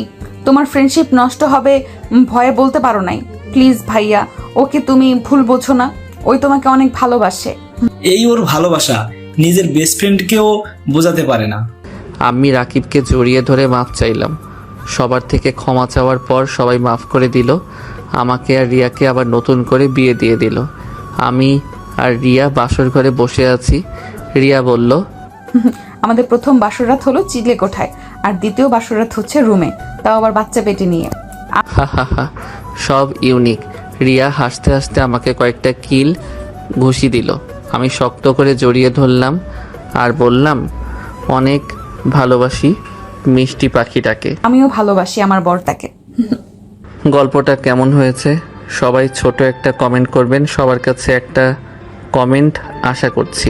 তোমার ফ্রেন্ডশিপ নষ্ট হবে ভয়ে বলতে পারো নাই। প্লিজ ভাইয়া, ওকে তুমি ভুল বোঝো না, ওই তোমাকে অনেক ভালোবাসে। এই ওর ভালোবাসা নিজের বেস্ট ফ্রেন্ডকেও বোঝাতে পারে না। আমি রাকিবকে জড়িয়ে ধরে মাফ চাইলাম। সবার থেকে ক্ষমা চাওয়ার পর সবাই মাফ করে দিল। আমাকে আর রিয়াকে আবার নতুন করে বিয়ে দিয়ে দিল। আমি আর রিয়া বাসর ঘরে বসে আছি। রিয়া বলল, আমাদের প্রথম বাসরাত হলো চিলে কোঠায়, আর দ্বিতীয় বাসরাত হচ্ছে রুমে, তাও আবার বাচ্চা পেটে নিয়ে। হা হা হা, সব ইউনিক। রিয়া হাসতে হাসতে আমাকে কয়েকটা কিল ঘুষি দিল। আমি শক্ত করে জড়িয়ে ধরলাম আর বললাম, অনেক ভালোবাসি মিষ্টি পাখিটাকে। আমিও ভালোবাসি আমার বরটাকে। গল্পটা কেমন হয়েছে সবাই ছোট একটা কমেন্ট করবেন। সবার কাছে একটা কমেন্ট আশা করছি।